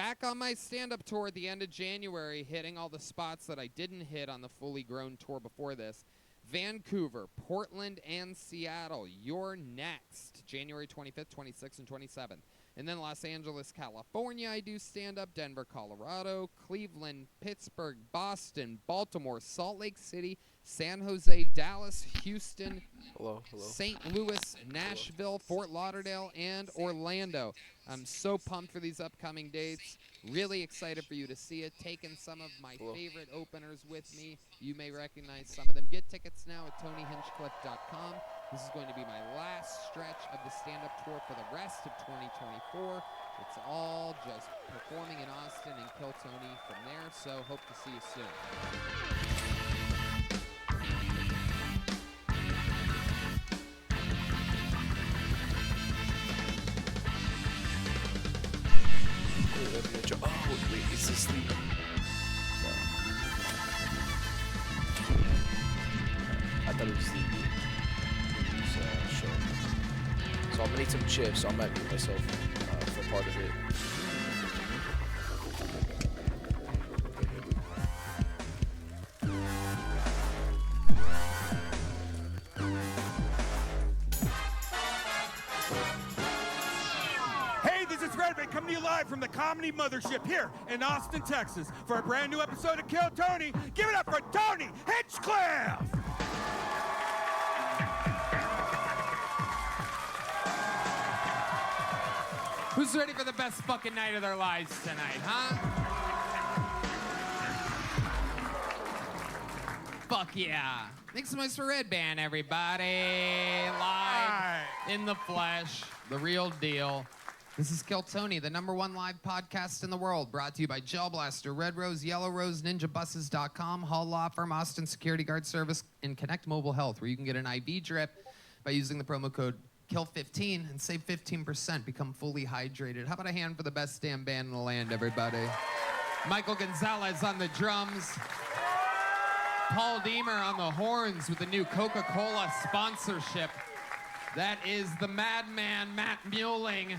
back on my stand-up tour at the end of January, hitting all the spots that I didn't hit on the fully grown tour before this. Vancouver, Portland, and Seattle. You're next. January 25th, 26th, and 27th. And then Los Angeles, California, I do stand-up. Denver, Colorado. Cleveland, Pittsburgh, Boston, Baltimore, Salt Lake City, San Jose, Dallas, Houston, St. Louis, Nashville, Fort Lauderdale, and Orlando. I'm so pumped for these upcoming dates. Really excited for you to see it. Taking some of my favorite openers with me. You may recognize some of them. Get tickets now at TonyHinchcliffe.com. This is going to be my last stretch of the stand-up tour for the rest of 2024. It's all just performing in Austin and Kill Tony from there, so hope to see you soon. Oh, wait, is this the... No. I thought it was the show. So I'm gonna need some chips, so I might mute myself for part of it. Coming to you live from the Comedy Mothership here in Austin, Texas for a brand new episode of Kill Tony. Give it up for Tony Hinchcliffe! Who's ready for the best fucking night of their lives tonight, huh? Fuck yeah. Make some noise for Red Band, everybody. Live in the flesh, the real deal. This is Kill Tony, the #1 live podcast in the world, brought to you by Gel Blaster, Red Rose, Yellow Rose, NinjaBuses.com, Hall Law Firm, Austin Security Guard Service, and Connect Mobile Health, where you can get an IV drip by using the promo code KILL15 and save 15%. Become fully hydrated. How about a hand for the best damn band in the land, everybody? Michael Gonzalez on the drums. Paul Deemer on the horns with the new Coca-Cola sponsorship. That is the madman Matt Muelling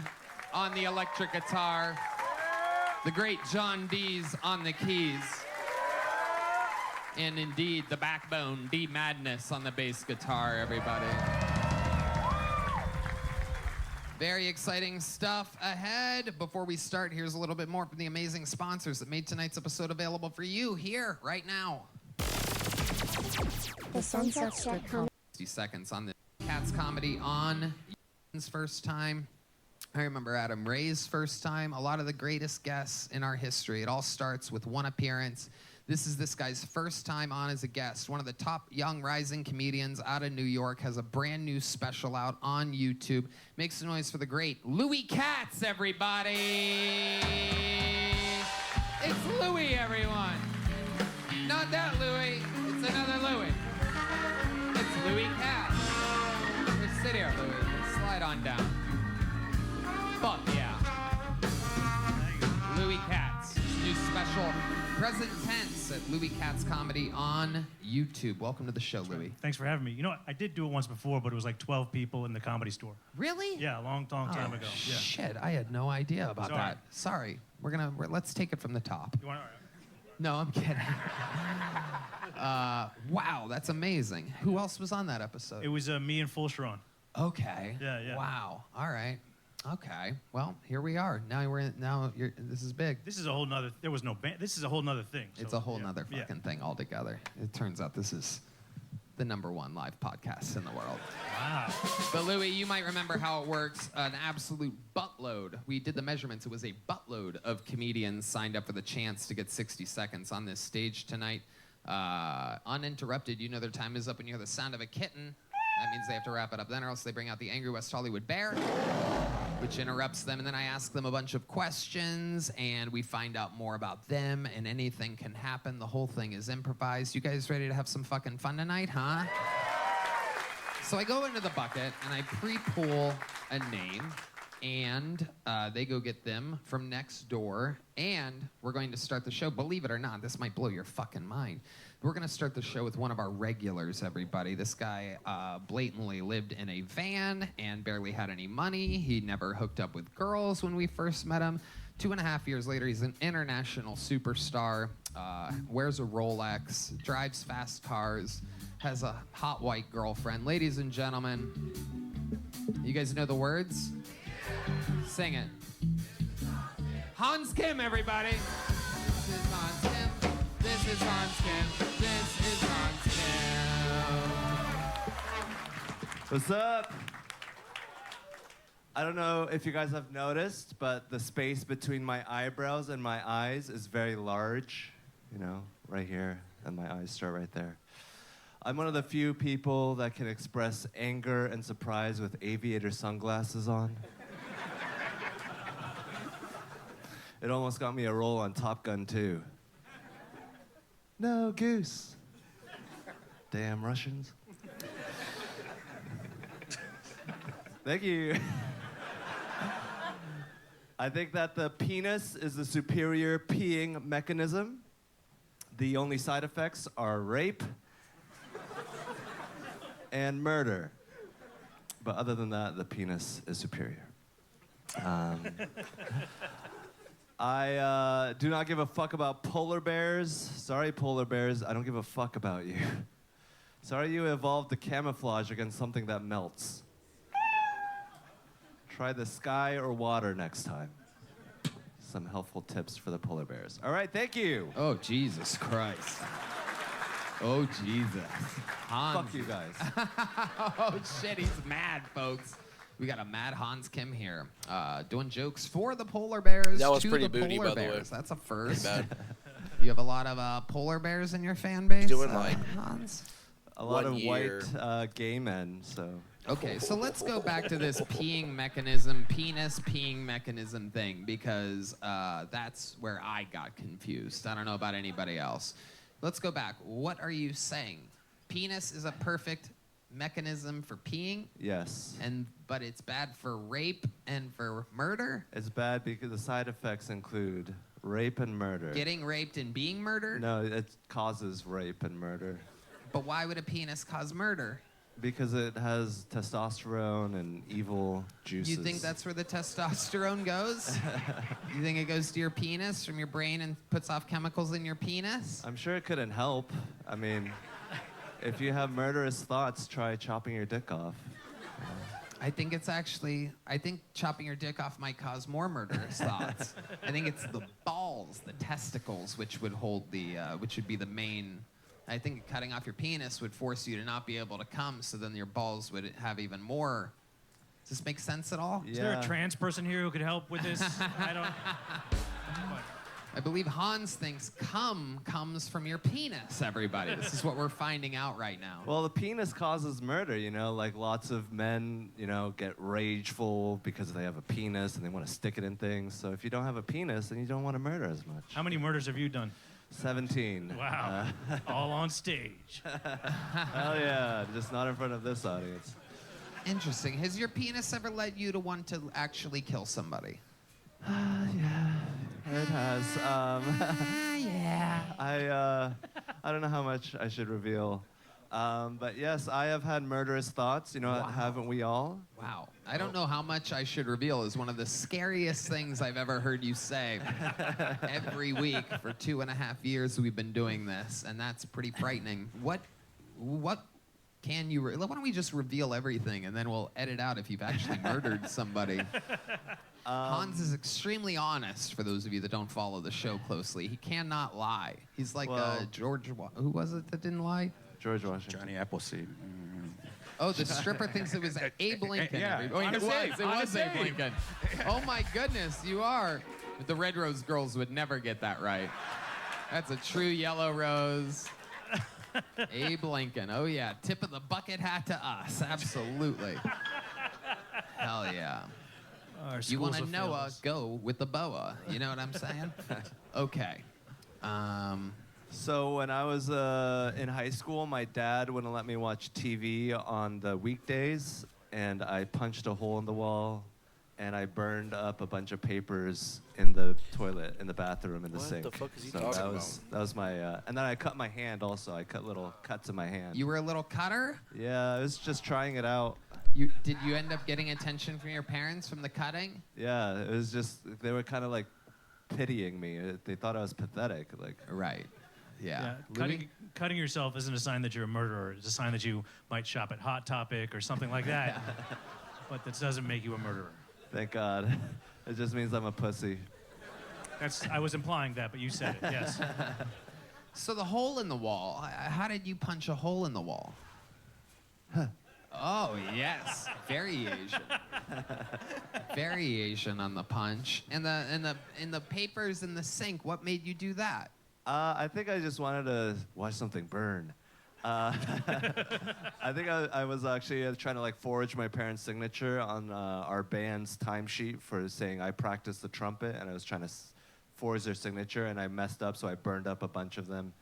on the electric guitar. The great John Dees on the keys. And indeed, the backbone, D Madness on the bass guitar, everybody. Very exciting stuff ahead. Before we start, here's a little bit more from the amazing sponsors that made tonight's episode available for you here, right now. The Sunset Strip 60 seconds on the Katz comedy on his first time. I remember Adam Ray's first time. A lot of the greatest guests in our history. It all starts with one appearance. This is this guy's first time on as a guest. One of the top young rising comedians out of New York, has a brand new special out on YouTube. Make some noise for the great Louis Katz, everybody. It's Louis, everyone. Not that Louis, it's another Louis. It's Louis Katz. Just sit here, Louis. Slide on down. Fuck yeah. Louis Katz, new special, present tense at Louis Katz Comedy on YouTube. Welcome to the show, Louis. Thanks for having me. You know, I did do it once before, but it was like 12 people in the Comedy Store. Really? Yeah, a long time ago. Yeah. Shit, I had no idea about that. Sorry. Let's take it from the top. You want to? No, I'm kidding. Wow, that's amazing. Who else was on that episode? It was me and Full Sharon. Okay. Yeah. Wow. All right. Okay. Well, here we are. This is big. This is a whole nother. There was no band. This is a whole nother thing. It's a whole nother fucking thing altogether. It turns out this is the #1 live podcast in the world. Wow. But Louis, you might remember how it works. An absolute buttload. We did the measurements. It was a buttload of comedians signed up for the chance to get 60 seconds on this stage tonight. Uninterrupted. You know their time is up and you hear the sound of a kitten. That means they have to wrap it up then, or else they bring out the angry West Hollywood bear, which interrupts them, and then I ask them a bunch of questions, and we find out more about them, and anything can happen. The whole thing is improvised. You guys ready to have some fucking fun tonight, huh? So I go into the bucket, and I pre-pool a name, and they go get them from next door, and we're going to start the show. Believe it or not, this might blow your fucking mind. We're going to start the show with one of our regulars, everybody. This guy blatantly lived in a van and barely had any money. He never hooked up with girls when we first met him. 2.5 years later, he's an international superstar, wears a Rolex, drives fast cars, has a hot white girlfriend. Ladies and gentlemen, you guys know the words? Sing it. Hans Kim, everybody. This is Hans Kim. This is Hans Kim. This is Hans Kim. What's up? I don't know if you guys have noticed, but the space between my eyebrows and my eyes is very large. You know, right here, and my eyes start right there. I'm one of the few people that can express anger and surprise with aviator sunglasses on. It almost got me a role on Top Gun 2. No, Goose. Damn Russians. Thank you. I think that the penis is the superior peeing mechanism. The only side effects are rape and murder. But other than that, the penis is superior. I do not give a fuck about polar bears. Sorry, polar bears, I don't give a fuck about you. Sorry you evolved the camouflage against something that melts. Try the sky or water next time. Some helpful tips for the polar bears. All right, thank you. Oh, Jesus Christ. Oh, Jesus. Hans. Fuck you guys. Oh, shit, he's mad, folks. We got a mad Hans Kim here, doing jokes for the polar bears. That was to pretty the booty, polar by the way. bears. That's a first. Pretty bad. You have a lot of polar bears in your fan base? Doing like Hans? A lot 1 of year. white gay men, so. Okay, so let's go back to this peeing mechanism, penis peeing mechanism thing, because that's where I got confused. I don't know about anybody else. Let's go back. What are you saying? Penis is a perfect mechanism for peeing, Yes. but it's bad for rape and for murder? It's bad because the side effects include rape and murder. Getting raped and being murdered? No, it causes rape and murder. But why would a penis cause murder? Because it has testosterone and evil juices. You think that's where the testosterone goes? You think it goes to your penis from your brain and puts off chemicals in your penis? I'm sure it couldn't help. I mean, if you have murderous thoughts, try chopping your dick off. I think chopping your dick off might cause more murderous thoughts. I think it's the balls, the testicles, which would be the main. I think cutting off your penis would force you to not be able to come, so then your balls would have even more. Does this make sense at all? Is there a trans person here who could help with this? I don't. I believe Hans thinks cum comes from your penis, everybody. This is what we're finding out right now. Well, the penis causes murder, you know, like lots of men, you know, get rageful because they have a penis and they want to stick it in things. So if you don't have a penis, then you don't want to murder as much. How many murders have you done? 17. Wow. All on stage. Hell yeah, just not in front of this audience. Interesting. Has your penis ever led you to want to actually kill somebody? Yeah, it has. Yeah. I don't know how much I should reveal. But yes, I have had murderous thoughts, you know, Wow. haven't we all? Wow. I don't know how much I should reveal is one of the scariest things I've ever heard you say. Every week for 2.5 years we've been doing this, and that's pretty frightening. What can you, why don't we just reveal everything and then we'll edit out if you've actually murdered somebody. Hans is extremely honest, for those of you that don't follow the show closely. He cannot lie. He's like who was it that didn't lie? George Washington. Johnny Appleseed. Oh, the stripper thinks it was Abe Lincoln. Yeah. Oh, Honest Abe. It was Honest Abe Abe. Lincoln. Oh my goodness, you are. But the Red Rose girls would never get that right. That's a true yellow rose. Abe Lincoln. Oh yeah, tip of the bucket hat to us. Absolutely. Hell yeah. You want to Noah, go with the boa. You know what I'm saying? Okay. So when I was in high school, my dad wouldn't let me watch TV on the weekdays, and I punched a hole in the wall, and I burned up a bunch of papers in the toilet, in the bathroom, in the sink. What the fuck is he So talking that was my, and then I cut my hand also. I cut little cuts in my hand. You were a little cutter? Yeah, I was just trying it out. Did you end up getting attention from your parents from the cutting? Yeah, it was just, they were kind of like pitying me. They thought I was pathetic. Like, Right. Yeah. Cutting yourself isn't a sign that you're a murderer. It's a sign that you might shop at Hot Topic or something like that. But that doesn't make you a murderer. thank God. It just means I'm a pussy. I was implying that, but you said it, yes. So the hole in the wall, how did you punch a hole in the wall? Oh, yes. Variation. Variation on the punch. And the papers in the sink, what made you do that? I think I just wanted to watch something burn. I think I was actually trying to like forge my parents' signature on our band's timesheet for saying I practiced the trumpet, and I was trying to forge their signature, and I messed up, so I burned up a bunch of them.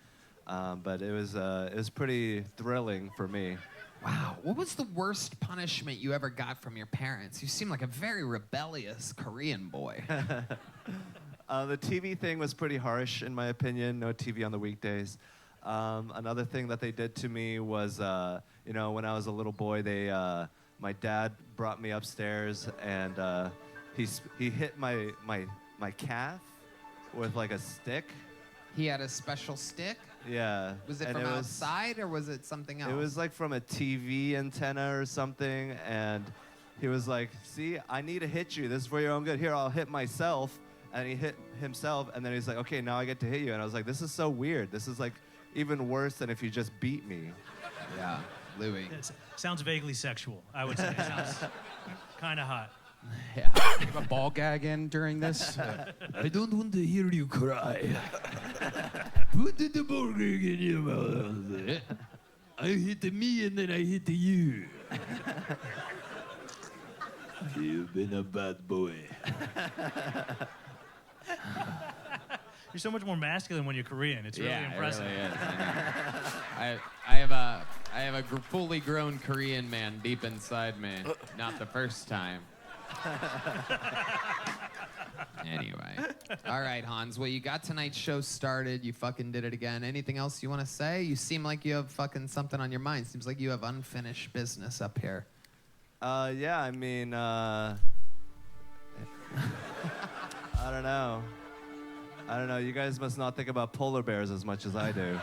But it was pretty thrilling for me. Wow. What was the worst punishment you ever got from your parents? You seem like a very rebellious Korean boy. The TV thing was pretty harsh, in my opinion. No TV on the weekdays. Another thing that they did to me was, when I was a little boy, my dad brought me upstairs, and he hit my calf with like a stick. He had a special stick? Yeah. Was it from outside, or was it something else? It was like from a TV antenna or something, and he was like, see, I need to hit you. This is for your own good. Here, I'll hit myself. And he hit himself, and then he's like, okay, now I get to hit you. And I was like, this is so weird. This is like even worse than if you just beat me. Yeah, Louis. It sounds vaguely sexual, I would say. It sounds kind of hot. Yeah. Have a ball gag in during this? I don't want to hear you cry. Put the ball gag in your mouth. I hit me and then I hit you. You've been a bad boy. You're so much more masculine when you're Korean. It's really impressive. It really is. I have a fully grown Korean man deep inside me. Not the first time. Anyway. All right, Hans. Well, you got tonight's show started. You fucking did it again. Anything else you want to say? You seem like you have fucking something on your mind. Seems like you have unfinished business up here. Yeah, I mean, I don't know. You guys must not think about polar bears as much as I do.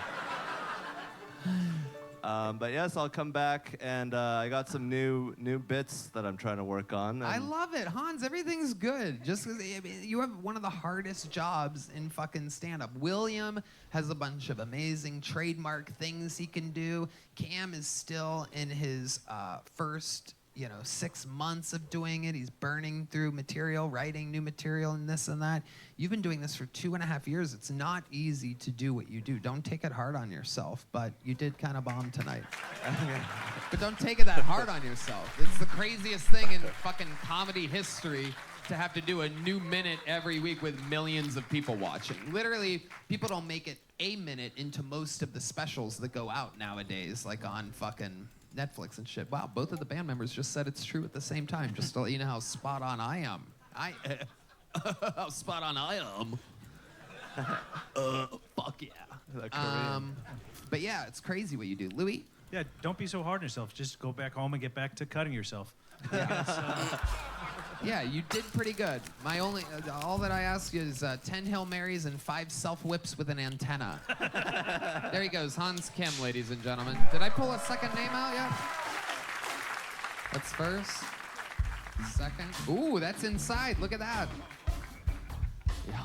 But yes, I'll come back, and I got some new bits that I'm trying to work on. I love it, Hans. Everything's good. Just 'cause you have one of the hardest jobs in fucking stand-up. William has a bunch of amazing trademark things he can do. Cam is still in his first 6 months of doing it. He's burning through material, writing new material, and this and that. You've been doing this for 2.5 years. It's not easy to do what you do. Don't take it hard on yourself, but you did kind of bomb tonight. But don't take it that hard on yourself. It's the craziest thing in fucking comedy history to have to do a new minute every week with millions of people watching. Literally, people don't make it a minute into most of the specials that go out nowadays, like on fucking Netflix and shit. Wow, both of the band members just said it's true at the same time, just to let you know how spot on I am. How spot on I am. Fuck yeah. But yeah, it's crazy what you do. Louis? Yeah, don't be so hard on yourself. Just go back home and get back to cutting yourself. Yeah, you did pretty good. My only, all that I ask you is 10 Hail Marys and 5 self-whips with an antenna. There he goes, Hans Kim, ladies and gentlemen. Did I pull a second name out yet? That's first. Second. Ooh, that's inside. Look at that.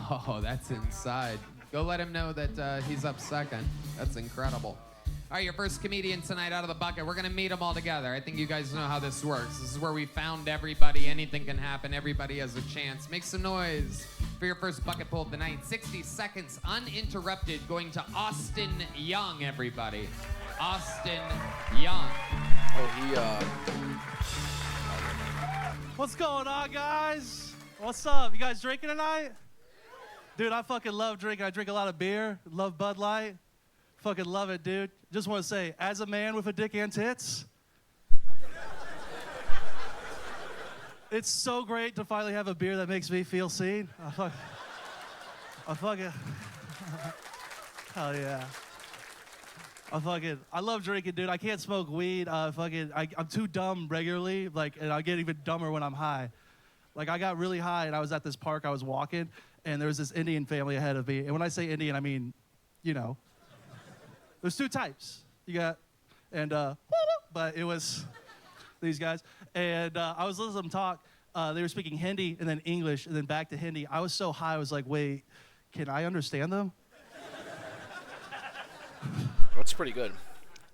Oh, that's inside. Go let him know that he's up second. That's incredible. All right, your first comedian tonight out of the bucket. We're going to meet them all together. I think you guys know how this works. This is where we found everybody. Anything can happen. Everybody has a chance. Make some noise for your first bucket pull of the night. 60 seconds uninterrupted going to Austin Young, everybody. Austin Young. What's going on, guys? What's up? You guys drinking tonight? Dude, I fucking love drinking. I drink a lot of beer. Love Bud Light. Fucking love it, dude. Just want to say, as a man with a dick and tits, it's so great to finally have a beer that makes me feel seen. I fucking, hell yeah. I love drinking, dude. I can't smoke weed. I'm too dumb regularly, and I get even dumber when I'm high. Like, I got really high, and I was at this park, I was walking, and there was this Indian family ahead of me. And when I say Indian, I mean, you know, there's two types. You got, and but it was these guys, and I was listening to them talk. They were speaking Hindi and then English and then back to Hindi. I was so high, I was like, wait, can I understand them? That's pretty good.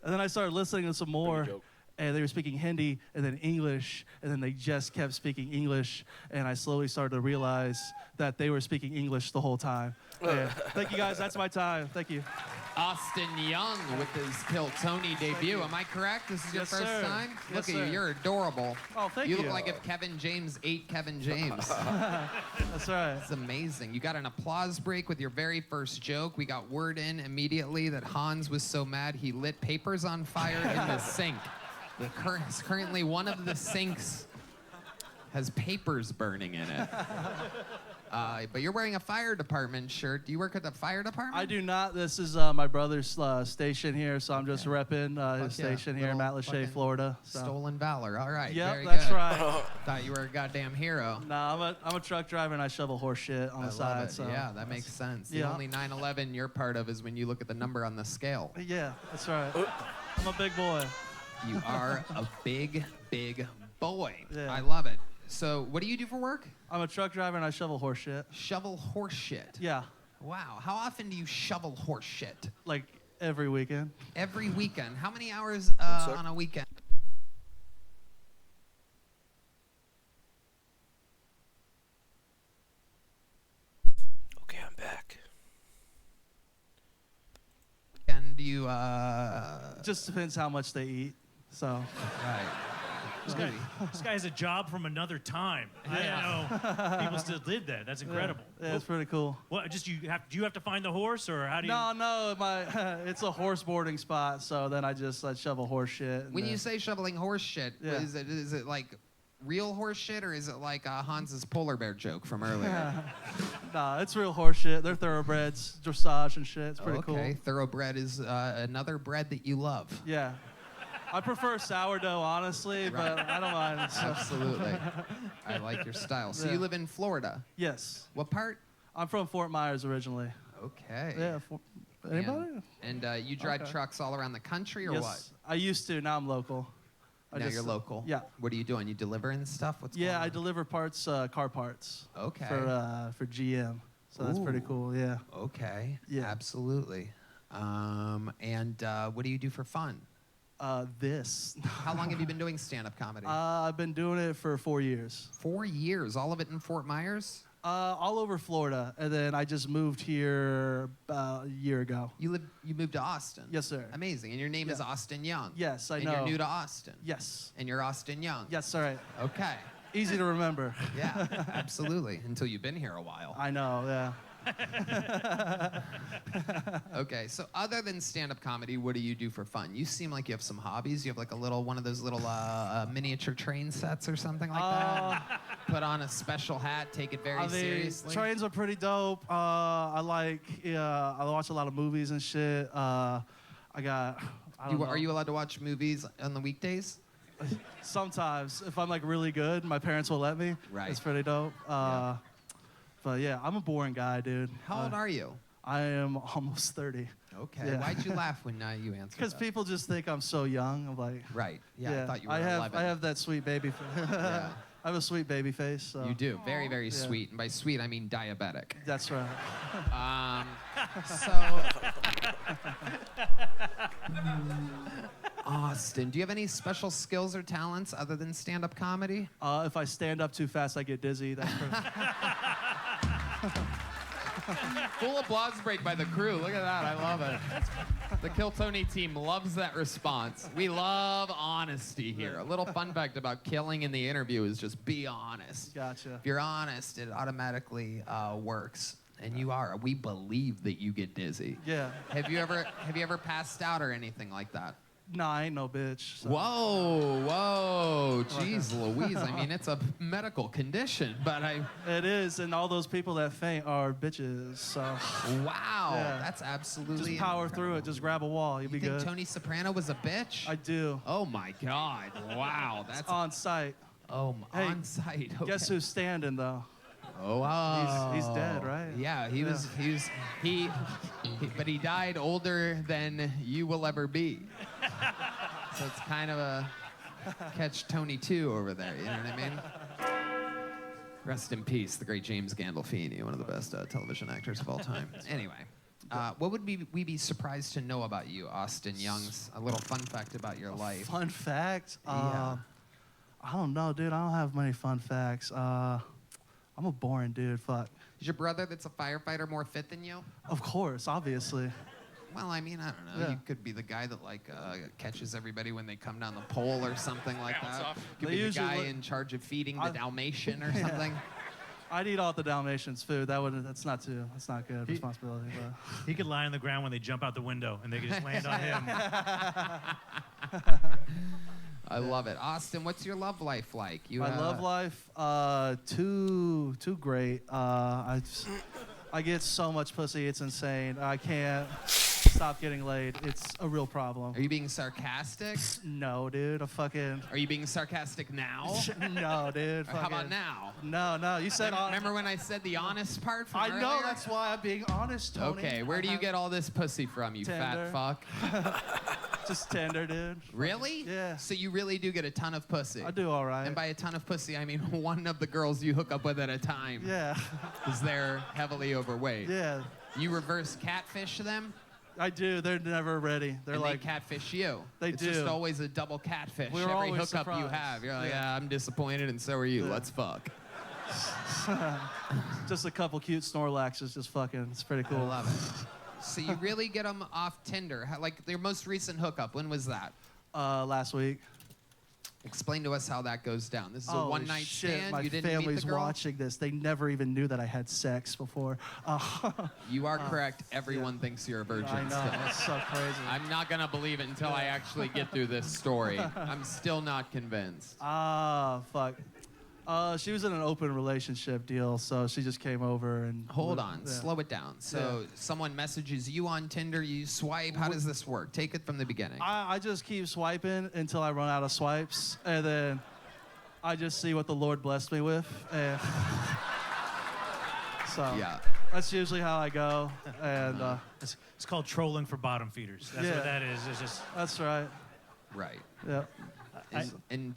And then I started listening to some more, joke. and they were speaking Hindi and then English, and then they just kept speaking English, and I slowly started to realize that they were speaking English the whole time. And thank you guys, that's my time. Thank you. Austin Young with his Kill Tony debut. Am I correct? This is your Yes, first sir. time? Yes, Look at sir. you. You're adorable. Oh, thank You you. look like if Kevin James ate Kevin James. That's right. It's amazing. You got an applause break with your very first joke. We got word in immediately that Hans was so mad he lit papers on fire in the sink. Currently, one of the sinks has papers burning in it. But you're wearing a fire department shirt. Do you work at the fire department? I do not. This is my brother's station here, so I'm just repping his Fuck yeah. station here in Little Matlacha, fucking Florida. So. Stolen valor. All right. Yep, very that's good. right. Thought you were a goddamn hero. Nah, I'm a truck driver and I shovel horse shit on I the side. love it. So Yeah, that makes sense. The Yeah. only 9/11 you're part of is when you look at the number on the scale. Yeah, that's right. I'm a big boy. You are a big, big boy. Yeah. I love it. So, what do you do for work? I'm a truck driver and I shovel horse shit. Shovel horse shit. Yeah, Wow. How often do you shovel horse shit? like every weekend. Every weekend. How many hours sir. on a weekend? Okay, I'm back. And do you Just depends how much they eat. So right. This guy has a job from another time. I didn't know people still did that. That's incredible. yeah, it's pretty cool. What? Just do you have to find the horse, or how do you? No, it's a horse boarding spot. So then I shovel horse shit. and When you then- say shoveling horse shit, Yeah. is it like real horse shit or is it like Hans's polar bear joke from earlier? Nah, it's real horse shit. They're thoroughbreds, dressage and shit. It's pretty Okay, cool. thoroughbred is another bread that you love. Yeah. I prefer sourdough, honestly, but I don't mind. So. Absolutely. I like your style. So Yeah. you live in Florida. Yes. What part? I'm from Fort Myers originally. Okay. Yeah. Anybody? And you drive Okay. trucks all around the country or yes. what? I used to. Now I'm local. I Now just- you're local. Yeah. What are you doing? You delivering stuff? What's Yeah, going I on? deliver parts, car parts. Okay. For GM. So that's pretty Ooh. cool. Yeah. Okay. Yeah. Absolutely. And what do you do for fun? This. How long have you been doing stand-up comedy? I've been doing it for 4 years. 4 years. All of it in Fort Myers? All over Florida, and then I just moved here about a year ago. You moved to Austin. Yes, sir. Amazing. And your name is Yeah. Austin Young. Yes, I and know. you're new to Austin. Yes. And you're Austin Young. Yes, all right. Okay. Easy to remember. Yeah, absolutely. Until you've been here a while. I know, yeah. Okay, so other than stand-up comedy, what do you do for fun? You seem like you have some hobbies. You have like one of those little miniature train sets or something like that. Put on a special hat, take it very seriously. trains are pretty dope. I watch a lot of movies and shit. I don't know. Are you allowed to watch movies on the weekdays? Sometimes, if I'm like really good, my parents will let me. Right. It's pretty dope. Yeah. But yeah, I'm a boring guy, dude. How old are you? I am almost 30. Okay. Yeah. Why'd you laugh when you answered Because that? people just think I'm so young. I'm like, Right. Yeah, I thought you were 11. I have that sweet baby. Yeah. I have a sweet baby face. So. You do. Very, very Yeah. sweet. And by sweet, I mean diabetic. That's right. Austin, do you have any special skills or talents other than stand-up comedy? If I stand up too fast, I get dizzy. That's Full applause break by the crew. Look at that. I love it. The Kill Tony team loves that response. We love honesty here. A little fun fact about killing in the interview is just be honest. Gotcha. If you're honest, it automatically works. And you are. We believe that you get dizzy. Yeah. Have you ever passed out or anything like that? Nah, I ain't no bitch. So. Whoa, jeez Louise. I mean, it's a medical condition, but It is, and all those people that faint are bitches. So wow, Yeah. that's absolutely just power through it. Just grab a wall. You'll You be think good. Tony Soprano was a bitch? I do. Oh my God! Wow, that's On site. Hey, Hey, on site. Okay. Guess who's standing though? Oh, wow. He's dead, right? Yeah, but he died older than you will ever be. So it's kind of a catch Tony 2 over there, you know what I mean? Rest in peace, the great James Gandolfini, one of the best television actors of all time. Anyway, what would we be surprised to know about you, Austin Youngs? A little fun fact about your life. Fun fact? Yeah. I don't know, dude. I don't have many fun facts. I'm a boring dude. Fuck. Is your brother that's a firefighter more fit than you? Of course, obviously. Well, I mean, I don't know. Yeah. You could be the guy that catches everybody when they come down the pole or something like that. off. You could They be the usually guy look- in charge of feeding the Dalmatian or something. I'd eat all the Dalmatians' food. That's not good responsibility. But. He could lie on the ground when they jump out the window, and they could just land on him. I love it. Austin, what's your love life like? My love life, too great. I get so much pussy, it's insane. I can't stop getting laid. It's a real problem. Are you being sarcastic? No, dude. Are you being sarcastic now? No, dude. Or how about now? No. You said Remember when I said the honest part from I earlier? know. That's why I'm being honest, Tony. Okay, where do you get all this pussy from, you Tinder. fat fuck? Just tender, dude. Really? Yeah. So you really do get a ton of pussy? I do all right. And by a ton of pussy, I mean one of the girls you hook up with at a time. Yeah. Because they're heavily overweight. Yeah. You reverse catfish them? I do. They're never ready. They're and like they catfish you. They it's do. just always a double catfish. We're Every always hookup you surprised. have, you're like, Yeah. I'm disappointed, and so are you. Yeah. Let's fuck. just a couple cute Snorlaxes just fucking. It's pretty I cool. love it. So you really get them off Tinder. Like your most recent hookup, when was that? Last week. Explain to us how that goes down. This is a Holy one-night shit, stand. My You didn't meet family's the girl? watching this. They never even knew that I had sex before. You are correct. Everyone thinks you're a virgin I know. still. That's so crazy. I'm not going to believe it until I actually get through this story. I'm still not convinced. Fuck. She was in an open relationship deal, so she just came over and. Hold on. Yeah. Slow it down. So someone messages you on Tinder, you swipe. How does this work? Take it from the beginning. I just keep swiping until I run out of swipes, and then I just see what the Lord blessed me with. And so Yeah. that's usually how I go. And It's called trolling for bottom feeders. That's Yeah. what that is. It's just that's right. Right. Yeah. And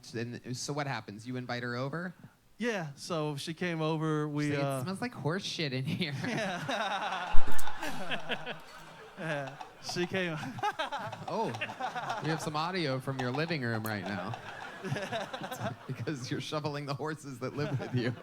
so what happens? You invite her over? Yeah. So she came over. We. Say, it smells like horse shit in here. Yeah. She came. Oh, we have some audio from your living room right now. Because you're shoveling the horses that live with you.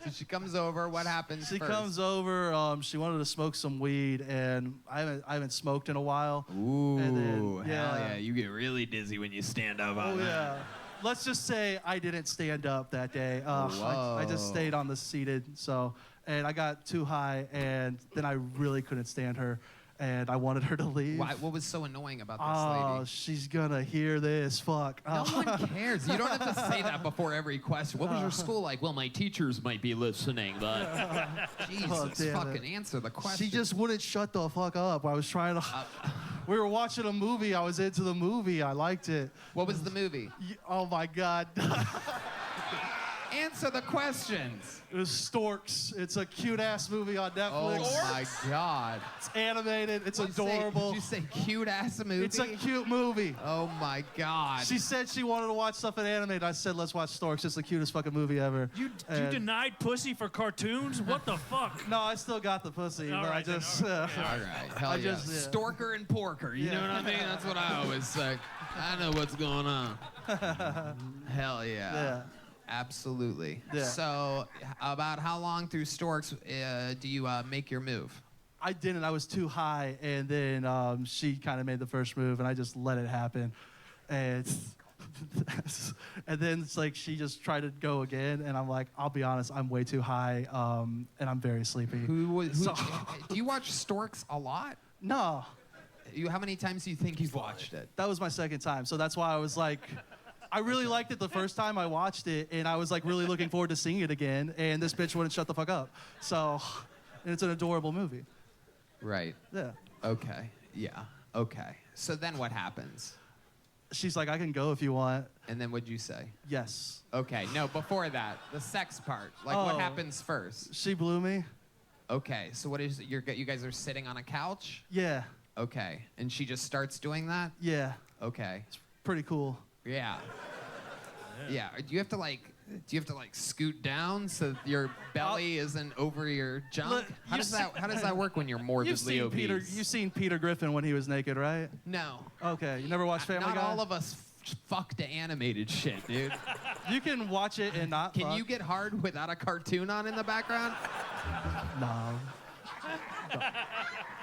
So she comes over. What happens She first? comes over. She wanted to smoke some weed, and I haven't smoked in a while. Ooh, And then, hell yeah. yeah. You get really dizzy when you stand up on Oh that. yeah. Let's just say I didn't stand up that day. I just Whoa. stayed on the seated. So, and I got too high, and then I really couldn't stand her, and I wanted her to leave. Why, what was so annoying about this Oh, lady? she's gonna hear this. Fuck. No one cares. You don't have to say that before every question. What was your school like? Well, my teachers might be listening, but Jesus, damn fucking it. answer the question. She just wouldn't shut the fuck up. I was trying to. We were watching a movie. I was into the movie. I liked it. What was the movie? Oh my god. Answer the questions. It was Storks. It's a cute ass movie on Oh Netflix. my God. It's animated. It's Did you say- adorable. Did you say cute ass movie? It's a cute movie. Oh my God. She said she wanted to watch stuff in animated. I said, let's watch Storks. It's the cutest fucking movie ever. you And- denied pussy for cartoons? What the fuck? No, I still got the pussy, All but right I then, just. all right. All right. Hell I yeah. just- yeah. Storker and porker. You know what I mean? That's what I always say. I know what's going on. Hell yeah. Yeah. Absolutely. Yeah. So, about how long through Storks do you make your move? I didn't. I was too high, and then she kind of made the first move, and I just let it happen. And and then it's like she just tried to go again, and I'm like, I'll be honest, I'm way too high, and I'm very sleepy. So- Do you watch Storks a lot? No, How many times do you think you've watched it? that was my second time, so that's why I was like, I really liked it the first time I watched it, and I was like really looking forward to seeing it again, and this bitch wouldn't shut the fuck up. So, and it's an adorable movie. Right. Yeah. Okay. Yeah. Okay. So then what happens? She's like, I can go if you want. And then what'd you say? Yes. Okay, no, before that, the sex part. Like, what Oh. happens first? She blew me. Okay, so what is it? You guys are sitting on a couch? Yeah. Okay, and she just starts doing that? Yeah. Okay, Pretty cool. yeah. Yeah, do you have to like scoot down so your belly isn't over your junk? Look, How does that work when you're morbidly obese? You've seen Peter Griffin when he was naked, right? No. Okay. You never watched Family Not Guy? all of us fuck to animated shit, dude. You can watch it and not Can fuck. you get hard without a cartoon on in the background? No.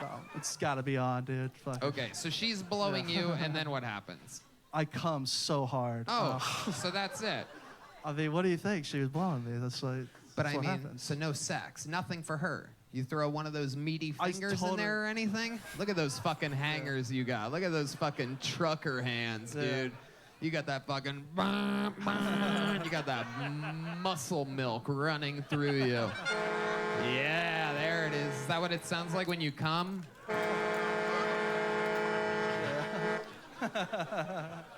No. It's got to be on, dude. Fuck. Okay, so she's blowing you, and then what happens? I come so hard. Oh, so that's it. I mean, what do you think? She was blowing me. That's like. But that's I what mean, happens. so no sex, nothing for her. You throw one of those meaty I fingers in totally- there or anything? Look at those fucking hangers you got. Look at those fucking trucker hands, Yeah. dude. You got that fucking, you got that muscle milk running through you. Yeah, there it is. Is that what it sounds like when you come?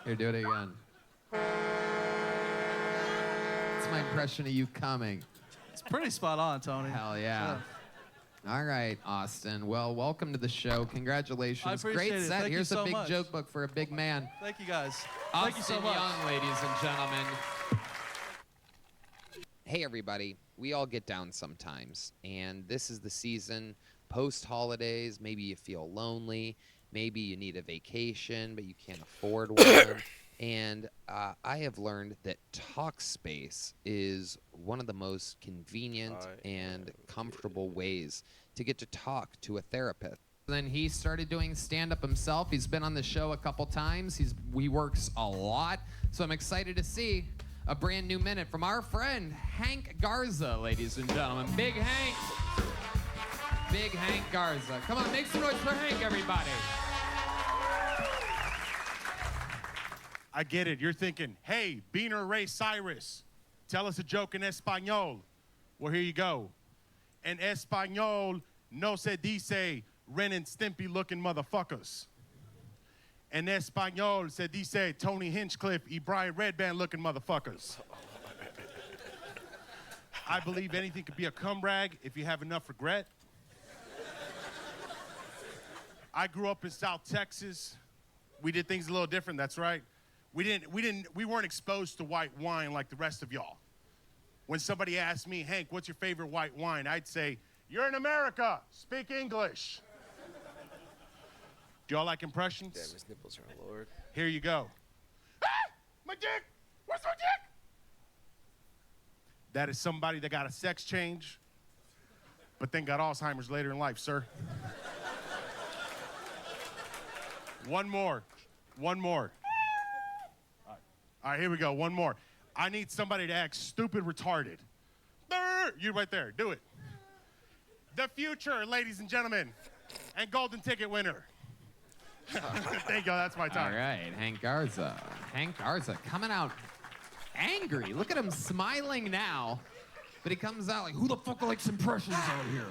Here, do it again. It's my impression of you coming. It's pretty spot on, Tony. Hell yeah. All right, Austin. Well, welcome to the show. Congratulations. I appreciate Great it. set. Thank you Here's so a big much. joke book for a big man. Thank you guys. Austin Thank you so much. Young, ladies and gentlemen. Hey, everybody. We all get down sometimes, and this is the season post-holidays. Maybe you feel lonely. Maybe you need a vacation, but you can't afford one. And I have learned that Talkspace is one of the most convenient and comfortable ways to get to talk to a therapist. Then he started doing stand-up himself. He's been on the show a couple times. He works a lot. So I'm excited to see a brand new minute from our friend Hank Garza, ladies and gentlemen. Big Hank. Big Hank Garza. Come on, make some noise for Hank, everybody. I get it. You're thinking, hey, Beaner Ray Cyrus, tell us a joke in Espanol. Well, here you go. En Espanol no se dice Ren and Stimpy looking motherfuckers. En Espanol se dice Tony Hinchcliffe y Brian Redband looking motherfuckers. I believe anything could be a cum rag if you have enough regret. I grew up in South Texas. We did things a little different, that's right. We weren't exposed to white wine like the rest of y'all. When somebody asked me, Hank, what's your favorite white wine? I'd say, you're in America, speak English. Do y'all like impressions? Damn, his nipples are lowered. Here you go. Ah, my dick, where's my dick? That is somebody that got a sex change, but then got Alzheimer's later in life, sir. One more. All right, here we go. One more. I need somebody to act stupid retarded. You right there. Do it. The future, ladies and gentlemen, and golden ticket winner. There you go. That's my All time. right, Hank Garza. Hank Garza coming out angry. Look at him smiling now, but he comes out like, who the fuck likes impressions out here?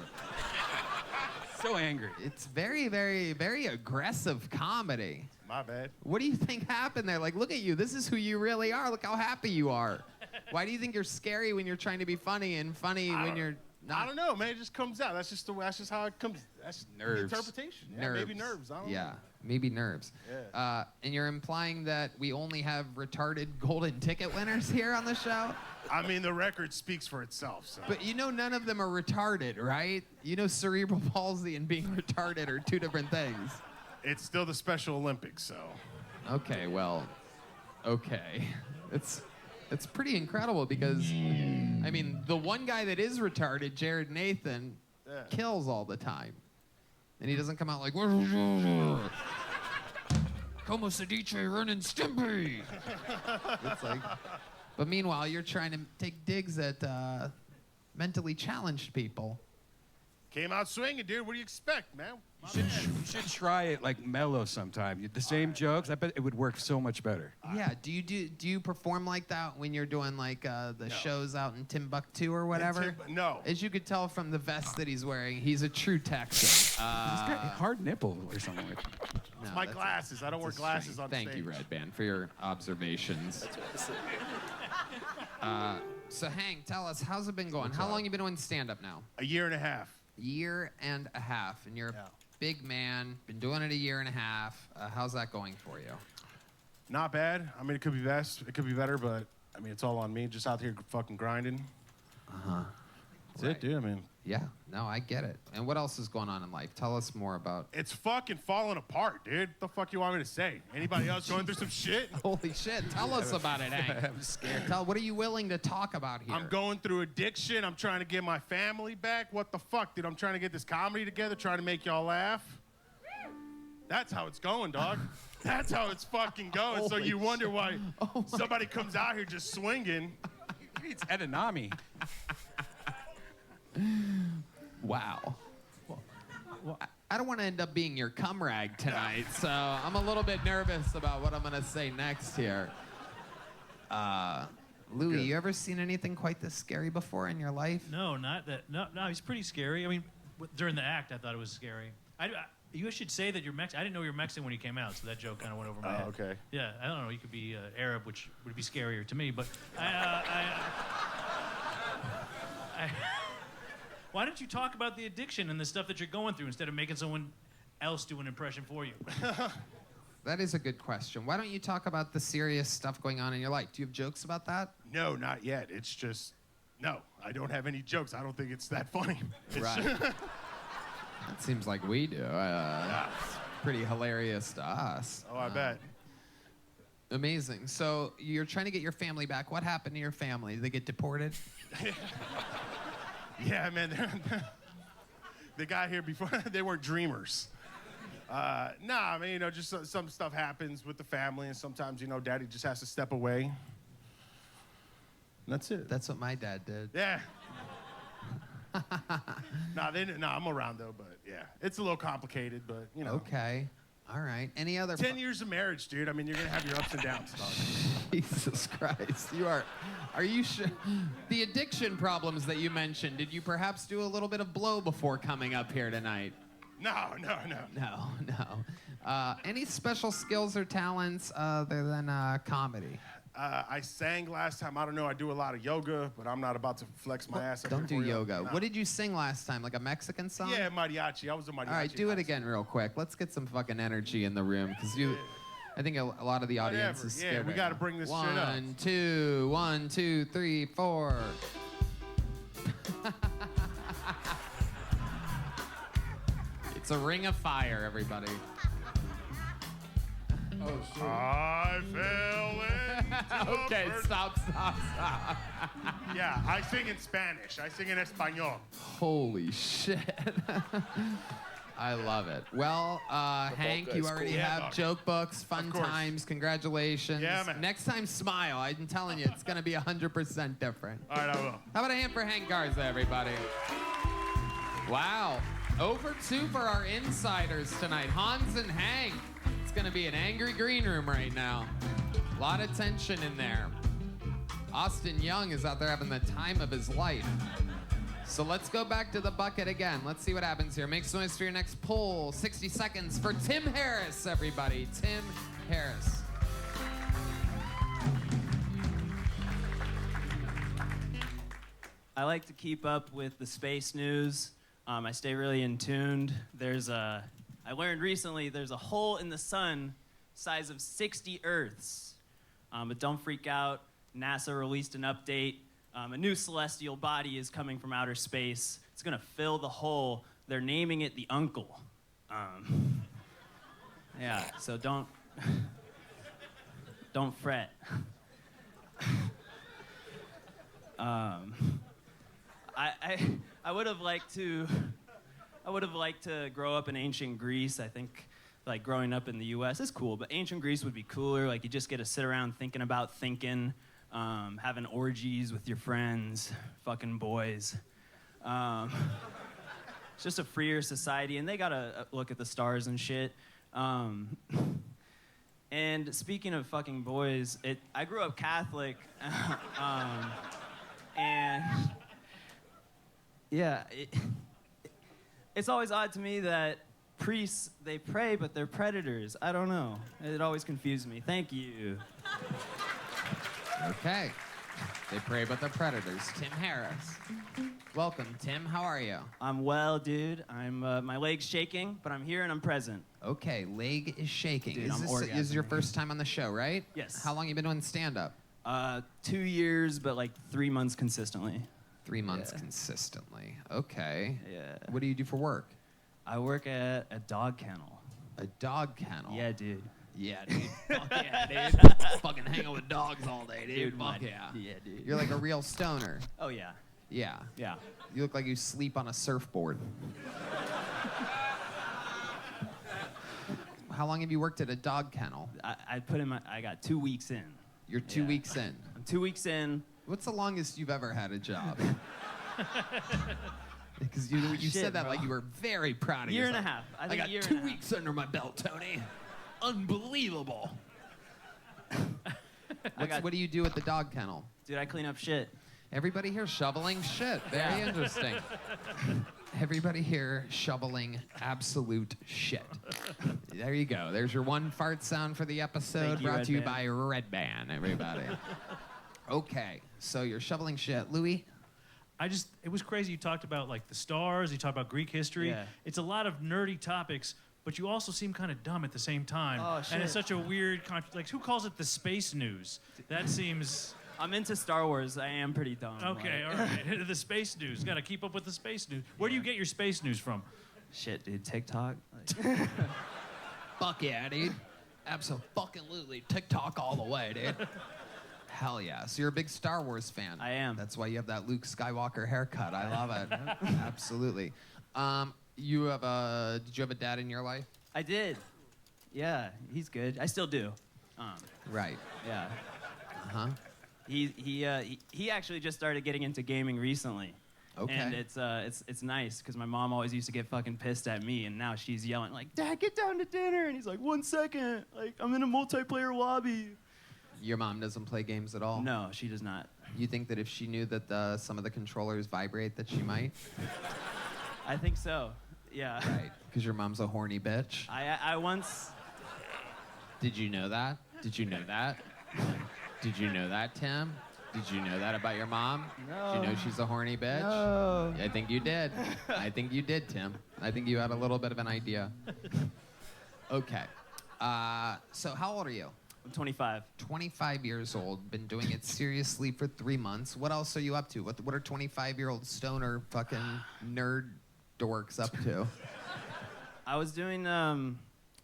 So angry. It's very, very, very aggressive comedy. My bad. What do you think happened there? Like, look at you. This is who you really are. Look how happy you are. Why do you think you're scary when you're trying to be funny and funny when you're not? I don't know, man. It just comes out. That's just the way. That's just how it comes. That's Nerves. The interpretation. Yeah, Nerves. maybe nerves. I don't know. Yeah, maybe nerves. Yeah. And you're implying that we only have retarded golden ticket winners here on the show? I mean, the record speaks for itself. So. But you know none of them are retarded, right? You know cerebral palsy and being retarded are two different things. It's still the Special Olympics, so. Okay, well, okay. It's pretty incredible because, I mean, the one guy that is retarded, Jared Nathan, kills all the time. And he doesn't come out like, Como se dice Ren and Stimpy? It's like, but meanwhile, you're trying to take digs at mentally challenged people. Came out swinging, dude. What do you expect, man? You should try it like mellow sometime. The same jokes, I bet it would work so much better. Yeah. Do you perform like that when you're doing like the shows out in Timbuktu or whatever? No. As you could tell from the vest that he's wearing, he's a true Texan. He's got a hard nipple or something like that. It's my glasses. I don't wear glasses on Thank stage. you, Red Band, for your observations. So Hank, tell us, how's it been going? How long you been doing stand-up now? A year and a half. Year and a half, and you're a big man. Been doing it a year and a half. How's that going for you? Not bad. I mean, it could be best. It could be better, but I mean, it's all on me. Just out here fucking grinding. That's it, dude. I mean, yeah. No, I get it. And what else is going on in life? Tell us more about. it's fucking falling apart, dude. What the fuck you want me to say? Anybody else going through some shit? Holy shit! Tell us about it, Hank. I'm scared. What are you willing to talk about here? I'm going through addiction. I'm trying to get my family back. What the fuck, dude? I'm trying to get this comedy together, trying to make y'all laugh. That's how it's going, dog. That's how it's fucking going. So you wonder why somebody comes out here just swinging. It's edamame. Wow. I don't want to end up being your cum rag tonight, so I'm a little bit nervous about what I'm going to say next here. Louis, you ever seen anything quite this scary before in your life? No, not that. No, he's pretty scary. I mean, during the act, I thought it was scary. You should say that you're Mexican. I didn't know you were Mexican when you came out, so that joke kind of went over my head. Oh, okay. Yeah, I don't know. You could be Arab, which would be scarier to me, but why don't you talk about the addiction and the stuff that you're going through instead of making someone else do an impression for you? That is a good question. Why don't you talk about the serious stuff going on in your life? Do you have jokes about that? No, not yet. It's just, no, I don't have any jokes. I don't think it's that funny. Right. That seems like we do. It's pretty hilarious to us. Oh, I bet. Amazing. So you're trying to get your family back. What happened to your family? Did they get deported? Yeah, man. The guy here before, they weren't dreamers. Nah, I mean, just some stuff happens with the family, and sometimes, daddy just has to step away. And that's it. That's what my dad did. Yeah. Nah, I'm around though, but yeah, it's a little complicated, but Okay. All right. Any other? 10 years of marriage, dude. I mean, you're gonna have your ups and downs, dog. Jesus Christ. Are you sure? The addiction problems that you mentioned, did you perhaps do a little bit of blow before coming up here tonight? No. Any special skills or talents other than comedy? I sang last time. I don't know. I do a lot of yoga, but I'm not about to flex my ass up. Don't here do for you. yoga. Nah. What did you sing last time? Like a Mexican song? Yeah, mariachi. I was a mariachi. All right, do it again real quick. Let's get some fucking energy in the room, because I think a lot of the audience is scared. Yeah, we got to bring this shit up. 1, 2, 1, 2, 3, 4. It's a ring of fire, everybody. Oh, shit. I fell into Okay, stop. Yeah, I sing in Spanish. I sing in Espanol. Holy shit. I love it. Well, Hank, vodka you is already cool. have dog. joke books, fun Of course. times, congratulations. Yeah, man. Next time, smile. I'm telling you, it's going to be 100% different. All right, I will. How about a hand for Hank Garza, everybody? Wow. Over 2 for our insiders tonight. Hans and Hank. It's going to be an angry green room right now. A lot of tension in there. Austin Young is out there having the time of his life. So let's go back to the bucket again. Let's see what happens here. Make some noise for your next pull. 60 seconds for Tim Harris, everybody. Tim Harris. I like to keep up with the space news. I stay really in tuned. I learned recently there's a hole in the sun size of 60 Earths. But don't freak out. NASA released an update. A new celestial body is coming from outer space. It's gonna fill the hole. They're naming it the Uncle. Yeah, so don't fret. I would have liked to grow up in ancient Greece. I think like growing up in the US is cool, but ancient Greece would be cooler. Like you just get to sit around thinking about thinking, having orgies with your friends, fucking boys. It's just a freer society, and they gotta look at the stars and shit. And speaking of fucking boys, I grew up Catholic, and yeah, it's always odd to me that priests, they pray, but they're predators. I don't know. It always confused me. Thank you. Okay. They pray, but they're predators. Tim Harris. Welcome, Tim. How are you? I'm well, dude. My leg's shaking, but I'm here and I'm present. Okay, leg is shaking. Dude, is I'm this your first time on the show, right? Yes. How long you been doing stand-up? 2 years, but like 3 months consistently. 3 months Yeah. consistently. Okay. Yeah. What do you do for work? I work at a dog kennel. A dog kennel. Yeah, dude. Yeah, dude. Fuck yeah, dude. Fucking hanging with dogs all day, dude. Fuck yeah. Yeah, dude. You're like a real stoner. Oh, yeah. Yeah. Yeah. You look like you sleep on a surfboard. How long have you worked at a dog kennel? I got 2 weeks in. You're 2 Yeah. weeks in. I'm 2 weeks in. What's the longest you've ever had a job? Because you Shit, said that bro. like you were very proud of Year yourself. and a half. I I think got a year 2 and a half. weeks under my belt, Tony. Unbelievable. What do you do at the dog kennel? Dude, I clean up shit. Everybody here shoveling shit. Very interesting. Everybody here shoveling absolute shit. There you go. There's your one fart sound for the episode, Thank you, brought Red to you Band. by Red Band, everybody. Okay, so you're shoveling shit. Louis? It was crazy. You talked about like the stars. You talked about Greek history. Yeah. It's a lot of nerdy topics, but you also seem kind of dumb at the same time. Oh, And it's shit. such a weird, like who calls it the space news? That seems I'm into Star Wars. I am pretty dumb. okay. like- All right, the space news. Got to keep up with the space news. Where do you get your space news from? Shit, dude. TikTok. Like, Fuck yeah, dude. Absolutely. TikTok all the way, dude. Hell yeah. So you're a big Star Wars fan. I am. That's why you have that Luke Skywalker haircut. I love it. Absolutely. Did you have a dad in your life? I did. Yeah, he's good. I still do. Right. Yeah. Uh-huh. He actually just started getting into gaming recently. Okay. And it's nice because my mom always used to get fucking pissed at me, and now she's yelling like, "Dad, get down to dinner!" And he's like, "1 second, like I'm in a multiplayer lobby." Your mom doesn't play games at all? No, she does not. You think that if she knew that some of the controllers vibrate, that she might? I think so. Yeah. Right. Because your mom's a horny bitch. I once. Did you know that? Did you know that? Did you know that, Tim? Did you know that about your mom? No. Did you know she's a horny bitch? No. I think you did. I think you did, Tim. I think you had a little bit of an idea. Okay. So how old are you? I'm 25. 25 years old. Been doing it seriously for 3 months. What else are you up to? What are 25-year-old stoner fucking nerd dorks up to? I was doing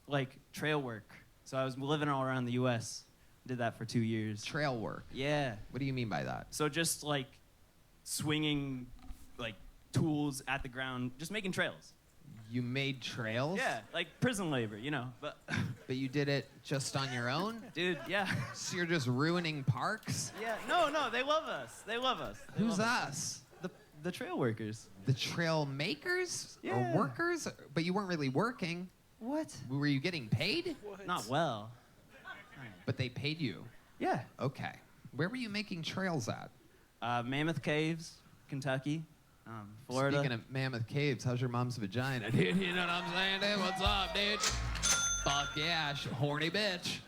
like trail work, so I was living all around the U.S. Did that for 2 years. Trail work. Yeah. What do you mean by that? So just like swinging like tools at the ground, just making trails. You made trails? Yeah, like prison labor, you know. But But you did it just on your own? dude, yeah. So you're just ruining parks? Yeah. No, they love us. They love us. They Who's love us? The trail workers. The trail makers? Yeah. Or workers? But you weren't really working. What? Were you getting paid? Not well. But they paid you. Yeah. Okay. Where were you making trails at? Mammoth Caves, Kentucky, Florida. Speaking of Mammoth Caves, how's your mom's vagina, dude? You know what I'm saying, dude? What's up, dude? Fuck yeah, horny bitch.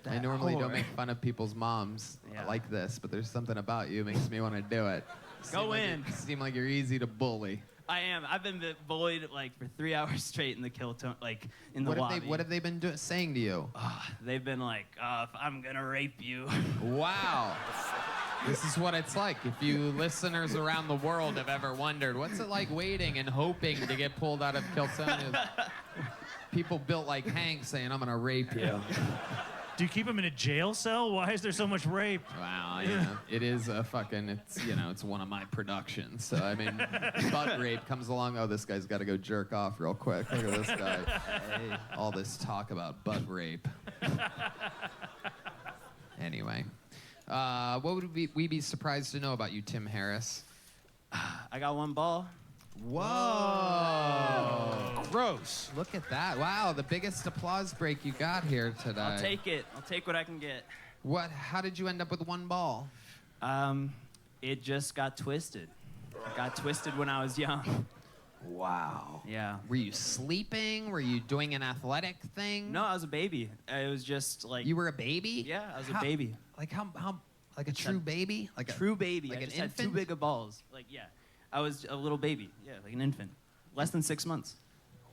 I normally don't make fun of people's moms Yeah. like this, but there's something about you makes me want to do it. Go in. Seem like you're easy to bully. I am. I've been bullied like for 3 hours straight in the like in the What lobby. have they been saying to you? They've been like, I'm gonna rape you. Wow. This is what it's like. If you listeners around the world have ever wondered, what's it like waiting and hoping to get pulled out of Kiltonian? People built like Hank saying, I'm gonna rape you. Do you keep him in a jail cell? Why is there so much rape? Wow, yeah. It is a fucking, it's one of my productions. So, I mean, butt rape comes along. Oh, this guy's got to go jerk off real quick. Look at this guy. Hey, all this talk about butt rape. Anyway, what would we be surprised to know about you, Tim Harris? I got one ball. Whoa. Gross. Look at that. Wow, the biggest applause break you got here today. I'll take it. I'll take what I can get. How did you end up with one ball? It just got twisted. I got twisted when I was young. Wow. Yeah. Were you sleeping? Were you doing an athletic thing? No, I was a baby. It was just like. You were a baby? Yeah, I was a baby. Like how like a true baby? Like True baby. like I an just had infant? too big of balls. Like, yeah. I was a little baby. Yeah, like an infant. Less than 6 months.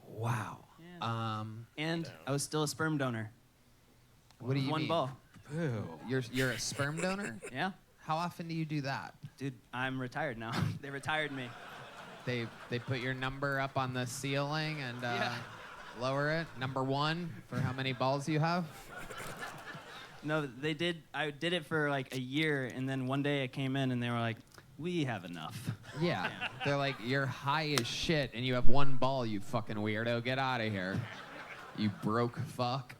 Wow. Yeah. And I was still a sperm donor. What do you One mean? ball. Ew. You're a sperm donor? Yeah. How often do you do that? Dude, I'm retired now. They retired me. They put your number up on the ceiling and Yeah. lower it. Number 1 for how many balls you have? No, they did. I did it for like a year, and then one day I came in, and they were like, "We have enough." Yeah. They're like, you're high as shit and you have one ball, you fucking weirdo. Get out of here. You broke fuck.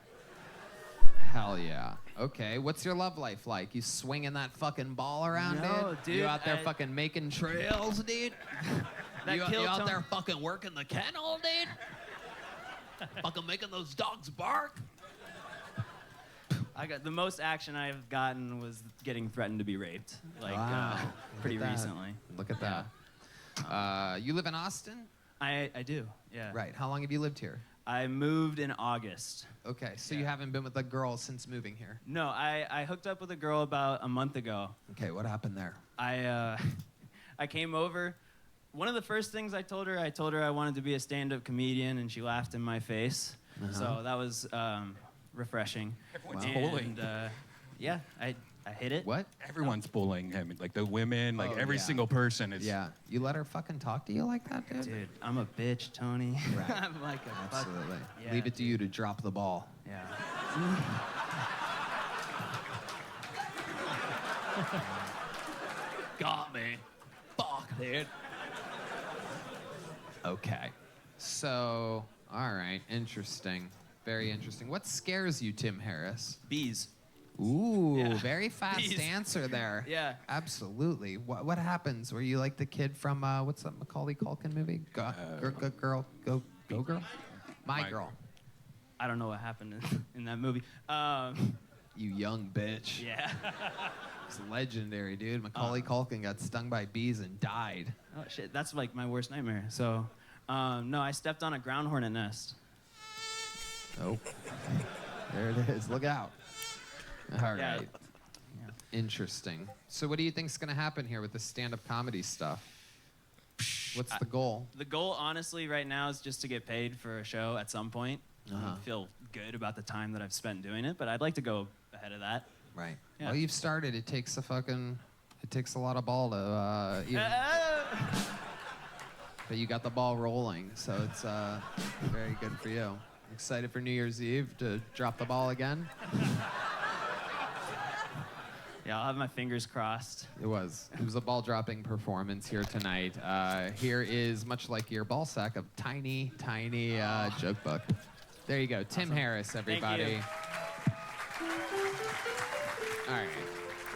Hell yeah. Okay, what's your love life like? You swinging that fucking ball around, No, dude, You out there I- fucking making trails, dude? That you kill out tone- there fucking working the kennel, dude? Fucking making those dogs bark? I got the most action I've gotten was getting threatened to be raped, like Wow. pretty Look at that. recently. Look at Yeah. that. You live in Austin? I do. Yeah. Right. How long have you lived here? I moved in August. Okay, so Yeah. you haven't been with a girl since moving here. No, I hooked up with a girl about a month ago. Okay, what happened there? I came over. One of the first things I told her I wanted to be a stand-up comedian, and she laughed in my face. So that was refreshing. Everyone's And, bullying. Yeah, I hit it. What? Everyone's bullying him. Like the women, like Oh, every yeah. single person is. Yeah. You let her fucking talk to you like that, dude? Dude, I'm a bitch, Tony. Right. I'm like a fuck- Absolutely. Yeah, Leave it to you to drop the ball. Yeah. Got me. Fuck, dude. Okay. So, all right. Interesting. Very interesting. What scares you, Tim Harris? Bees. Ooh, Yeah. very fast Bees. answer there. Yeah. Absolutely. What happens? Were you like the kid from what's that Macaulay Culkin movie? Go girl, go girl. My My- girl. I don't know what happened in that movie. You young bitch. Yeah. It's legendary, dude. Macaulay Culkin got stung by bees and died. Oh shit, that's like my worst nightmare. So, no, I stepped on a ground hornet nest. Oh. There it is. Look out. All Yeah. right. Interesting. So what do you think's going to happen here with the stand-up comedy stuff? What's the goal? The goal, honestly, right now is just to get paid for a show at some point. Uh-huh. I feel good about the time that I've spent doing it, but I'd like to go ahead of that. Right. Yeah. Well, you've started. It takes a lot of ball to even, but you got the ball rolling, so it's very good for you. Excited for New Year's Eve to drop the ball again? Yeah, I'll have my fingers crossed. It was a ball dropping performance here tonight. Here is, much like your ball sack, a tiny joke book. There you go. Tim Harris, everybody. All right.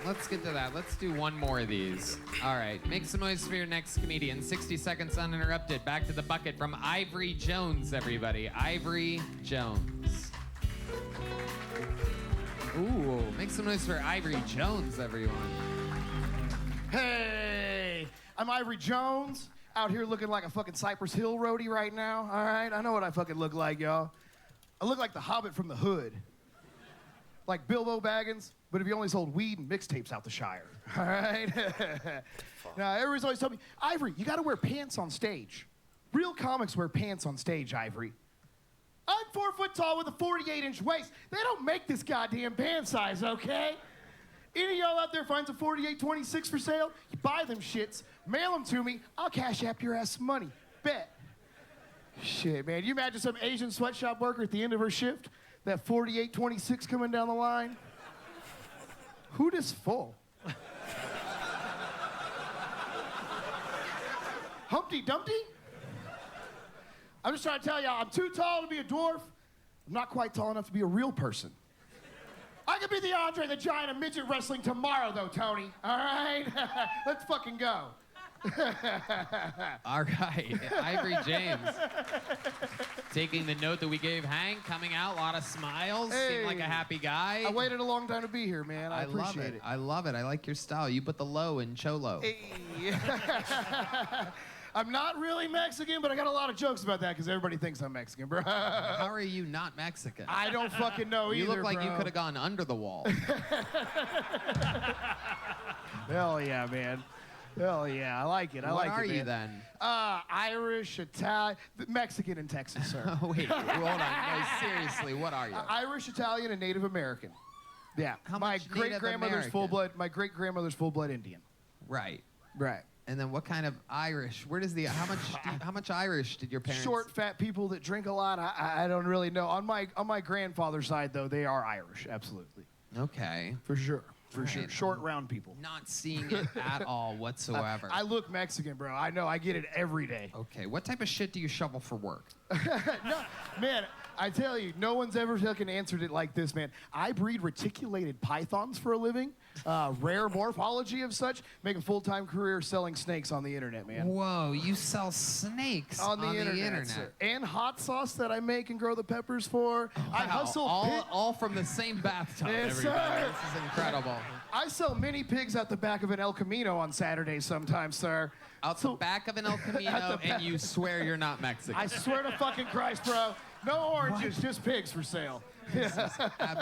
Let's get to that. Let's do one more of these. All right. Make some noise for your next comedian. 60 seconds uninterrupted. Back to the bucket from Ivory Jones, everybody. Ivory Jones. Ooh, make some noise for Ivory Jones, everyone. Hey, I'm Ivory Jones, out here looking like a fucking Cypress Hill roadie right now, all right? I know what I fucking look like, y'all. I look like the Hobbit from the hood. Like Bilbo Baggins, but if he only sold weed and mixtapes out the Shire, all right? Now, everybody's always told me, Ivory, you gotta wear pants on stage. Real comics wear pants on stage, Ivory. I'm 4 foot tall with a 48-inch waist. They don't make this goddamn pant size, okay? Any of y'all out there finds a 48-26 for sale? You buy them shits, mail them to me, I'll cash app your ass some money. Bet. Shit, man. You imagine some Asian sweatshop worker at the end of her shift? That 48-26 coming down the line? Who this full? Humpty Dumpty? I'm just trying to tell y'all, I'm too tall to be a dwarf. I'm not quite tall enough to be a real person. I could be the Andre the Giant of midget wrestling tomorrow, though, Tony. All right? Let's fucking go. All right, Ivory James. Taking the note that we gave Hank, coming out, a lot of smiles, seemed like a Hey. happy guy. I waited a long time to be here, man. I love appreciate it. I love it. I like your style. You put the low in Cholo. Hey. I'm not really Mexican, but I got a lot of jokes about that because everybody thinks I'm Mexican, bro. How are you not Mexican? I don't fucking know either, You look like you bro. could have gone under the wall. Hell yeah, man. Hell yeah, I like it. I What like are it, you man. then? Irish, Italian, Mexican in Texas, sir. Oh, wait, hold on. No, seriously, what are you? Irish, Italian, and Native American. Yeah. How my much great Native grandmother's American? full blood. My great grandmother's full blood Indian. Right. Right. And then what kind of Irish? Where does the how much Irish did your parents? Short, fat people that drink a lot. I don't really know. On my grandfather's side, though, they are Irish. Absolutely. Okay. For sure. For All sure. right. Short, round people. Not seeing it at all whatsoever. I look Mexican, bro. I know. I get it every day. Okay. What type of shit do you shovel for work? No, man, I tell you, no one's ever fucking answered it like this, man. I breed reticulated pythons for a living, rare morphology of such, make a full-time career selling snakes on the internet, man. Whoa, you sell snakes On the internet. Sir. And hot sauce that I make and grow the peppers for. I Wow, hustle all from the same bathtub, Yes, everybody. sir. This is incredible. I sell mini pigs out the back of an El Camino on Saturdays sometimes, sir. Out the back of an El Camino, and you swear you're not Mexican. I swear to fucking Christ, bro. No oranges, just pigs for sale. This is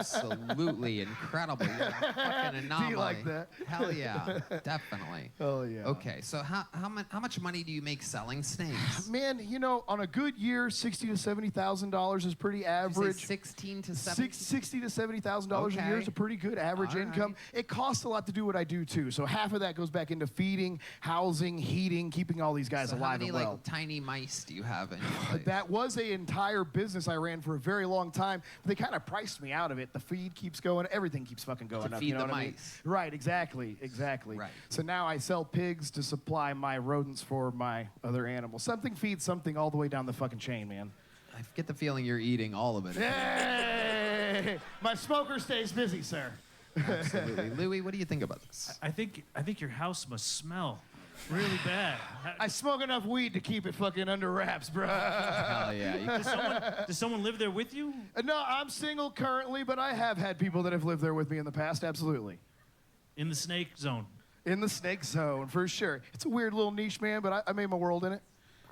absolutely incredible. You're a fucking anomaly. Do you like that? Hell yeah, definitely. Oh yeah. Okay, so how much money do you make selling snakes? Man, you know, on a good year, $60,000 to $70,000 is pretty average. 16 to 17. $60,000 to $70,000 a year is a pretty good average All income. right. It costs a lot to do what I do too. So half of that goes back into feeding, housing, heating, keeping all these guys So how alive many and well. like tiny mice do you have in your place? That was an entire business I ran for a very long time. They kind of priced me out of it. The feed keeps going. Everything keeps fucking going To up. feed you know the what I mean? mice. Right, exactly. Right. So now I sell pigs to supply my rodents for my other animals. Something feeds something all the way down the fucking chain, man. I get the feeling you're eating all of it. Hey! My smoker stays busy, sir. Absolutely. Louis, what do you think about this? I think your house must smell really bad. I smoke enough weed to keep it fucking under wraps, bro. Hell yeah. Does someone live there with you? No, I'm single currently, but I have had people that have lived there with me in the past, absolutely. In the snake zone. In the snake zone, for sure. It's a weird little niche, man, but I made my world in it.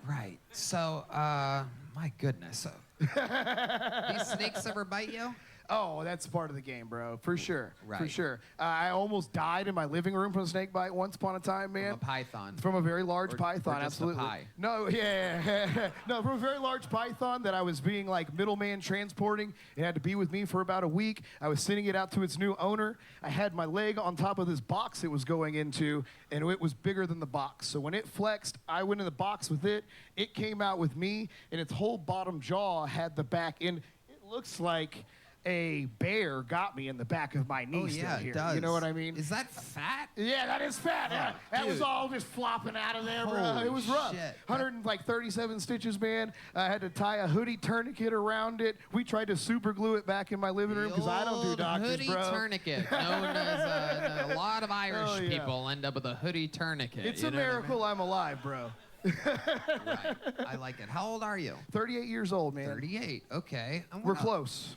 Right. So, my goodness. These snakes ever bite you? Oh, that's part of the game, bro. For sure. For Right. sure. I almost died in my living room from a snake bite once upon a time, man. From a python. From a very large Or python, just a absolutely. pie? No, yeah. No, from a very large python that I was being like middleman transporting. It had to be with me for about a week. I was sending it out to its new owner. I had my leg on top of this box it was going into, and it was bigger than the box. So when it flexed, I went in the box with it. It came out with me, and its whole bottom jaw had the back end. It looks like a bear got me in the back of my knee Oh, still yeah, here. it does. You know what I mean? Is that fat? Yeah, that is fat. Yeah. That was dude. all just flopping out of there, bro. Holy It was rough. shit. 137 stitches, man. I had to tie a hoodie tourniquet around it. We tried to super glue it back in my living room because I don't do old doctors, hoodie bro. tourniquet, known as a lot of Irish Oh, yeah. people end up with a hoodie tourniquet. It's you a know what I mean? miracle I'm alive, bro. Right. I like it. How old are you? 38 years old, man. 38. Okay. I We're wanna- close.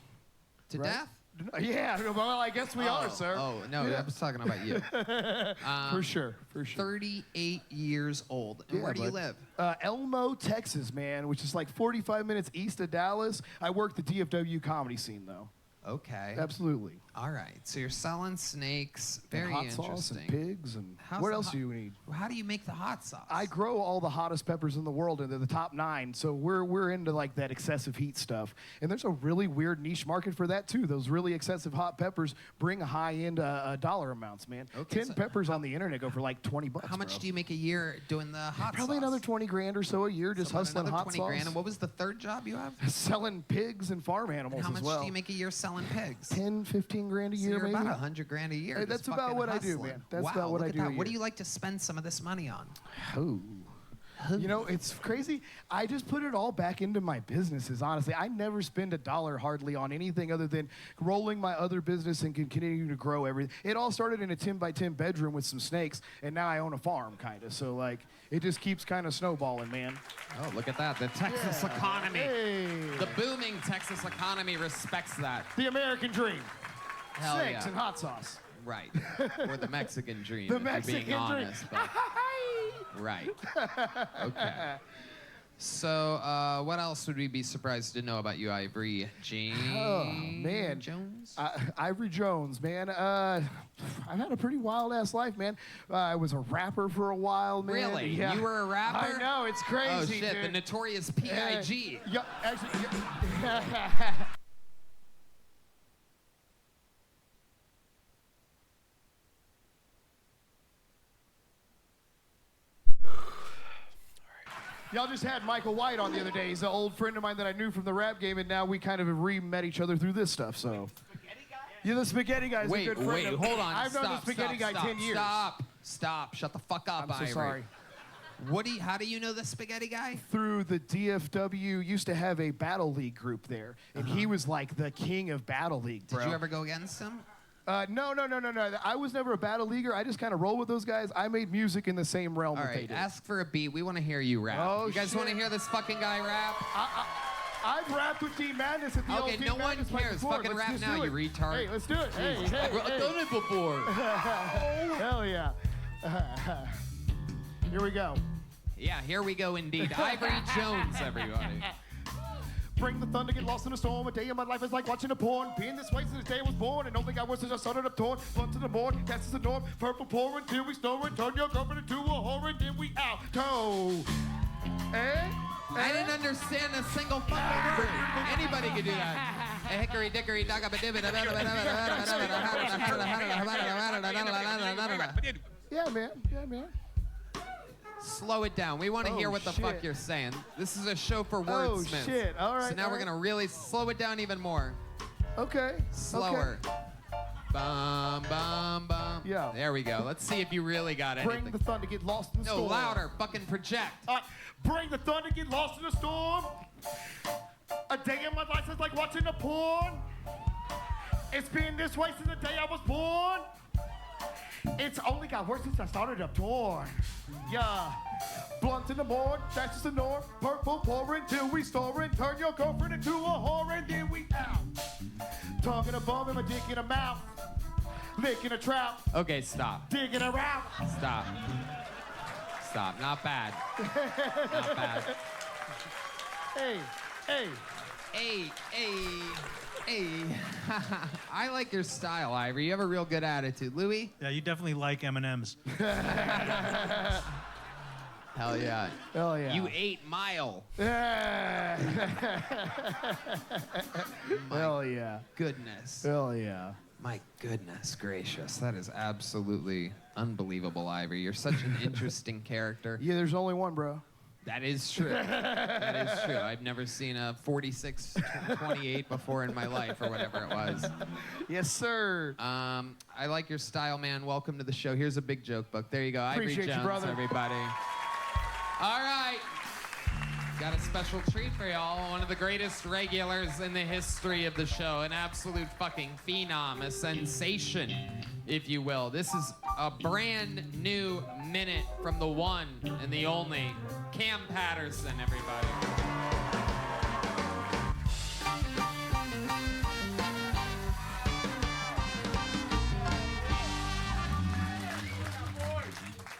To right? death? Yeah, well, I guess we are, sir. Oh, no, Yeah. I was talking about you. For sure, for sure. 38 years old. And Yeah, where do you bud. live? Elmo, Texas, man, which is like 45 minutes east of Dallas. I work the DFW comedy scene, though. Okay. Absolutely. All right. So you're selling snakes. And Very hot sauce interesting. and pigs and How's what the else hot- do you need? How do you make the hot sauce? I grow all the hottest peppers in the world, and they're the top 9. So we're into like that excessive heat stuff, and there's a really weird niche market for that too. Those really excessive hot peppers bring a high end dollar amounts, man. Okay, 10 so peppers on the internet go for like $20. How much do you make a year doing the hot Probably sauce? another 20 grand or so a year, just So about hustling another hot 20 sauce. grand. And what was the third job you have? Selling pigs and farm animals And how much as well. do you make a year selling pigs? 10, 15 grand a So year, you're maybe. about 100 grand a year. Hey, just that's about fucking what I do, hustling. man. That's wow, about what look I at do that. a What do year. you like to spend some of this money on? Oh. You know, it's crazy. I just put it all back into my businesses, honestly. I never spend a dollar hardly on anything other than rolling my other business and continue to grow everything. It all started in a 10 by 10 bedroom with some snakes, and now I own a farm, kind of. So, like, it just keeps kind of snowballing, man. Oh, look at that. The Texas economy. Hey. The booming Texas economy respects that. The American dream. Hell Snakes yeah. and hot sauce. Right. Or the Mexican dream, The if Mexican you're being dream. honest. But, right. Okay. So, what else would we be surprised to know about you, Ivory Man. Jones? Ivory Jones, man. I've had a pretty wild-ass life, man. I was a rapper for a while, man. Really? Yeah. You were a rapper? I know, it's crazy, Oh, shit. dude. The notorious P.I.G. Yeah, actually, yeah. Y'all just had Michael White on the other day. He's an old friend of mine that I knew from the rap game, and now we kind of re-met each other through this stuff, so. Yeah, the Spaghetti Guy's a good friend of hold on. I've known the Spaghetti Guy 10 years. Stop. Shut the fuck up, I'm so Ivory. sorry. How do you know the Spaghetti Guy? Through the DFW, used to have a Battle League group there, and he was like the king of Battle League, bro. Did you ever go against him? No. I was never a battle leaguer. I just kind of roll with those guys. I made music in the same realm All that they right, did. ask for a beat. We want to hear you rap. Oh, you guys shit. want to hear this fucking guy rap? I've rapped with Team Madness at the old Okay, Team no one Madness fight cares. before. Fucking Let's rap just now, do you it. retard. Hey, let's do it. Hey. I've done it before. Hell yeah. Here we go. Yeah, here we go indeed. Ivory Jones, everybody. Bring the thunder, get lost in a storm. A day of my life is like watching a porn. Being this way since the day I was born. And only got worse as I started up torn. Blunt to the board, Katz is the norm. Purple pouring till we snoring. Turn your girlfriend into a whore and then we out. Toe. I didn't understand a single fucking word. Anybody could do that. A hickory dickory dog up a dibbit. Yeah, man. Slow it down. We want to hear what the fuck you're saying. This is a show for Oh, wordsmiths. shit. All right. So now we're going to really slow it down even more. Okay. Slower. Bum, bum, bum. Yeah. There we go. Let's see if you really got Bring anything. the thunder, get lost in the No, storm. louder. Fucking project. Bring the thunder, get lost in the storm. A day in my life is like watching a porn. It's been this way since the day I was born. It's only got worse since I started up torn. Yeah. Blunt in the morn, that's just the norm. Purple pouring till we storing. Turn your girlfriend into a whore and then we out. Tongue in a bum and my dick in a mouth. Licking a trout. Okay, stop. Digging her out. Stop. Stop. Not bad. Not bad. Hey. Hey. I like your style, Ivory. You have a real good attitude. Louis? Yeah, you definitely like M&Ms. Hell yeah. Hell yeah. You ate Mile. Hell yeah. Goodness. Hell yeah. My goodness gracious. That is absolutely unbelievable, Ivory. You're such an interesting character. Yeah, there's only one, bro. That is true. That is true. I've never seen a 46-28 before in my life, or whatever it was. Yes, sir. I like your style, man. Welcome to the show. Here's a big joke book. There you go. Appreciate Ivory you, Jones, brother. everybody. All right. Got a special treat for y'all. One of the greatest regulars in the history of the show. An absolute fucking phenom. A sensation, if you will. This is a brand new minute from the one and the only Cam Patterson, everybody.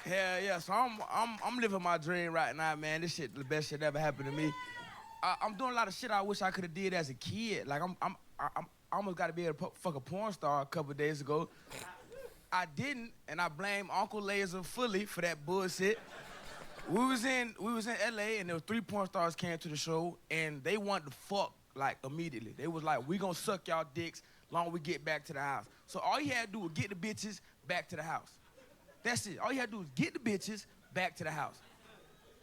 Hell yeah, so I'm living my dream right now, man. This shit, the best shit ever happened to me. I'm doing a lot of shit I wish I could have did as a kid. Like I almost got to be able to fuck a porn star a couple days ago. I didn't, and I blame Uncle Laser fully for that bullshit. We was in LA, and there was 3 porn stars came to the show, and they wanted to fuck like immediately. They was like, "We gonna suck y'all dicks long we get back to the house." So all you had to do was get the bitches back to the house. That's it. All you had to do was get the bitches back to the house.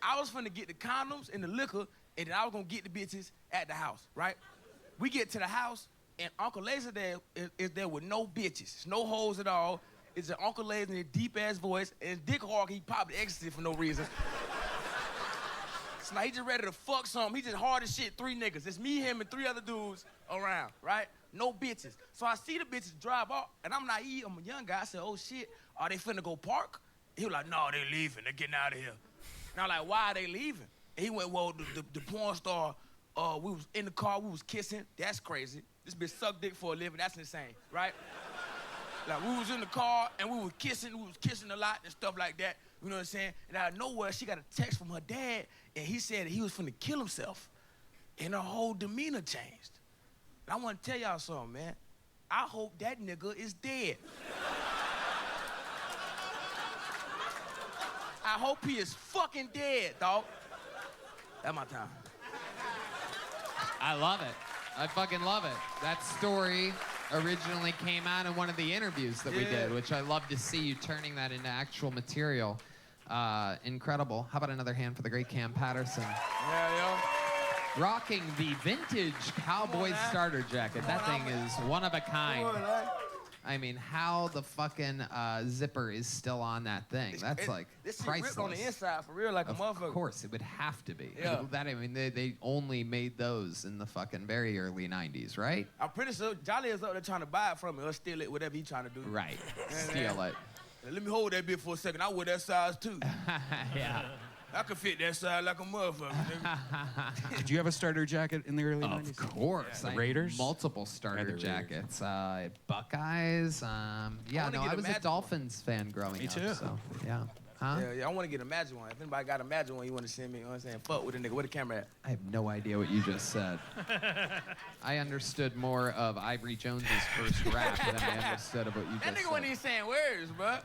I was finna get the condoms and the liquor, and then I was gonna get the bitches at the house, right? We get to the house, and Uncle Laser there is there with no bitches, no hoes at all. It's an Uncle Laser in a deep-ass voice, and Dick Hawk, he popped ecstasy for no reason. So now he just ready to fuck something. He just hard as shit, 3 niggas. It's me, him, and 3 other dudes around, right? No bitches. So I see the bitches drive off, and I'm naive. I'm a young guy. I said, oh shit, are they finna go park? He was like, no, they leaving. They're getting out of here. And I'm like, why are they leaving? And he went, well, the porn star, we was in the car, we was kissing. That's crazy. This bitch suck dick for a living. That's insane, right? Like, we was in the car, and we was kissing a lot and stuff like that. You know what I'm saying? And out of nowhere, she got a text from her dad, and he said that he was finna kill himself. And her whole demeanor changed. And I want to tell y'all something, man. I hope that nigga is dead. I hope he is fucking dead, dog. That's my time. I love it. I fucking love it. That story originally came out in one of the interviews that we did, which I love to see you turning that into actual material. Incredible. How about another hand for the great Cam Patterson? Yeah, yo. Rocking the vintage Cowboy starter jacket. That thing is one of a kind. I mean, how the fucking zipper is still on that thing. That's like this shit priceless. ripped on the inside for real, like a motherfucker. Of course, it would have to be. Yeah. That, I mean, they only made those in the fucking very early 90s, right? I'm pretty sure Jolly is up there trying to buy it from me or steal it, whatever he's trying to do. Right. Steal it. Let me hold that bit for a second. I wear that size too. Yeah. I could fit that size like a motherfucker. Nigga. Did you have a starter jacket in the early 90s? Of course. The I had Raiders? multiple starter jackets. Buckeyes. Yeah, no, I was a Dolphins fan growing up. Me too. So, yeah. Huh? Yeah, I want to get a Magic one. If anybody got a Magic one, you want to send me, you know what I'm saying? Fuck with a nigga. Where the camera at? I have no idea what you just said. I understood more of Ivory Jones's first rap than I understood of what you That just nigga wasn't said. even saying words, bro.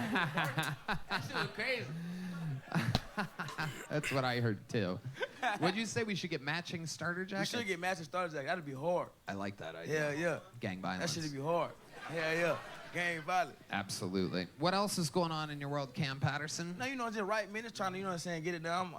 That shit was crazy. That's what I heard too. Would you say we should get matching starter jackets? We should get matching starter jacket. That'd be hard. I like that idea. Yeah. Gang That violence. shit'd be hard. Yeah. Gang violence. Absolutely. What else is going on in your world, Cam Patterson? No, you know, just right minutes trying to, you know what I'm saying, get it done.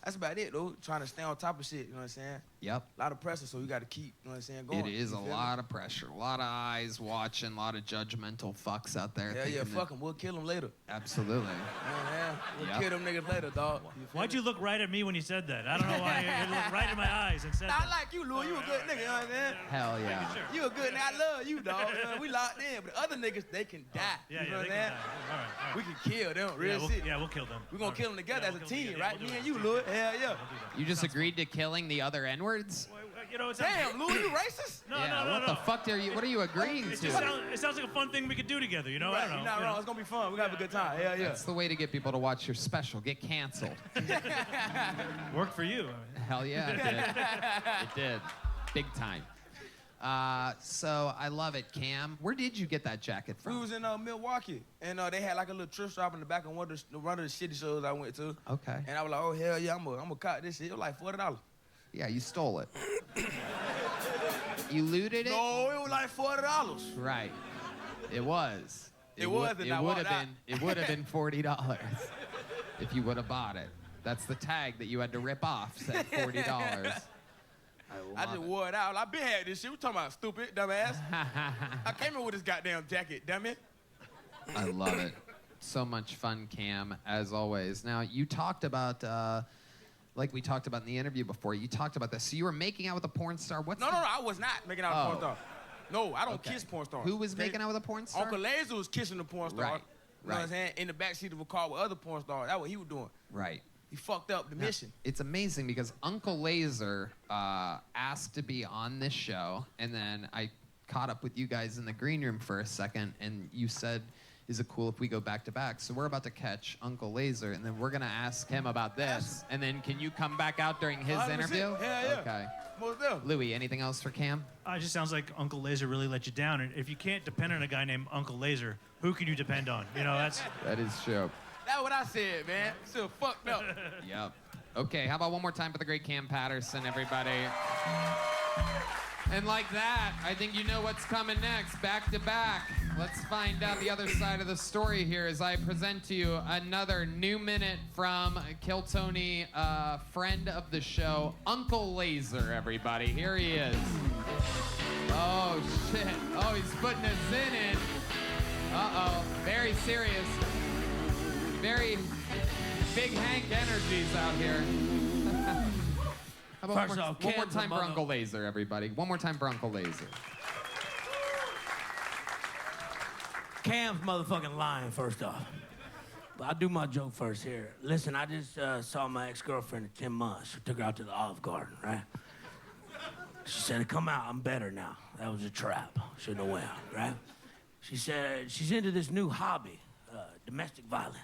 That's about it, though. Trying to stay on top of shit, you know what I'm saying? Yep. A lot of pressure, so you got to keep, you know what I'm saying, going. It is You a feel me? lot of pressure, a lot of eyes watching, a lot of judgmental fucks out there. Yeah, thinking that- fuck them. We'll kill them later. Absolutely. Yeah. We'll Yep. kill them niggas later, dog. Why'd you look right at me when you said that? I don't know why you looked right in my eyes and said Nah, that. I like you, Lou. You a good nigga, you know what I'm saying? Hell yeah. You a good nigga. I love you, dog. We locked in. But the other niggas, they can die. Yeah, you know they what I'm can saying? die. All right. We can kill them, real shit. Yeah, we'll kill them. We're going to kill them together Yeah, as a we'll kill them team, together. right? We'll Me do and it you, as a Lou. team. Hell yeah. You just agreed to killing the other N-words? You know, it sounds, Damn, Lou, you racist? No, yeah, no. what the fuck what are you agreeing It to? just it sounds like a fun thing we could do together, you know? I Right, don't know. you're not you wrong. know. It's going to be fun. We're going to have a good time. Hell yeah. That's the way to get people to watch your special. Get canceled. Worked for you. Hell yeah, it did. It did. Big time. So I love it, Cam. Where did you get that jacket We from? was in Milwaukee, and they had like a little thrift shop in the back of one of the shitty shows I went to. Okay. And I was like, oh, hell yeah, I'm gonna cop this shit. It was like $40. Yeah, you stole it. You looted it? No, it was like $40. Right. It was. It was, and I would walked have out. been. It would have been $40 if you would have bought it. That's the tag that you had to rip off. Said $40. I just wore it out. I been had this shit. We talking about stupid, dumbass. I came in with this goddamn jacket, damn it. I love it. So much fun, Cam, as always. Now, you talked about, like we talked about in the interview before, you talked about this. So you were making out with a porn star. What's No, I was not making out with a porn star. No, I don't Okay. kiss porn stars. Who was making out with a porn star? Uncle Laser was kissing the porn star. Right, You know what I'm saying? In the backseat of a car with other porn stars. That's what he was doing. Right. He fucked up the mission. It's amazing because Uncle Laser asked to be on this show, and then I caught up with you guys in the green room for a second, and you said, is it cool if we go back to back? So we're about to catch Uncle Laser, and then we're going to ask him about this, and then can you come back out during his 100%. interview? Hell yeah. Okay. Most definitely. Louis, anything else for Cam? It just sounds like Uncle Laser really let you down. And if you can't depend on a guy named Uncle Laser, who can you depend on? You know, that's... That is true. That's what I said, man. Still fucked up. Yep. Okay, how about one more time for the great Cam Patterson, everybody? And like that, I think you know what's coming next. Back to back. Let's find out the other side of the story here as I present to you another new minute from Kill Tony, friend of the show, Uncle Laser, everybody. Here he is. Oh, shit. Oh, he's putting a zin in. Uh-oh. Very serious. Very big Hank energies out here. How about First off, one more Cam's a time for mother- Uncle Laser, everybody. One more time for Uncle Laser. Cam's motherfucking lying, first off. But I'll do my joke first here. Listen, I just saw my ex-girlfriend in 10 months. I took her out to the Olive Garden, right? She said, come out, I'm better now. That was a trap. Shouldn't have went, right? She said she's into this new hobby, domestic violence.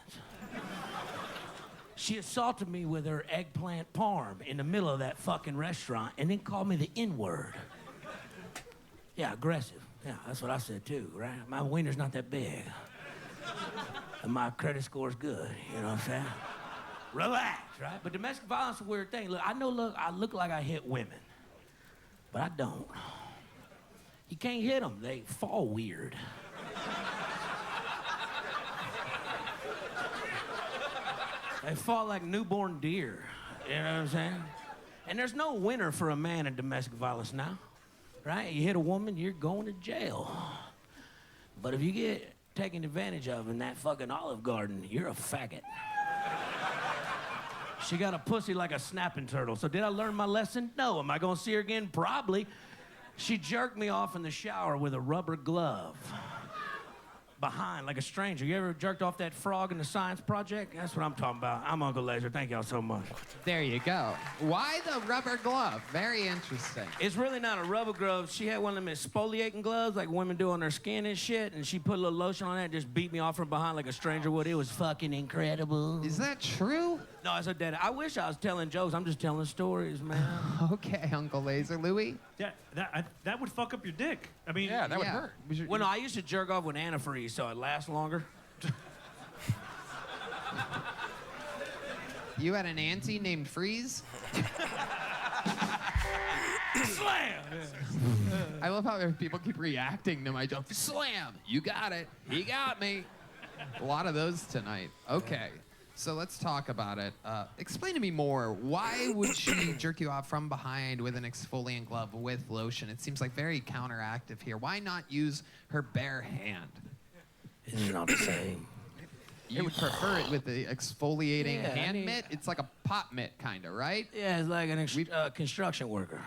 She assaulted me with her eggplant parm in the middle of that fucking restaurant and then called me the N-word. Yeah, aggressive. Yeah, that's what I said too, right? My wiener's not that big. And my credit score's good, you know what I'm saying? Relax, right? But domestic violence is a weird thing. Look, I look like I hit women, but I don't. You can't hit them. They fall weird. They fall like newborn deer, you know what I'm saying? And there's no winner for a man in domestic violence now, right? You hit a woman, you're going to jail. But if you get taken advantage of in that fucking Olive Garden, you're a faggot. She got a pussy like a snapping turtle. So did I learn my lesson? No. Am I gonna see her again? Probably. She jerked me off in the shower with a rubber glove. Behind, like a stranger. You ever jerked off that frog in the science project? That's what I'm talking about. I'm Uncle Laser. Thank y'all so much. There you go. Why the rubber glove? Very interesting. It's really not a rubber glove. She had one of them exfoliating gloves like women do on their skin and shit, and she put a little lotion on that and just beat me off from behind like a stranger would. It was fucking incredible. Is that true? No, it's a dead. I wish I was telling jokes. I'm just telling stories, man. Okay, Uncle Laser. Louis? Yeah, that would fuck up your dick. I mean, Yeah, that would hurt. Well, no, I used to jerk off with antifreeze so it lasts longer. You had an auntie named Freeze? Slam! I love how people keep reacting to my joke. Slam! You got it. He got me. A lot of those tonight. Okay. So let's talk about it. Explain to me more. Why would she jerk you off from behind with an exfoliant glove with lotion? It seems like very counteractive here. Why not use her bare hand? It's not the same. You would prefer it with the exfoliating Yeah, hand I mean- mitt? It's like a pot mitt, kind of, right? Yeah, it's like an construction worker.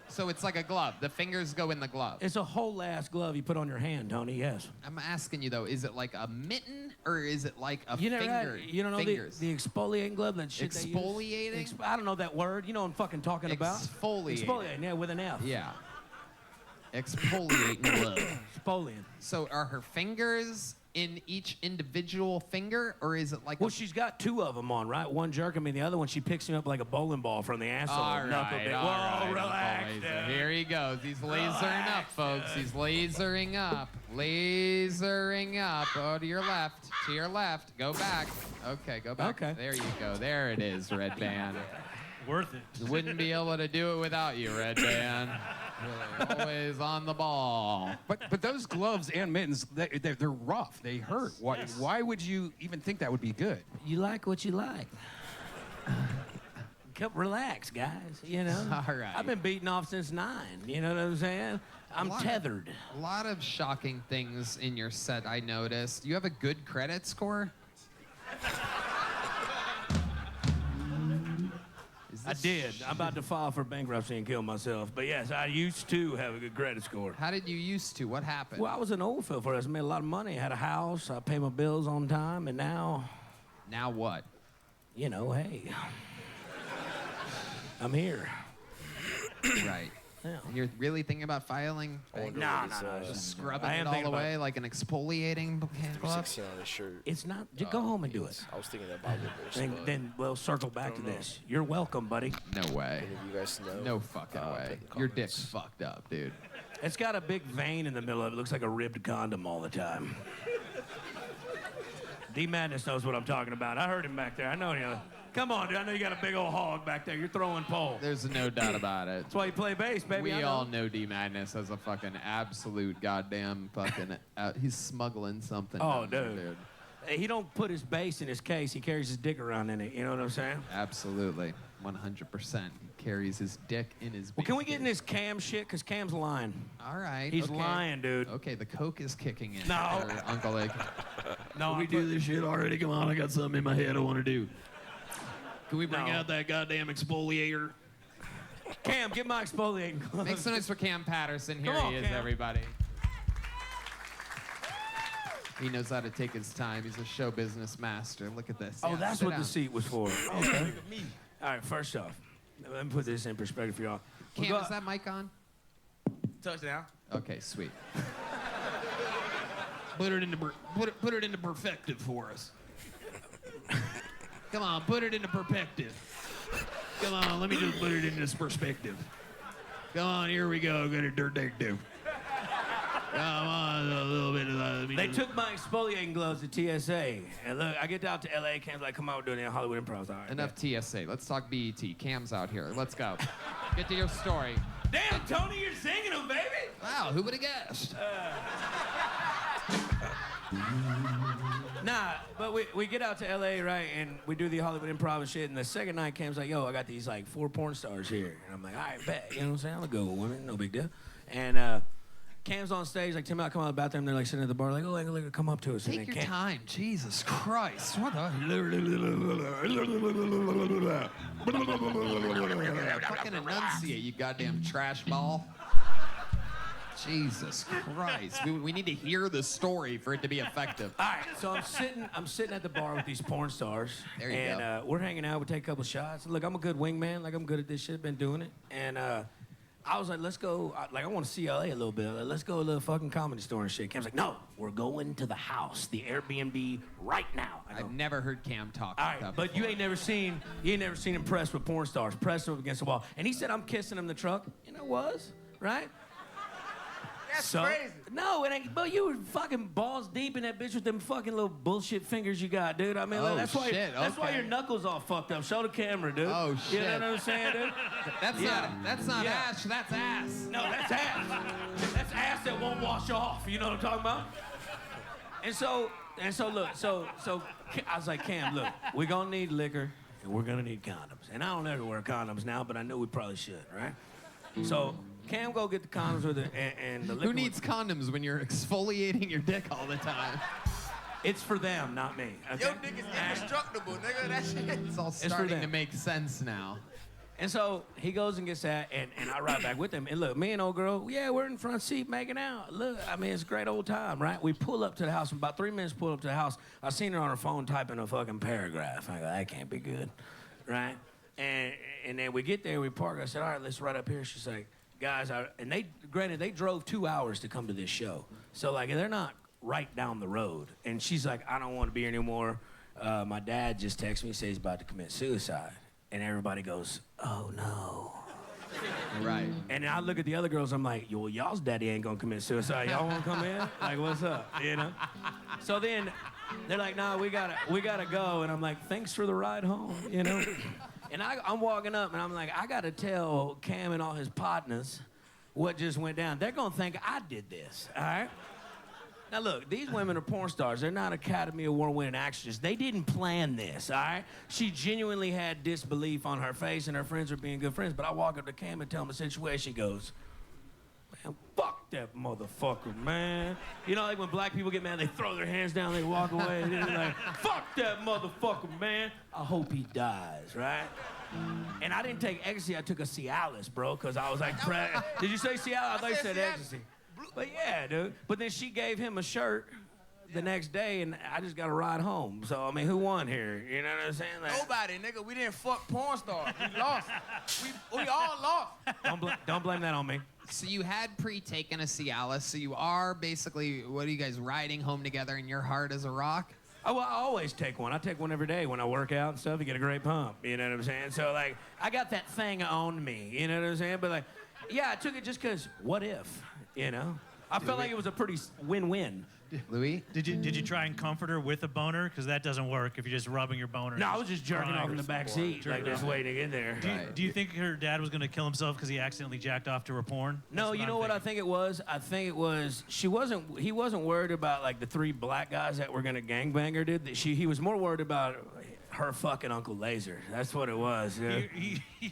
So it's like a glove. The fingers go in the glove. It's a whole ass glove you put on your hand, Tony. Yes. I'm asking you though, is it like a mitten or is it like a You never finger? had, you don't know fingers. the exfoliating glove, that shit they use? Exfoliating? I don't know that word. You know what I'm fucking talking about? Exfoliating. Exfoliating, yeah, with an F. Yeah. Exfoliating glove. Exfoliating. So are her fingers in each individual finger, or is it like? Well, she's got two of them on, right? One jerking me, the other one she picks me up like a bowling ball from the asshole. All Knuckle right, dick. all Whoa, right, relax, Uncle dude. Laser. Here he goes. He's lasering up, folks. dude. He's lasering up. Lasering up. Oh, to your left. To your left. Go back. Okay, go back. Okay. There you go. There it is, Red Band. worth it. Wouldn't be able to do it without you, Red Band. Really, always on the ball. But those gloves and mittens, they're rough. They hurt. Why would you even think that would be good? You like what you like. Relax, guys. You know. All right. I've been beaten off since 9. You know what I'm saying? I'm tethered. A lot of shocking things in your set, I noticed. You have a good credit score? I did. I'm about to file for bankruptcy and kill myself. But yes, I used to have a good credit score. How did you used to? What happened? Well, I was an oil field for us. I made a lot of money. I had a house. I paid my bills on time. And now, Now what? you know, hey, I'm here. Right. Yeah. And you're really thinking about filing? Nah. Just scrubbing I am it all thinking the about way like an exfoliating hand glove? 316 on his shirt. It's not. Just go home and do it. I was thinking about it. Then we'll circle back to this. You're welcome, buddy. No way. Any of you guys know? No fucking way. put in the Your comments. dick's fucked up, dude. It's got a big vein in the middle of it. Looks like a ribbed condom all the time. D Madness knows what I'm talking about. I heard him back there. I know you. Come on, dude. I know you got a big old hog back there. You're throwing pole. There's no doubt about it. That's why you play bass, baby. We I know. all know D Madness as a fucking absolute goddamn fucking. He's smuggling something. Oh, down there, dude. He don't put his bass in his case. He carries his dick around in it. You know what I'm saying? Absolutely. 100%. He carries his dick in his. Well, can we get in this Cam shit? Because Cam's lying. All right. He's okay. lying, dude. Okay, the coke is kicking in. No. there, Uncle Lake. No, we do this shit already. Come on, I got something in my head I want to do. Can we bring No. out that goddamn exfoliator? Cam, get my exfoliating gloves. Make some noise for Cam Patterson. Here Come on, he is, Cam. everybody. He knows how to take his time. He's a show business master. Look at this. Oh, Yeah, that's sit what down. the seat was for. Okay. All right, first off, let me put this in perspective for y'all. Cam, is that mic on? Touchdown. Okay, sweet. Put it into perspective for us. Come on, put it into perspective. Come on, let me just put it into this perspective. Come on, here we go. Got a detective. Come on, a little bit of that. They took my exfoliating gloves to TSA, and look, I get out to LA. Cam's like, "Come on, we're doing it in Hollywood Improv." All right, Enough TSA. Let's talk BET. Cam's out here. Let's go. Get to your story. Damn, Tony, you're singing them, baby. Wow, who would have guessed? Nah, but we get out to LA, right, and we do the Hollywood Improv and shit. And the second night, Cam's like, "Yo, I got these like 4 porn stars here," and I'm like, "All right, bet." You know what I'm saying? I'm gonna go with women, no big deal. And Cam's on stage, like Tim out, come out of the bathroom. They're like sitting at the bar, like, "Oh, look, come up to us." Take and your then time. Jesus Christ. What the? Fucking enunciate, you goddamn trash ball. Jesus Christ. We need to hear the story for it to be effective. All right, so I'm sitting at the bar with these porn stars. There you and, go. we're hanging out. We take a couple shots. Look, I'm a good wingman. Like, I'm good at this shit. Been doing it. And I was like, let's go. I want to see LA a little bit. Like, let's go to the fucking Comedy Store and shit. Cam's like, no, we're going to the house, the Airbnb right now. I go, I've never heard Cam talk all like right, that but before. you ain't never seen him press with porn stars, press him up against the wall. And he said, I'm kissing him in the truck. And I was, right? That's crazy. No, it ain't. But you were fucking balls deep in that bitch with them fucking little bullshit fingers you got, dude. I mean, Oh, that's why. shit, That's why okay. your knuckles all fucked up. Show the camera, dude. Oh, You shit. know what I'm saying, dude? That's Yeah. not Yeah. ash, that's ass. No, that's ass. That's ass that won't wash off. You know what I'm talking about? And so look, so I was like, Cam, look, we're gonna need liquor and we're gonna need condoms. And I don't ever wear condoms now, but I know we probably should, right? So Cam go get the condoms with it and the liquor. Who needs condoms when you're exfoliating your dick all the time? It's for them, not me. Okay? Your dick is indestructible, nigga. That shit. It's all for starting them. to make sense now. And so he goes and gets that, and I ride back with him. And look, me and old girl, yeah, we're in the front seat making out. Look, I mean, it's a great old time, right? We pull up to the house. In about 3 minutes, pull up to the house. I seen her on her phone typing a fucking paragraph. I go, that can't be good, right? And then we get there, we park. I said, all right, let's ride up here. She's like, guys, and they drove 2 hours to come to this show. So, like, they're not right down the road. And she's like, I don't want to be here anymore. My dad just texted me, says he's about to commit suicide. And everybody goes, oh, no. Right. And then I look at the other girls, I'm like, well, y'all's daddy ain't gonna commit suicide. Y'all wanna come in? Like, what's up, you know? So then they're like, nah, we gotta go. And I'm like, thanks for the ride home, you know? And I'm walking up and I'm like, I gotta tell Cam and all his partners what just went down. They're gonna think I did this, all right? Now look, these women are porn stars. They're not Academy Award winning actresses. They didn't plan this, all right? She genuinely had disbelief on her face and her friends were being good friends. But I walk up to Cam and tell him the situation. She goes, man, fuck that motherfucker, man. You know, like when black people get mad, they throw their hands down, they walk away, and they're like, fuck that motherfucker, man. I hope he dies, right? And I didn't take ecstasy, I took a Cialis, bro, because I was like, did you say Cialis? I thought you said ecstasy. But yeah, dude. But then she gave him a shirt the next day, and I just got a ride home. So, I mean, who won here? You know what I'm saying? Like, Nobody, nigga. We didn't fuck porn stars. We lost. We all lost. don't blame that on me. So you had pre-taken a Cialis, so you are basically, what are you guys, riding home together and your heart is a rock? Oh, well, I always take one. I take one every day when I work out and stuff. You get a great pump. You know what I'm saying? So, like, I got that thing on me. You know what I'm saying? But, like, yeah, I took it just because what if, you know? I felt like it was a pretty win-win. Louis? Did you try and comfort her with a boner? Because that doesn't work if you're just rubbing your boner. No, I was just jerking off in the back seat, like just waiting to get there. Do you think her dad was going to kill himself because he accidentally jacked off to her porn? No, you know what I think it was? I think it was he wasn't worried about like the 3 black guys that were gonna gangbang her, dude. He was more worried about her fucking Uncle Laser. That's what it was. Yeah.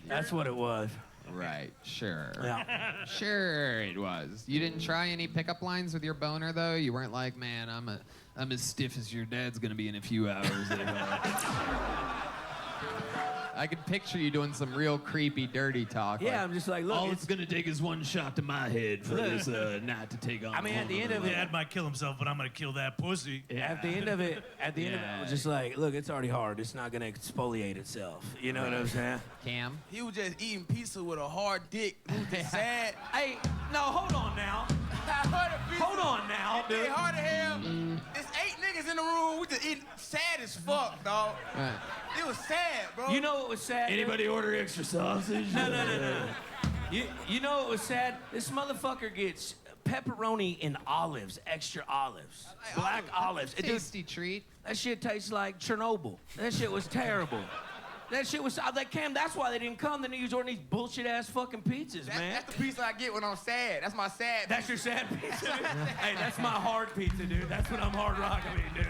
That's what it was. Right, sure. Yeah. Sure it was. You didn't try any pickup lines with your boner, though? You weren't like, man, I'm I'm as stiff as your dad's gonna be in a few hours. I could picture you doing some real creepy, dirty talk. Yeah, like, I'm just like, look, all it's gonna take is one shot to my head for this night to take on. I mean, at the end of it, Dad might kill himself, but I'm gonna kill that pussy. At the end of it, I was just like, look, it's already hard. It's not gonna exfoliate itself. You know what I'm saying? Cam? He was just eating pizza with a hard dick. He was just sad. Hey, no, hold on now. Hold on now, dude. It's hard to hell. There's 8 niggas in the room. We just eating sad as fuck, dog. Right. It was sad, bro. You know what was sad? Anybody order extra sausage? No. You know what was sad? This motherfucker gets pepperoni and olives, extra olives, black olives. Tasty treat. That shit tastes like Chernobyl. That shit was terrible. That shit was like Cam. That's why they didn't come. Then niggas ordering these bullshit ass fucking pizzas, man. That's the pizza I get when I'm sad. That's my sad. That's your sad pizza. Hey, that's my hard pizza, dude. That's what I'm hard rocking, dude.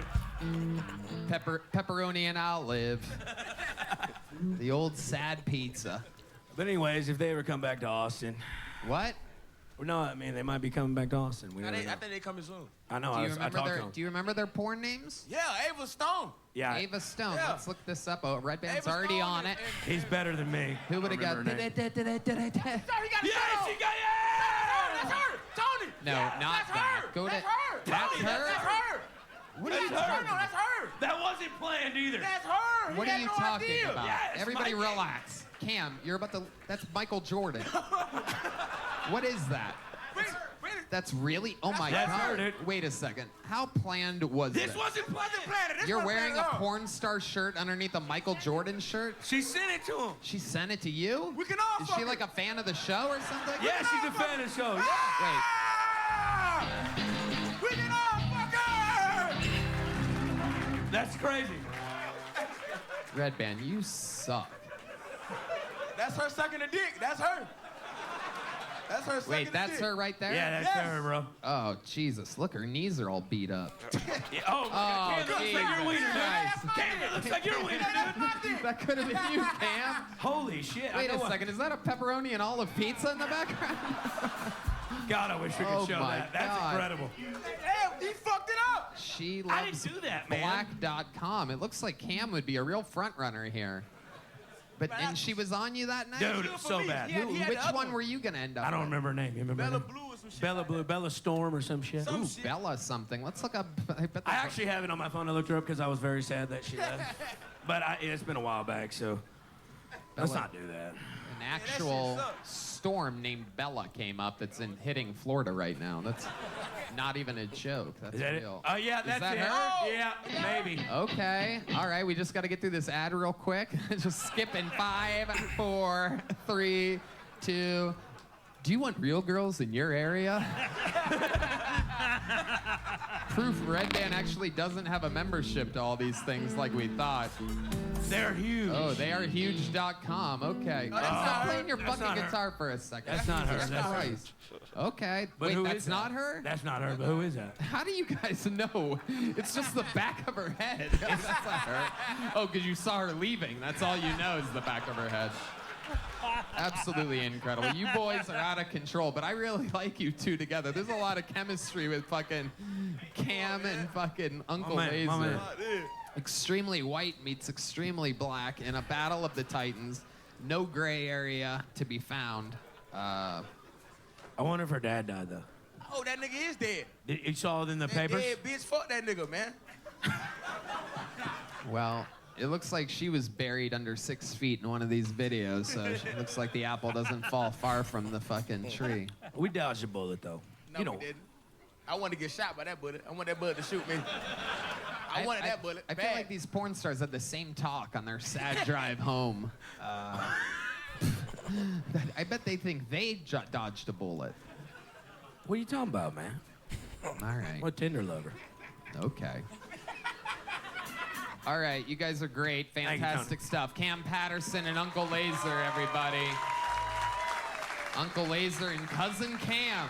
Pepperoni and olive. The old sad pizza. But anyways, if they ever come back to Austin. What? No, I mean, they might be coming back to Austin. I think they coming soon. I know. Do you remember their porn names? Yeah, Ava Stone. Yeah. Ava Stone. Yeah. Let's look this up. Oh, Red Band's Ava already Stone on it. He's better than me. Who would have got? Sorry, he got Yes, he got That's her. Tony. No, Yeah, not that's that. her. Go to. That's her. That's Tony, her. That's her. What are you That's her. talking? No, that's her. That wasn't planned either. That's her. He What are had you no talking idea. about? Yes, Everybody Mike. relax. Cam, you're about to. That's Michael Jordan. What is that? Wait. That's really. Oh my That's God. her, dude. Wait a second. How planned was This this? wasn't planned. This You're wasn't wearing a planned at all. porn star shirt underneath a Michael Jordan shirt? She sent it to him. She sent it to you? We can all Is fuck she it. like a fan of the show or something? Yeah, she's a fan of the show. Yeah. Wait. Ah! We can all fuck her. That's crazy. Red Band, you suck. That's her sucking a dick. That's her. That's her sucking Wait, a that's dick. her right there? Yeah, that's Yes. her, bro. Oh, Jesus. Look, her knees are all beat up. Yeah, oh, Cam, it looks like your Jesus wiener, Christ. dude. Cam, it looks like your wiener, That's dude. my dick. That could have been you, Cam. Holy shit. Wait I a know second. Is that a pepperoni and olive pizza in the background? God, I wish we could Oh show my that. That's God. incredible. Damn, he fucked it up. She I loves didn't do that, man. black.com. It looks like Cam would be a real front runner here. And she was on you that night? Dude, for so me. bad. He had the Which other one were you going to end up I don't with? remember her name. You remember Bella her name? Blue or some shit. Bella Blue, Bella Storm or some shit. Some Ooh, shit. Bella something. Let's look up. I bet I that's actually have it on my phone. I looked her up because I was very sad that she left. But it's been a while back, so let's Bella- not do that. an actual storm named Bella came up that's hitting Florida right now. That's not even a joke. That's Is that real. it? Oh, yeah, Is that's that it. her? Oh, yeah, maybe. Okay. All right. We just got to get through this ad real quick. Just skip in 5, 4, 3, 2. Do you want real girls in your area? Proof Red Band actually doesn't have a membership to all these things like we thought. They're huge. Oh, they are huge.com. Okay. Stop playing your That's fucking not her. guitar for a second. That's not her. Jesus That's her. Christ. Okay. But Wait, who that's is that? not her? That's not her, but who is that? How do you guys know? It's just the back of her head. That's not her. Oh, because you saw her leaving. That's all you know is the back of her head. Absolutely incredible. You boys are out of control, but I really like you two together. There's a lot of chemistry with fucking Cam and fucking Uncle man, my Laser. man. Extremely white meets extremely black in a battle of the Titans. No gray area to be found. I wonder if her dad died, though. Oh, that nigga is dead. You saw it in the That papers? dead bitch. Fuck that nigga, man. Well, it looks like she was buried under 6 feet in one of these videos, so it looks like the apple doesn't fall far from the fucking tree. We dodged a bullet, though. No, you know, we didn't. I wanted to get shot by that bullet. I want that bullet to shoot me. I wanted that bullet. I feel bad. like these porn stars had the same talk on their sad drive home. I bet they think they dodged a bullet. what are you talking about, man? All right. What Tinder lover? Okay. All right, you guys are great. you, Fantastic stuff. Cam Patterson and Uncle Laser, everybody. Uncle Laser and Cousin Cam,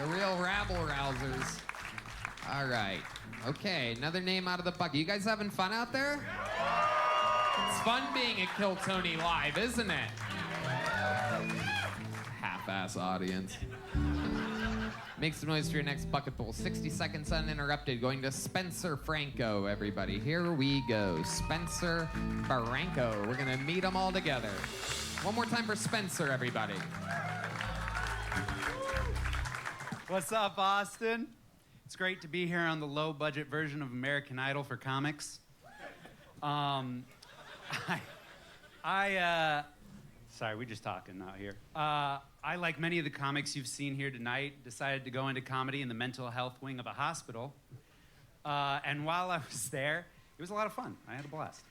the real rabble-rousers. All right. Okay, another name out of the bucket. You guys having fun out there? It's fun being at Kill Tony Live, isn't it? Half-ass audience. Make some noise for your next bucket bowl. 60 seconds uninterrupted. Going to Spencer Franco, everybody. Here we go. Spencer Franco. We're going to meet them all together. One more time for Spencer, everybody. What's up, Austin? It's great to be here on the low-budget version of American Idol for comics. Sorry, we're just talking out here. I, like many of the comics you've seen here tonight, decided to go into comedy in the mental health wing of a hospital. And while I was there, it was a lot of fun. I had a blast.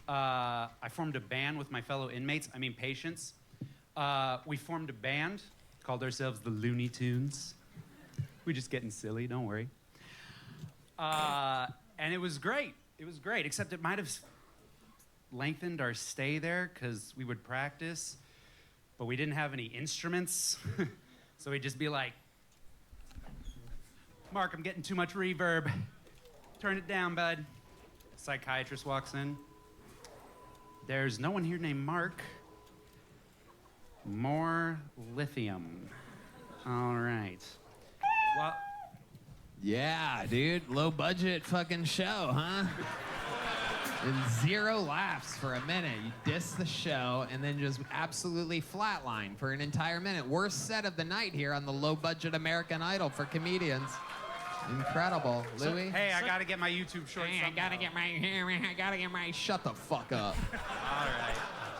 I formed a band with my fellow inmates, patients. We formed a band, called ourselves the Looney Tunes. We're just getting silly, don't worry. And it was great. It was great, except it might have lengthened our stay there because we would practice, but we didn't have any instruments. So we'd just be like, Mark, I'm getting too much reverb. Turn it down, bud. Psychiatrist walks in. There's no one here named Mark. More lithium. All right. Well, Yeah, dude. Low budget fucking show, huh? And 0 laughs for a minute. You diss the show and then just absolutely flatline for an entire minute. Worst set of the night here on the low budget American Idol for comedians. Incredible. Louis? Hey, I gotta get my YouTube short. Hey, I gotta get my shut the fuck up. All right.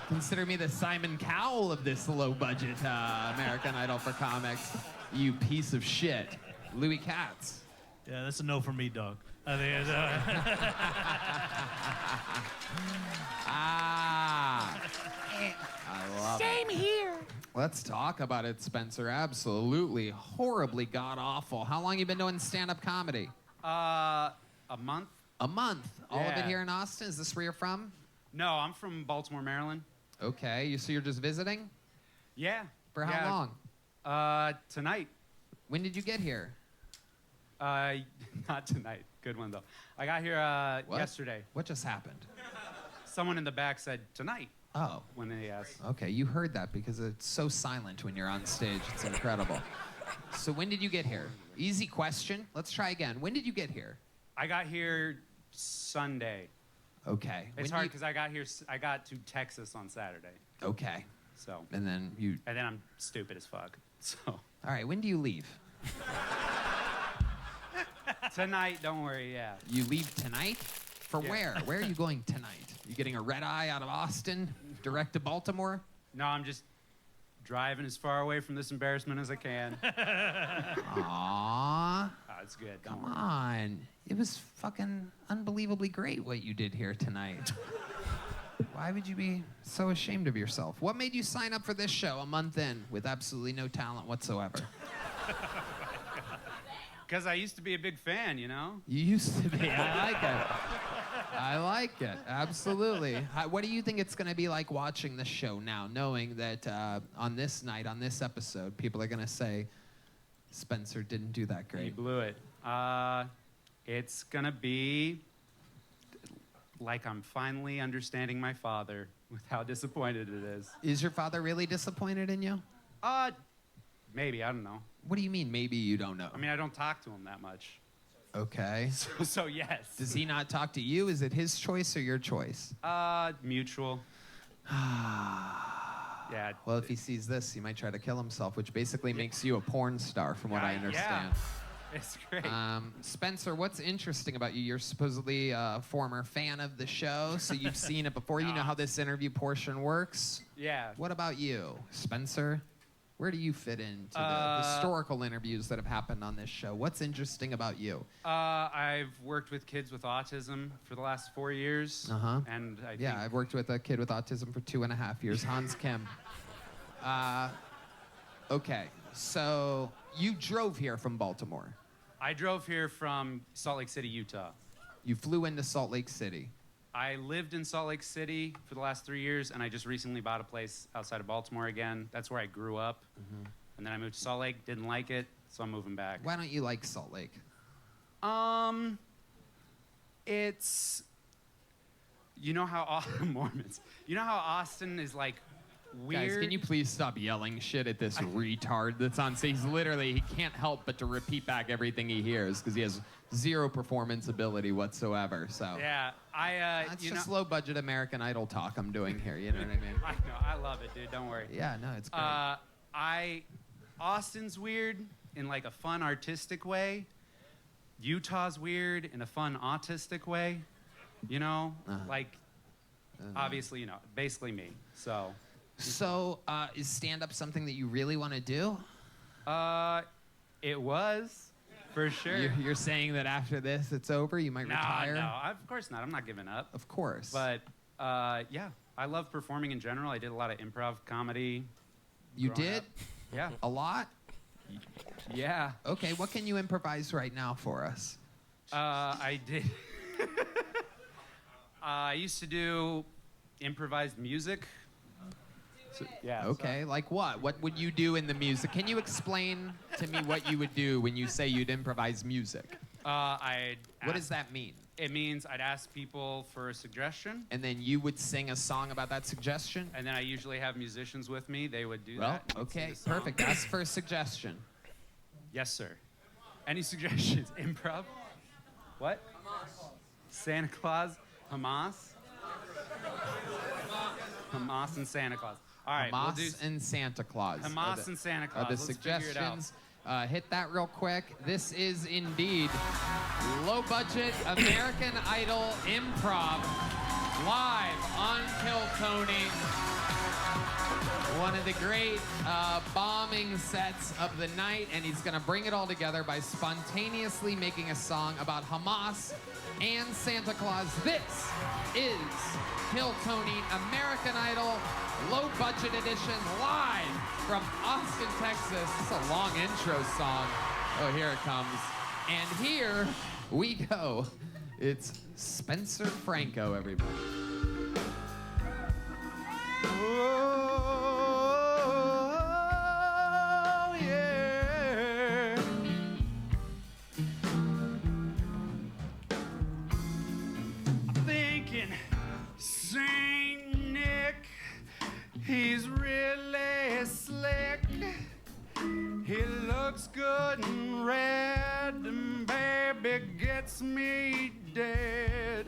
Consider me the Simon Cowell of this low budget American Idol for comics. You piece of shit. Louis Katz. Yeah, that's a no for me, dog. I think it's, I love it. Here. Let's talk about it, Spencer. Absolutely horribly god-awful. How long you been doing stand-up comedy? A month. A month. All of it Yeah. here in Austin? Is this where you're from? No, I'm from Baltimore, Maryland. Okay, so you're just visiting? Yeah. For how long? Tonight. When did you get here? Not tonight. Good one, though. I got here What? yesterday. What just happened? Someone in the back said, tonight, Oh, when they asked. okay. You heard that because it's so silent when you're on stage. It's incredible. So when did you get here? Easy question. Let's try again. When did you get here? I got here Sunday. Okay. It's When hard you- because I got to Texas on Saturday. Okay. So. And then I'm stupid as fuck. So. All right. When do you leave? Tonight, don't worry, yeah. You leave tonight? For Yeah. where? Where are you going tonight? You getting a red eye out of Austin, direct to Baltimore? No, I'm just driving as far away from this embarrassment as I can. Aww. Oh, it's good. Come on. It was fucking unbelievably great what you did here tonight. Why would you be so ashamed of yourself? What made you sign up for this show a month in with absolutely no talent whatsoever? Because I used to be a big fan, you know? You used to be. I like it. I like it. Absolutely. What do you think it's going to be like watching this show now, knowing that on this night, on this episode, people are going to say, Spencer didn't do that You great? blew it. It's going to be like I'm finally understanding my father with how disappointed it is. Is your father really disappointed in you? Maybe, I don't know. What do you mean, maybe you don't know? I mean, I don't talk to him that much. Okay. So yes. Does he not talk to you? Is it his choice or your choice? Mutual. Yeah. Well, if he sees this, he might try to kill himself, which basically makes you a porn star, from what I understand. Yeah. It's great. Spencer, what's interesting about you? You're supposedly a former fan of the show, so you've seen it before. You know how this interview portion works. Yeah. What about you, Spencer? Where do you fit into the historical interviews that have happened on this show? What's interesting about you? I've worked with kids with autism for the last 4 years. Uh-huh. And I Yeah, think I've worked with a kid with autism for 2.5 years, Hans Kim. Okay, so you drove here from Baltimore. I drove here from Salt Lake City, Utah. You flew into Salt Lake City. I lived in Salt Lake City for the last 3 years, and I just recently bought a place outside of Baltimore again. That's where I grew up. And then I moved to Salt Lake, didn't like it, so I'm moving back. Why don't you like Salt Lake? It's, you know how Mormons, you know how Austin is like weird. Guys, can you please stop yelling shit at this retard that's on stage? He's literally, he can't help but to repeat back everything he hears because he has zero performance ability whatsoever. So Yeah, that's you just know, low budget American Idol talk I'm doing here. You know what I mean? I know, I love it, dude. Don't worry. Yeah, no, it's great. Austin's weird in like a fun artistic way. Utah's weird in a fun autistic way. You know, like obviously, you know, basically me. So. So, is stand-up something that you really want to do? It was, for sure. You're saying that after this, it's over? You might retire? No, of course not. I'm not giving up. Of course. But yeah, I love performing in general. I did a lot of improv comedy. You growing did? up. Yeah. A lot? Yeah. Okay, what can you improvise right now for us? I did. I used to do improvised music. So, yeah. Okay, like what? What would you do in the music? Can you explain to me what you would do when you say you'd improvise music? What does that mean? It means I'd ask people for a suggestion. And then you would sing a song about that suggestion? And then I usually have musicians with me. They would do Well, that. okay, perfect. Ask for a suggestion. Yes, sir. Any suggestions? Improv? What? Santa Claus? Hamas? Hamas and Santa Claus. All right, Hamas we'll do and Santa Claus. Hamas and Santa Claus. Are the Let's figure it out. suggestions. Hit that real quick. This is indeed low budget American Idol improv live on Kill Tony. One of the great bombing sets of the night, and he's gonna bring it all together by spontaneously making a song about Hamas and Santa Claus. This is Kill Tony American Idol low budget edition live from Austin, Texas. It's a long intro song. Oh, here it comes. And here we go. It's Spencer Franco, everybody. Oh, yeah. I'm thinking Saint Nick, he's really slick. He looks good and red, and baby gets me dead.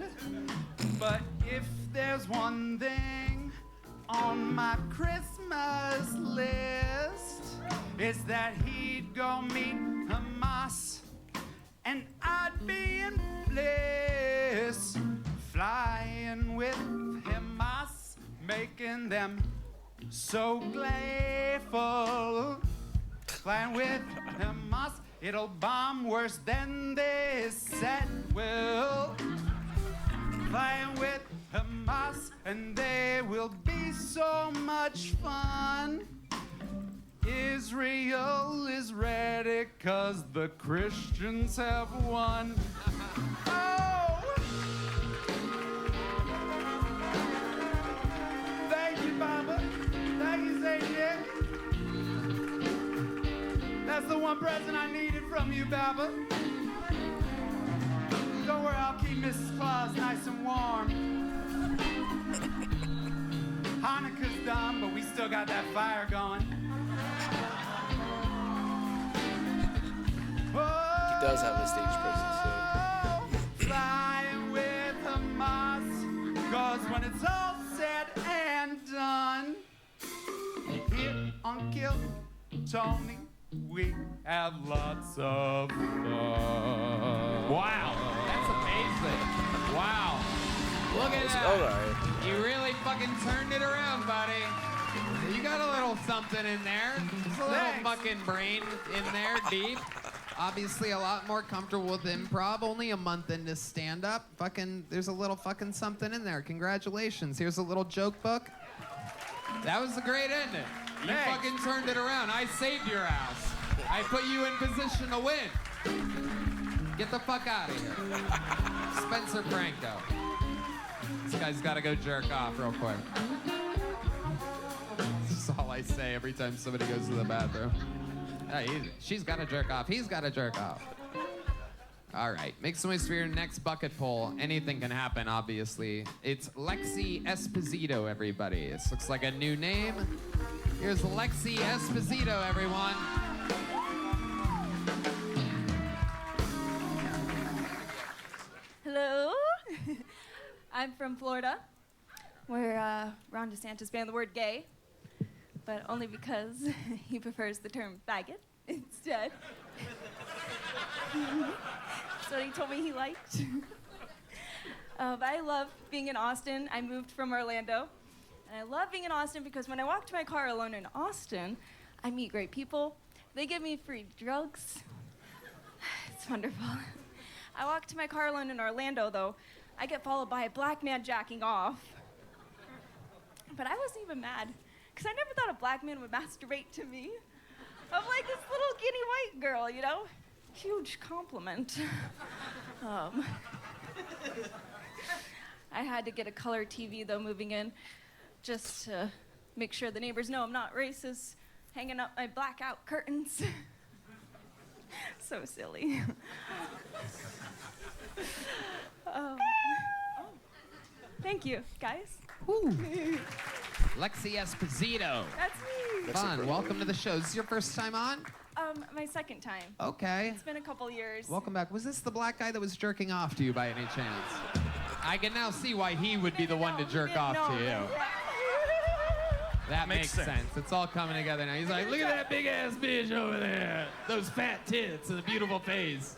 But if there's one thing on my Christmas list, it's that he'd go meet Hamas, and I'd be in bliss, flying with Hamas, making them so gleeful. Flying with Hamas, it'll bomb worse than this set will. Flying with Hamas, and they will be so much fun. Israel is ready, 'cause the Christians have won. Oh! Thank you, Baba. Thank you, Saint Nick. That's the one present I needed from you, Baba. Don't worry, I'll keep Mrs. Claus nice and warm. Hanukkah's done, but we still got that fire going. He does have a stage presence, Flying with Hamas, 'cause when it's all said and done, here on Kill Tony, we have lots of fun. Wow, that's amazing. Wow. Look at that. all right. You really fucking turned it around, buddy. You got a little something in there. Just a little Thanks. fucking brain in there, deep. Obviously a lot more comfortable with improv. Only a month into stand-up. Fucking, there's a little fucking something in there. Congratulations. Here's a little joke book. That was a great ending. You Thanks. fucking turned it around. I saved your ass. I put you in position to win. Get the fuck out of here. Spencer Franco. This guy's got to go jerk off real quick. That's all I say every time somebody goes to the bathroom. She's got to jerk off. He's got to jerk off. All right, make some noise for your next bucket poll. Anything can happen, obviously. It's Lexi Esposito, everybody. This looks like a new name. Here's Lexi Esposito, everyone. Hello. I'm from Florida, where Ron DeSantis banned the word gay, but only because he prefers the term faggot instead. That's what he told me he liked. But I love being in Austin. I moved from Orlando. And I love being in Austin because when I walk to my car alone in Austin, I meet great people. They give me free drugs. It's wonderful. I walk to my car alone in Orlando, though. I get followed by a black man jacking off. But I wasn't even mad, because I never thought a black man would masturbate to me. I'm like this little skinny white girl, you know? Huge compliment. I had to get a color TV, though, moving in, just to make sure the neighbors know I'm not racist, hanging up my blackout curtains. So silly. Thank you, guys. Lexi Esposito. That's me. Fun. Welcome to the show. Is this your first time on? My second time. Okay. It's been a couple years. Welcome back. Was this the black guy that was jerking off to you by any chance? I can now see why he would be the one to jerk off to you. That makes sense. It's all coming together now. He's like, look at that big ass bitch over there. Those fat tits and the beautiful face.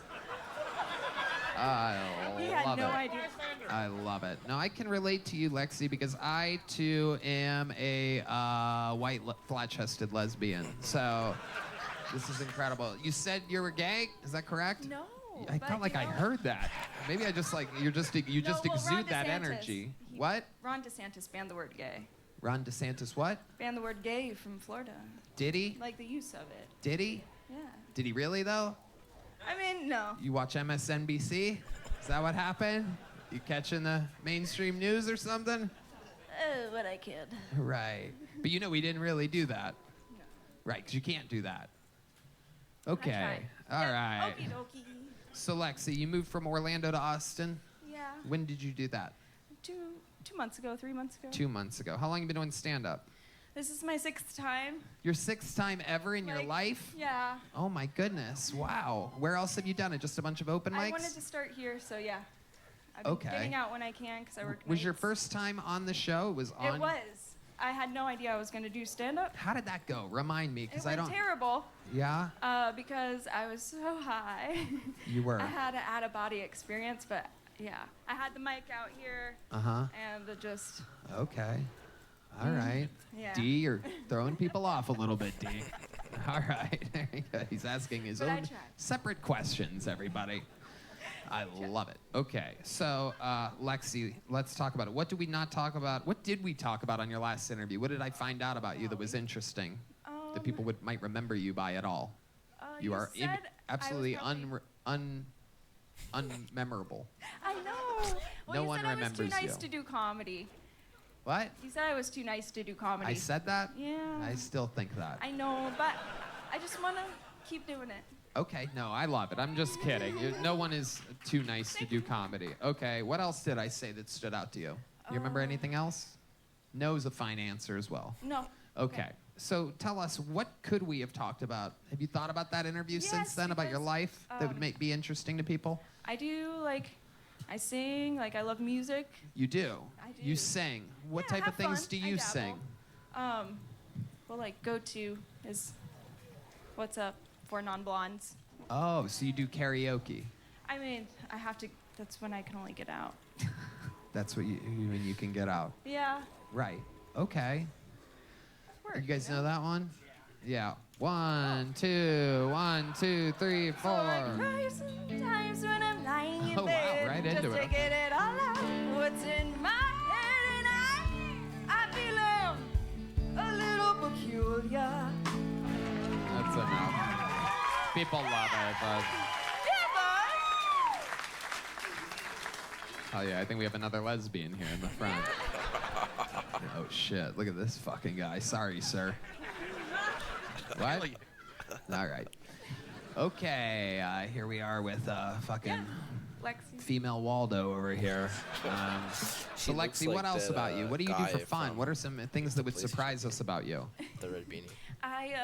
I He had love no it. idea. I love it. No, I can relate to you, Lexi, because I too am a white flat-chested lesbian. So this is incredible. You said you were gay. Is that correct? No. I felt like I heard that. Maybe I just like you just Ron exude that DeSantis, energy. What? Ron DeSantis banned the word gay. Ron DeSantis what? Banned the word gay from Florida. Did he? Like the use of it. Did he? Yeah. Did he really though? I mean, no. You watch MSNBC? Is that what happened? You catching the mainstream news or something? But I kid. Right. But you know we didn't really do that. No. Right, because you can't do that. Okay. I All tried. right. Okie dokie. So Lexi, you moved from Orlando to Austin? Yeah. When did you do that? 2 months ago, 3 months ago. 2 months ago. How long have you been doing stand-up? This is my 6th time. Your 6th time ever in your life? Yeah. Oh my goodness, wow. Where else have you done it? Just a bunch of open mics? I wanted to start here, so yeah. I've been Okay. getting out when I can because I work Was your nights. first time on the show? It was on? It was. I had no idea I was going to do stand-up. How did that go? Remind me, It because went I don't... terrible. Yeah? Because I was so high. You were. I had an out-of-body experience, but yeah. I had the mic out here. Uh-huh. And it just... Okay. All right. Yeah. D, you're throwing people off a little bit, D. All right. There you go. He's asking his But I own tried. separate questions, everybody. I love it. Okay. So, Lexi, let's talk about it. What did we not talk about? What did we talk about on your last interview? What did I find out about you that was interesting that people might remember you by at all? You are said I absolutely was probably- unmemorable. I know. Well, No you one said I was too remembers nice you. to do comedy. What? You said I was too nice to do comedy. I said that? Yeah. I still think that. I know, but I just want to keep doing it. Okay, no, I love it. I'm just kidding. No one is too nice to do comedy. Okay, what else did I say that stood out to you? You remember anything else? No is a fine answer as well. No. Okay, so tell us, what could we have talked about? Have you thought about that interview since Yes, then, about your because, life that would be interesting to people? I do, I sing, I love music. You do? I do. You sing. What Yeah, type of have things fun. do I you dabble. sing? Well, go-to is What's Up for Non-Blondes. Oh, so you do karaoke. I mean, I have to, that's when I can only get out. That's what when you can get out. Yeah. Right. Okay. You guys know that one? Yeah. 1, 2, 1, 2, 3, 4. So I cry sometimes when I'm lying in Oh, wow, bed, right just into to it. get it all out. What's in my head, and I feel a little peculiar. That's enough. People love it, but... Oh yeah, I think we have another lesbian here in the front. Oh shit, look at this fucking guy. Sorry, sir. What? All right. Okay, here we are with fucking Lexi. female Waldo over here. So looks Lexi, like what else that, about you? What do you do guy for fun? from What are some things that would PlayStation surprise us about you? The red beanie. I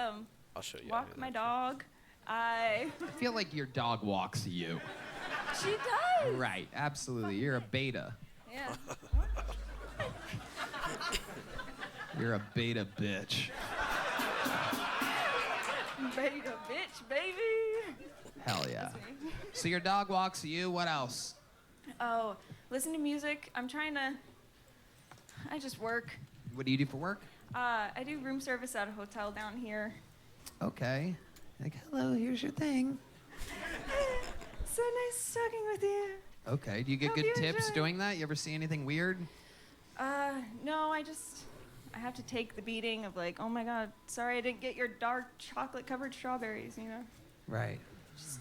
I'll show you. walk my dog. I I feel like your dog walks you. She does. Right, absolutely. You're a beta. Yeah. You're a beta bitch. Beta bitch, baby. Hell yeah. That's me. So your dog walks you. What else? Oh, listen to music. I just work. What do you do for work? I do room service at a hotel down here. Okay. Like, hello, here's your thing. So nice talking with you. Okay. Do you get Hope good you tips enjoy. doing that? You ever see anything weird? No, I have to take the beating of like, oh my God, sorry I didn't get your dark chocolate covered strawberries, you know? Right. Just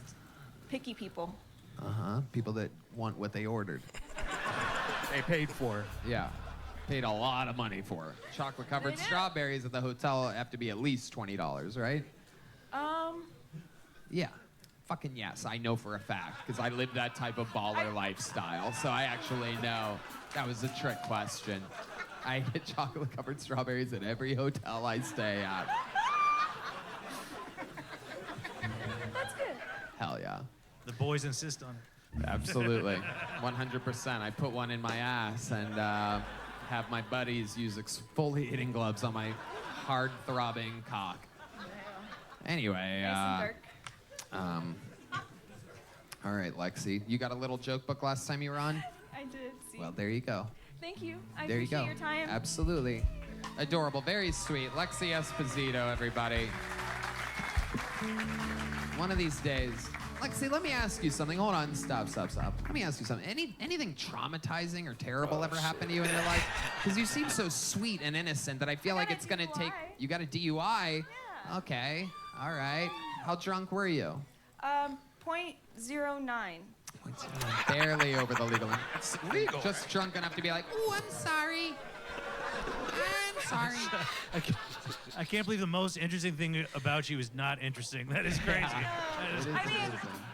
picky people. Uh-huh. People that want what they ordered. They paid for. Yeah. Paid a lot of money for. Chocolate covered They did. strawberries at the hotel have to be at least $20, right? Yeah. Fucking yes, I know for a fact, because I live that type of baller lifestyle, so I actually know that was a trick question. I get chocolate covered strawberries at every hotel I stay at. That's good. Hell yeah. The boys insist on it. Absolutely. 100%. I put one in my ass and have my buddies use exfoliating gloves on my hard throbbing cock. Anyway, Nice and dark. all right, Lexi, you got a little joke book last time you were on? I did see. Well, there you go. Thank you. I There you appreciate go. your time. Absolutely. Adorable. Very sweet. Lexi Esposito, everybody. One of these days. Lexi, let me ask you something. Hold on. Stop. Let me ask you something. Anything traumatizing or terrible ever happened to you in your life? Because you seem so sweet and innocent that I feel like it's going to take... You got a DUI? Yeah. Okay. All right. How drunk were you? 0.09. Barely over the legal limit. It's legal. Just drunk enough to be like, ooh, I'm sorry. I'm sorry. I can't believe the most interesting thing about you is not interesting. That is crazy. That is I mean,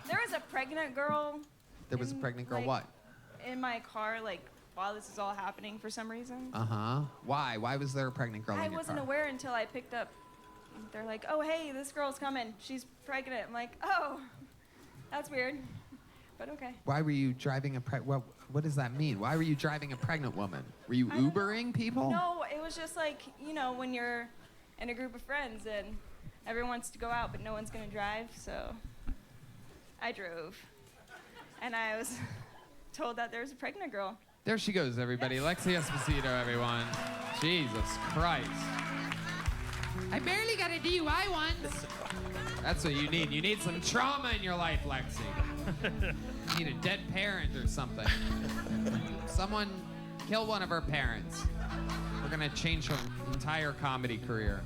there was a pregnant girl. There was a pregnant girl, like, what? In my car, like, while this is all happening for some reason. Uh-huh. Why? Why was there a pregnant girl I in your wasn't car? aware until I picked up. They're like, oh, hey, this girl's coming. She's pregnant. I'm like, oh, that's weird. But okay. Why were you driving what does that mean? Why were you driving a pregnant woman? Were you Ubering people? No, it was just like, you know, when you're in a group of friends and everyone wants to go out, but no one's going to drive, so I drove. And I was told that there was a pregnant girl. There she goes, everybody. Lexi Esposito, everyone. Jesus Christ. I barely got a DUI once. That's what you need. You need some trauma in your life, Lexi. You need a dead parent or something. Someone kill one of her parents. We're gonna change her entire comedy career.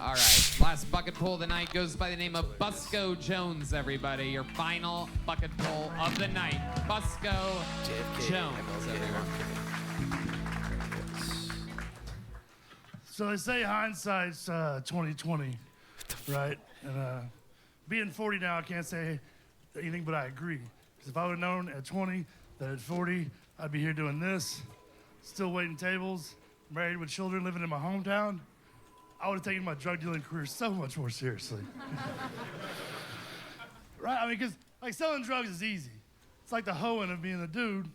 All right, last bucket pull of the night goes by the name of Busco Jones, everybody. Your final bucket pull of the night. Busco Jones, everyone. So they say hindsight's 20/20, right? And being 40 now, I can't say anything but I agree. Because if I would have known at 20 that at 40 I'd be here doing this, still waiting tables, married with children, living in my hometown, I would have taken my drug dealing career so much more seriously. Right? I mean, because like selling drugs is easy. It's like the hoeing of being a dude.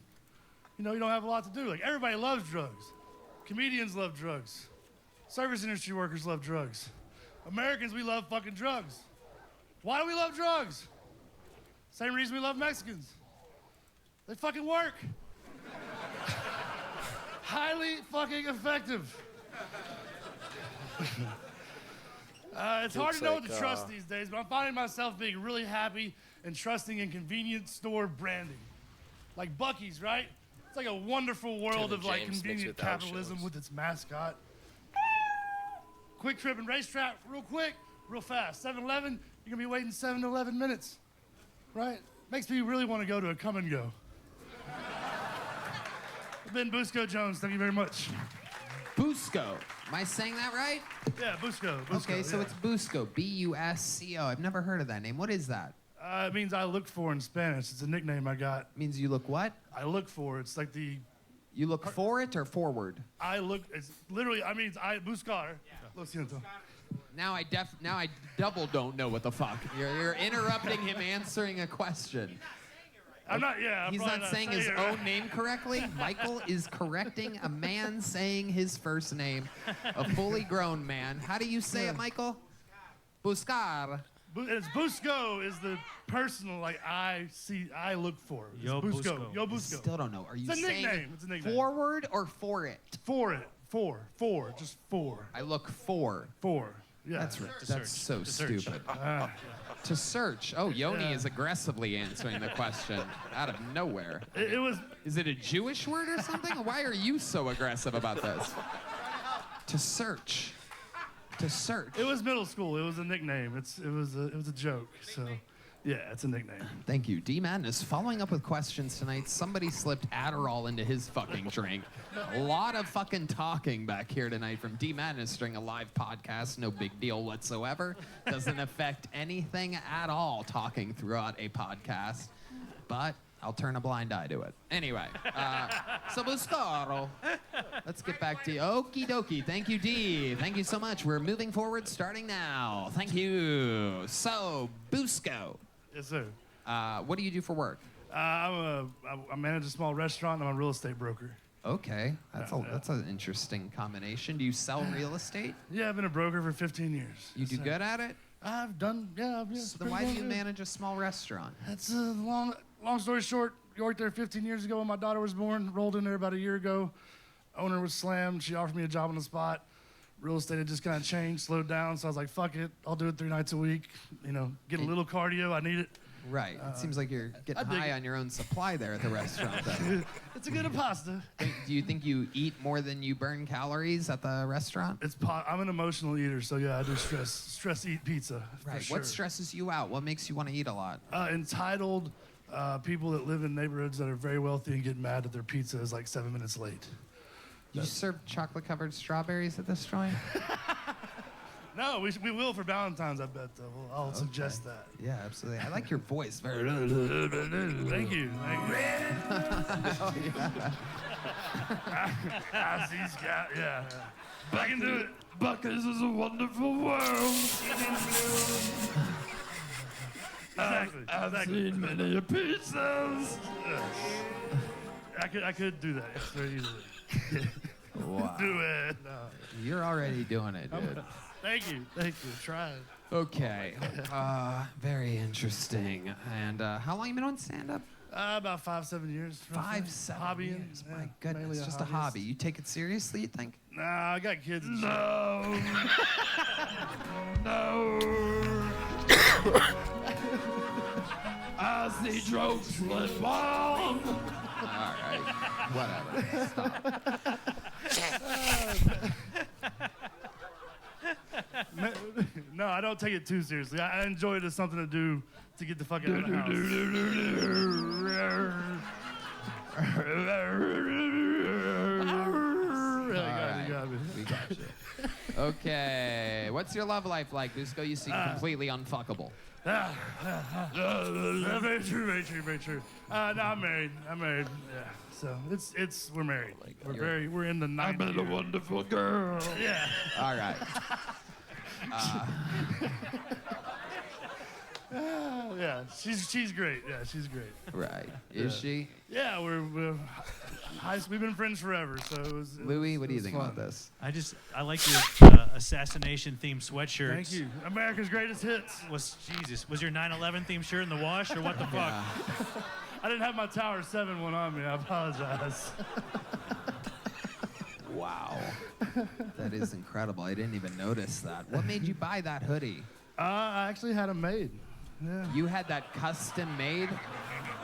You know, you don't have a lot to do. Like everybody loves drugs. Comedians love drugs. Service industry workers love drugs. Americans, we love fucking drugs. Why do we love drugs? Same reason we love Mexicans. They fucking work. Highly fucking effective. It's hard to know what to trust these days, but I'm finding myself being really happy and trusting in convenience store branding. Like Buc-ee's, right? It's like a wonderful world of like convenient capitalism with its mascot. Quick Trip and Racetrack, real quick, real fast. 7-Eleven, you're gonna be waiting 7 to 11 minutes, right? Makes me really want to go to a come and go. I've been Busco Jones, thank you very much. Busco. Am I saying that right? Yeah, Busco. Okay, so yeah. it's Busco. B-U-S-C-O. I've never heard of that name. What is that? It means I look for in Spanish. It's a nickname I got. Means you look what? I look for. It's like the. You look for it or forward? I look. It's literally. I mean, I buscar. Lo siento. Now I double don't know what the fuck. You're interrupting him answering a question. I'm not. Yeah. I'm He's probably not saying his it own right. name correctly. Michael is correcting a man saying his first name, a fully grown man. How do you say it, Michael? Buscar. It's Busco is the personal like I look for. It's Yo Busco. Yo I Busco. still don't know. Are you It's a saying nickname. It's a nickname. forward or for it? For it. For. Just for. I look for. For. Yeah. That's so search. stupid. To search. Oh, Yoni is aggressively answering the question out of nowhere. It was. Is it a Jewish word or something? Why are you so aggressive about this? To search. To search. It was middle school. It was a nickname. It was a joke. So, yeah, it's a nickname. Thank you. D Madness following up with questions tonight. Somebody slipped Adderall into his fucking drink. A lot of fucking talking back here tonight from D Madness during a live podcast. No big deal whatsoever. Doesn't affect anything at all talking throughout a podcast. But I'll turn a blind eye to it. Anyway, so Buscaro. Let's get back to you. Okie dokie. Thank you, D. Thank you so much. We're moving forward starting now. Thank you. So, Busco. Yes, sir. What do you do for work? I manage a small restaurant. I'm a real estate broker. Okay, that's an interesting combination. Do you sell real estate? Yeah, I've been a broker for 15 years. You do good at it? I've done, yeah. So then why do you manage a small restaurant? That's a long story short. I worked there 15 years ago when my daughter was born. Rolled in there about a year ago. Owner was slammed. She offered me a job on the spot. Real estate had just kind of changed, slowed down. So I was like, fuck it. I'll do it 3 nights a week. You know, get a little cardio. I need it. Right. It seems like you're getting high on your own supply there at the restaurant. Though. It's a good pasta. Do you think you eat more than you burn calories at the restaurant? I'm an emotional eater, so yeah, I do stress eat pizza. Right. For What sure. stresses you out? What makes you want to eat a lot? Entitled people that live in neighborhoods that are very wealthy and get mad that their pizza is like 7 minutes late. You serve chocolate-covered strawberries at this joint? No, we will for Valentine's, I bet, though. I'll suggest that. Yeah, absolutely. I like your voice. Very. Thank you. Oh, yeah. Yeah. I can do it. Buckers is a wonderful world. Exactly. I've seen many pizzas. I could do that very easily. Wow. Do it. No. You're already doing it, dude. Thank you. Try it. Okay. Very interesting. And how long you been on stand-up? About 5-7 years. 5-7 hobby years. My goodness, it's just a hobby. You take it seriously, you think? Nah, I got kids. And No. No. I see jokes with bomb. All right. Whatever. Stop. No, I don't take it too seriously. I enjoy it as something to do to get the fuck out of the house. We got you. Okay. What's your love life like, Busco? You seem completely unfuckable. Very true, very true, very true. No, I'm married. Yeah. So we're married. We're in the 90s. I met a wonderful girl. Yeah. All right. Yeah, she's great. Yeah, she's great. Right. Is she? Yeah, we've been friends forever. So it was. Louis, what do you think about this? I like your assassination themed sweatshirt. Thank you. America's greatest hits. Was your 9/11 themed shirt in the wash or what the fuck? I didn't have my Tower 7 one on me. I apologize. Wow. That is incredible. I didn't even notice that. What made you buy that hoodie? I actually had them made. Yeah. You had that custom made?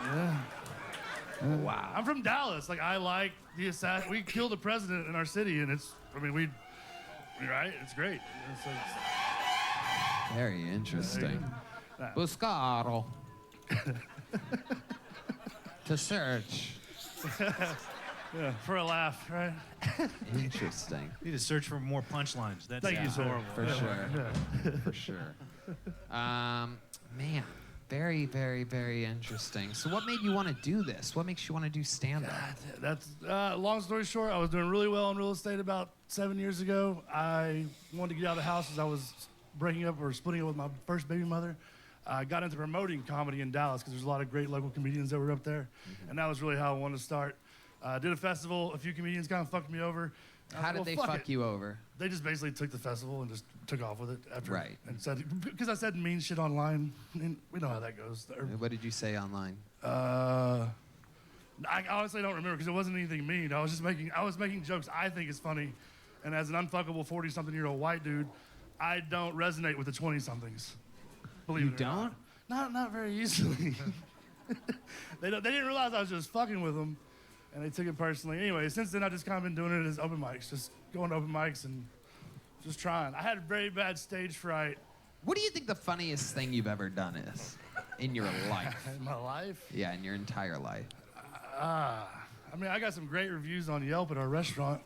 Yeah. Wow. I'm from Dallas. Like, I like the assassin. We killed a president in our city, and it's great. It's great. Very interesting. Nah. Buscaro. To search. Yeah, for a laugh, right? Interesting. You need to search for more punchlines. That's Thank you, sir. horrible. For sure. For sure. Man, very, very, very interesting. So what made you want to do this? What makes you want to do stand-up? That's long story short. I was doing really well in real estate about 7 years ago. I wanted to get out of the house as I was breaking up or splitting up with my first baby mother. I got into promoting comedy in Dallas because there's a lot of great local comedians that were up there, and that was really how I wanted to start. Did a festival. A few comedians kind of fucked me over. How did they fuck you over? They just basically took the festival and just took off with it after. Right. And said, because I said mean shit online, and we know how that goes. What did you say online? I honestly don't remember because it wasn't anything mean. I was making jokes I think is funny, and as an unfuckable 40-something-year-old white dude, I don't resonate with the 20-somethings. Believe it or don't? Not very easily. They didn't realize I was just fucking with them, and they took it personally. Anyway, since then I just kind of been doing it as open mics, just going to open mics and just trying. I had very bad stage fright. What do you think the funniest thing you've ever done is in your life? In my life? Yeah, in your entire life. I mean, I got some great reviews on Yelp at our restaurant.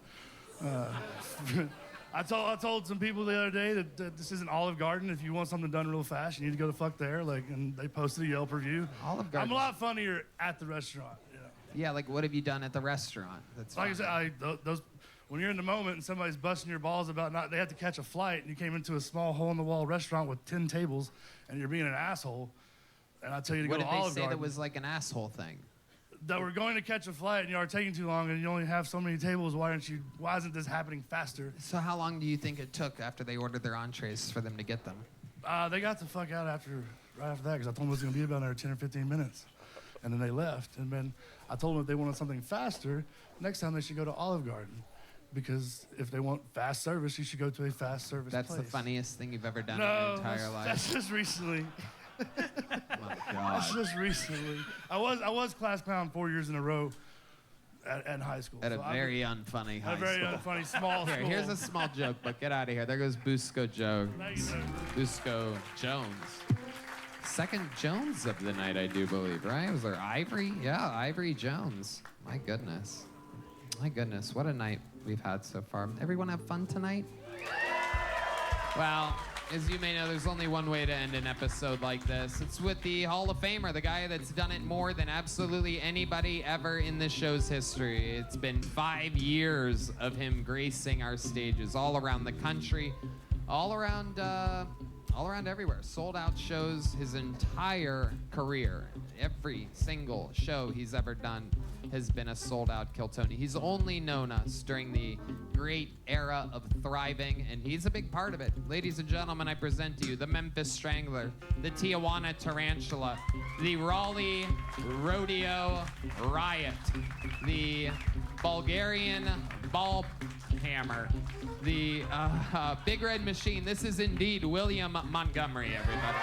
I told some people the other day that this isn't Olive Garden. If you want something done real fast, you need to go to fuck there. And they posted a Yelp review. Olive Garden. I'm a lot funnier at the restaurant. You know? Yeah, like what have you done at the restaurant? That's like funny. I said, those when you're in the moment and somebody's busting your balls about they have to catch a flight and you came into a small hole-in-the-wall restaurant with 10 tables and you're being an asshole, and I tell you to what go to did Olive they say Garden. that was like an asshole thing? That we're going to catch a flight and you are taking too long and you only have so many tables. Why isn't this happening faster? So how long do you think it took after they ordered their entrees for them to get them? They got the fuck out right after that because I told them it was going to be about another 10 or 15 minutes. And then they left. And then I told them if they wanted something faster, next time they should go to Olive Garden. Because if they want fast service, you should go to a fast service That's place. the funniest thing you've ever done in your entire life? That's just recently. My God. That's just recently. I was class clown 4 years in a row at high school. At a very unfunny high school. A very unfunny small school. Here's a small joke, but get out of here. There goes Busco Joe. Busco Jones. Second Jones of the night, I do believe, right? Was there Ivory? Yeah, Ivory Jones. My goodness. My goodness, what a night we've had so far. Everyone have fun tonight? Well, as you may know, there's only one way to end an episode like this. It's with the Hall of Famer, the guy that's done it more than absolutely anybody ever in the show's history. It's been 5 years of him gracing our stages all around the country, all around everywhere. Sold out shows his entire career. Every single show he's ever done has been a sold-out Kill Tony. He's only known us during the great era of thriving, and he's a big part of it. Ladies and gentlemen, I present to you the Memphis Strangler, the Tijuana Tarantula, the Raleigh Rodeo Riot, the Bulgarian Ball Hammer, the Big Red Machine. This is indeed William Montgomery, everybody.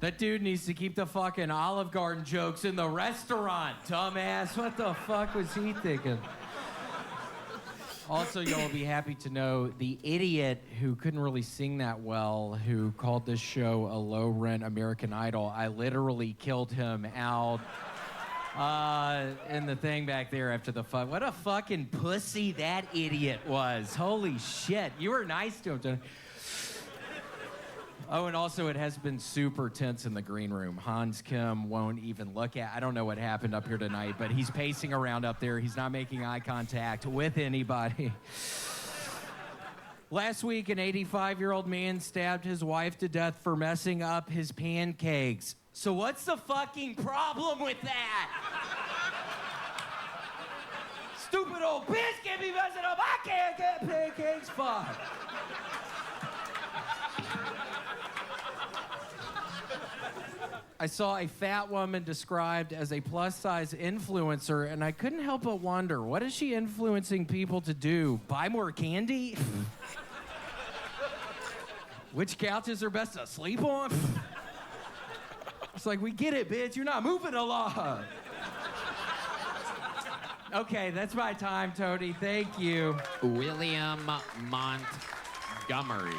That dude needs to keep the fucking Olive Garden jokes in the restaurant, dumbass. What the fuck was he thinking? Also, you'll be happy to know the idiot who couldn't really sing that well, who called this show a low-rent American Idol, I literally killed him out in the thing back there after the fuck. What a fucking pussy that idiot was. Holy shit. You were nice to him. Oh, and also it has been super tense in the green room. Hans Kim won't even look at, I don't know what happened up here tonight, but he's pacing around up there. He's not making eye contact with anybody. Last week, an 85-year-old man stabbed his wife to death for messing up his pancakes. So what's the fucking problem with that? Stupid old bitch can't be messing up. I can't get pancakes. Fuck. I saw a fat woman described as a plus-size influencer, and I couldn't help but wonder, what is she influencing people to do? Buy more candy? Which couches are best to sleep on? It's like, we get it, bitch. You're not moving a lot. Okay, that's my time, Tony. Thank you. William Montgomery.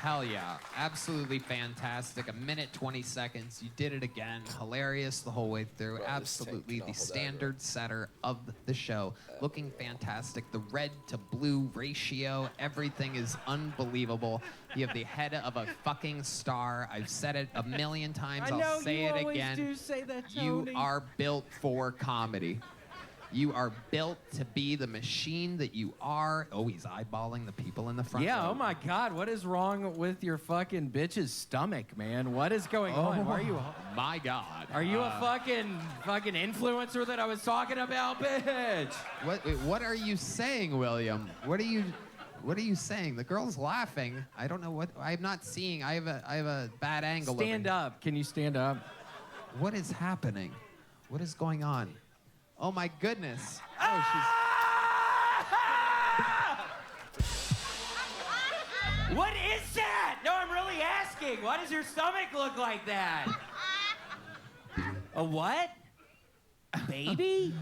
Hell yeah. Absolutely fantastic. 1:20. You did it again. Hilarious the whole way through. Bro, this tank Absolutely cannot the hold that standard setter of the show. Looking fantastic. The red to blue ratio. Everything is unbelievable. You have the head of a fucking star. I've said it a million times. I'll say it again. do say that, You are built for comedy. You are built to be the machine that you are. Oh, he's eyeballing the people in the front Yeah, row. oh my God, what is wrong with your fucking bitch's stomach, man? What is going on? Why are you? My God. Are you a fucking influencer that I was talking about, bitch? What are you saying, William? What are you saying? The girl's laughing. I don't know what. I'm not seeing. I have a bad angle. Stand up. Can you stand up? What is happening? What is going on? Oh my goodness. Oh, What is that? No, I'm really asking. Why does your stomach look like that? A what? Baby?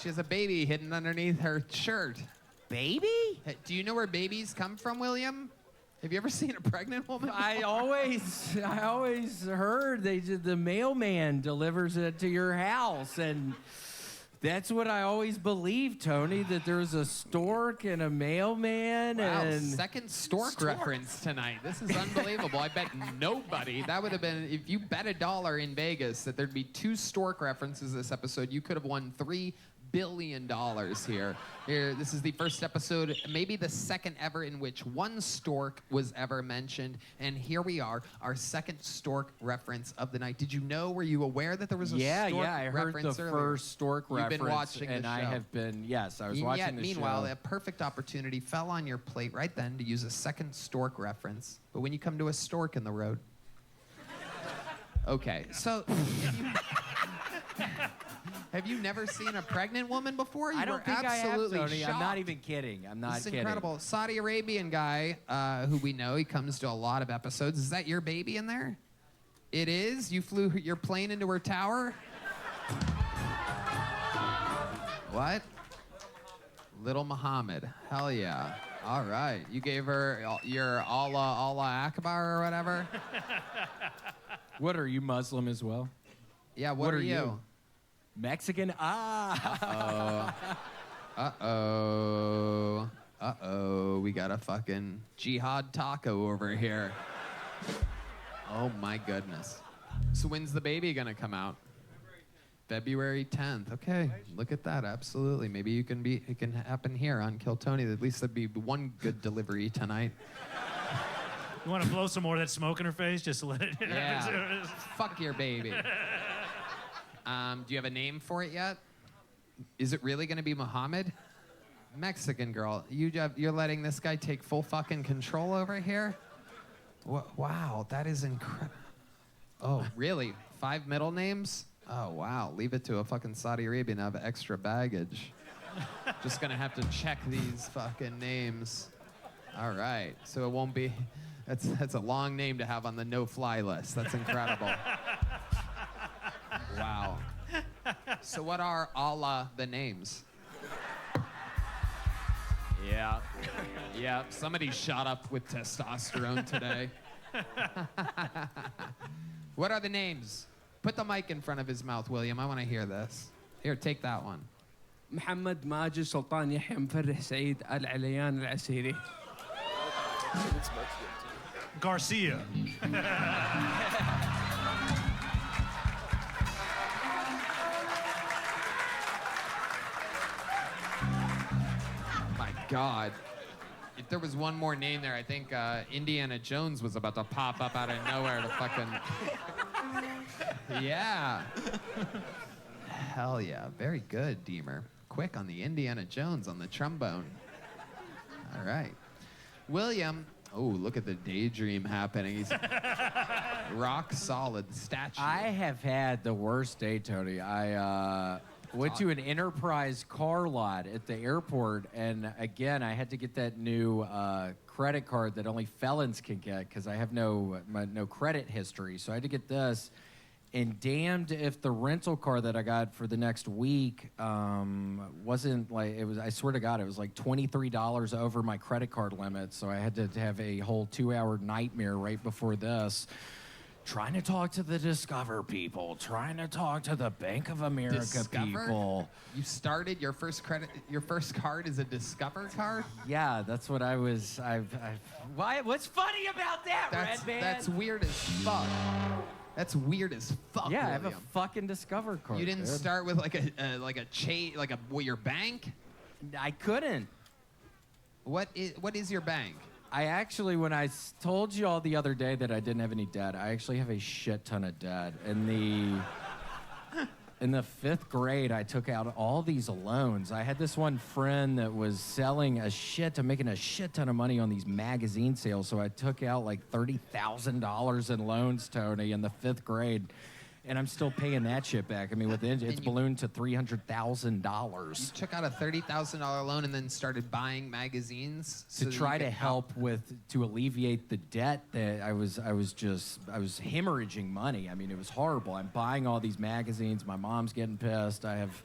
She has a baby hidden underneath her shirt. Baby? Hey, do you know where babies come from, William? Have you ever seen a pregnant woman? I always heard the mailman delivers it to your house, and that's what I always believed, Tony, that there's a stork and a mailman. Wow, and second stork reference tonight. This is unbelievable. I bet nobody, that would have been, if you bet $1 in Vegas that there'd be 2 stork references this episode, you could have won $3 billion here. This is the first episode, maybe the second ever, in which one stork was ever mentioned. And here we are, our second stork reference of the night. Did you know? Were you aware that there was a stork I heard reference the earlier? first stork You've reference. been watching and the I show. have been, yes, I was And watching yet, the meanwhile, show. a perfect opportunity fell on your plate right then to use a second stork reference. But when you come to a stork in the road. Okay, so have you never seen a pregnant woman before? You I don't were think I have, absolutely Tony. I'm not shocked. even kidding. I'm not This is kidding. incredible. Saudi Arabian guy who we know, he comes to a lot of episodes. Is that your baby in there? It is? You flew your plane into her tower? What? Little Muhammad. Hell yeah. All right. You gave her your Allah Akbar or whatever? What, are you Muslim as well? Yeah, what are you? Mexican? Ah. Uh-oh. We got a fucking jihad taco over here. Oh my goodness. So when's the baby gonna come out? February 10th. Okay, look at that. Absolutely. Maybe it can happen here on Kill Tony. At least there'd be one good delivery tonight. You want to blow some more of that smoke in her face? Just to let it. Yeah. Fuck your baby. Do you have a name for it yet? Is it really going to be Muhammad? Mexican girl. You're letting this guy take full fucking control over here? Wow, that is incredible. Oh, really? 5 middle names? Oh, wow. Leave it to a fucking Saudi Arabian to have extra baggage. Just going to have to check these fucking names. All right. So it won't be... That's a long name to have on the no-fly list. That's incredible. Wow. So what are Allah the names? Yeah. Yeah. Somebody shot up with testosterone today. What are the names? Put the mic in front of his mouth, William. I want to hear this. Here, take that one. محمد ماجد سلطان يحيى مفرح سعيد العليان العسيري. Garcia. My God. If there was one more name there, I think Indiana Jones was about to pop up out of nowhere to fucking... Yeah. Hell yeah. Very good, Deemer. Quick on the Indiana Jones on the trombone. All right. William. Oh, look at the daydream happening. He's rock solid statue. I have had the worst day, Tony. I went to an Enterprise car lot at the airport, and again, I had to get that new credit card that only felons can get because I have no credit history. So I had to get this. And damned if the rental car that I got for the next week wasn't like, it was, I swear to God, it was like $23 over my credit card limit. So I had to have a whole 2-hour nightmare right before this. Trying to talk to the Discover people, trying to talk to the Bank of America people. You started your first card is a Discover card? Yeah, that's what I was. Why? What's funny about that, Red Band? That's weird as fuck. That's weird as fuck. Yeah, I have a William. fucking Discover card. You didn't dude. start with like your bank? I couldn't. What is your bank? I actually, when I told you all the other day that I didn't have any debt, I actually have a shit ton of debt. In the 5th grade, I took out all these loans. I had this one friend that was selling making a shit ton of money on these magazine sales. So I took out like $30,000 in loans, Tony, in the 5th grade. And I'm still paying that shit back. I mean, it's ballooned to $300,000. You took out a $30,000 loan and then started buying magazines To try to help to alleviate the debt that I was hemorrhaging money. I mean, it was horrible. I'm buying all these magazines. My mom's getting pissed. I have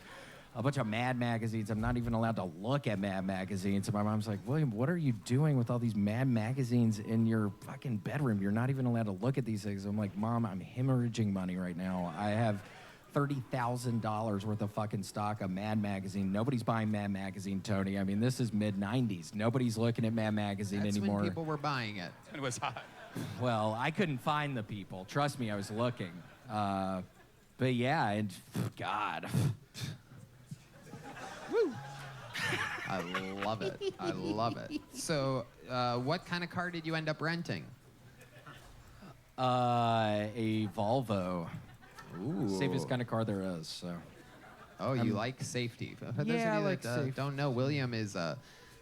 a bunch of Mad magazines. I'm not even allowed to look at Mad magazines. And my mom's like, William, what are you doing with all these Mad magazines in your fucking bedroom? You're not even allowed to look at these things. I'm like, Mom, I'm hemorrhaging money right now. I have $30,000 worth of fucking stock of Mad magazine. Nobody's buying Mad magazine, Tony. I mean, this is mid-90s. Nobody's looking at Mad magazine anymore. That's when people were buying it. It was hot. Well, I couldn't find the people. Trust me, I was looking. But yeah, and God. Woo! I love it. I love it. So, what kind of car did you end up renting? A Volvo. Ooh. Safest kind of car there is. So. Oh, you like safety. For those Yeah, I of you like that safety. don't know, William is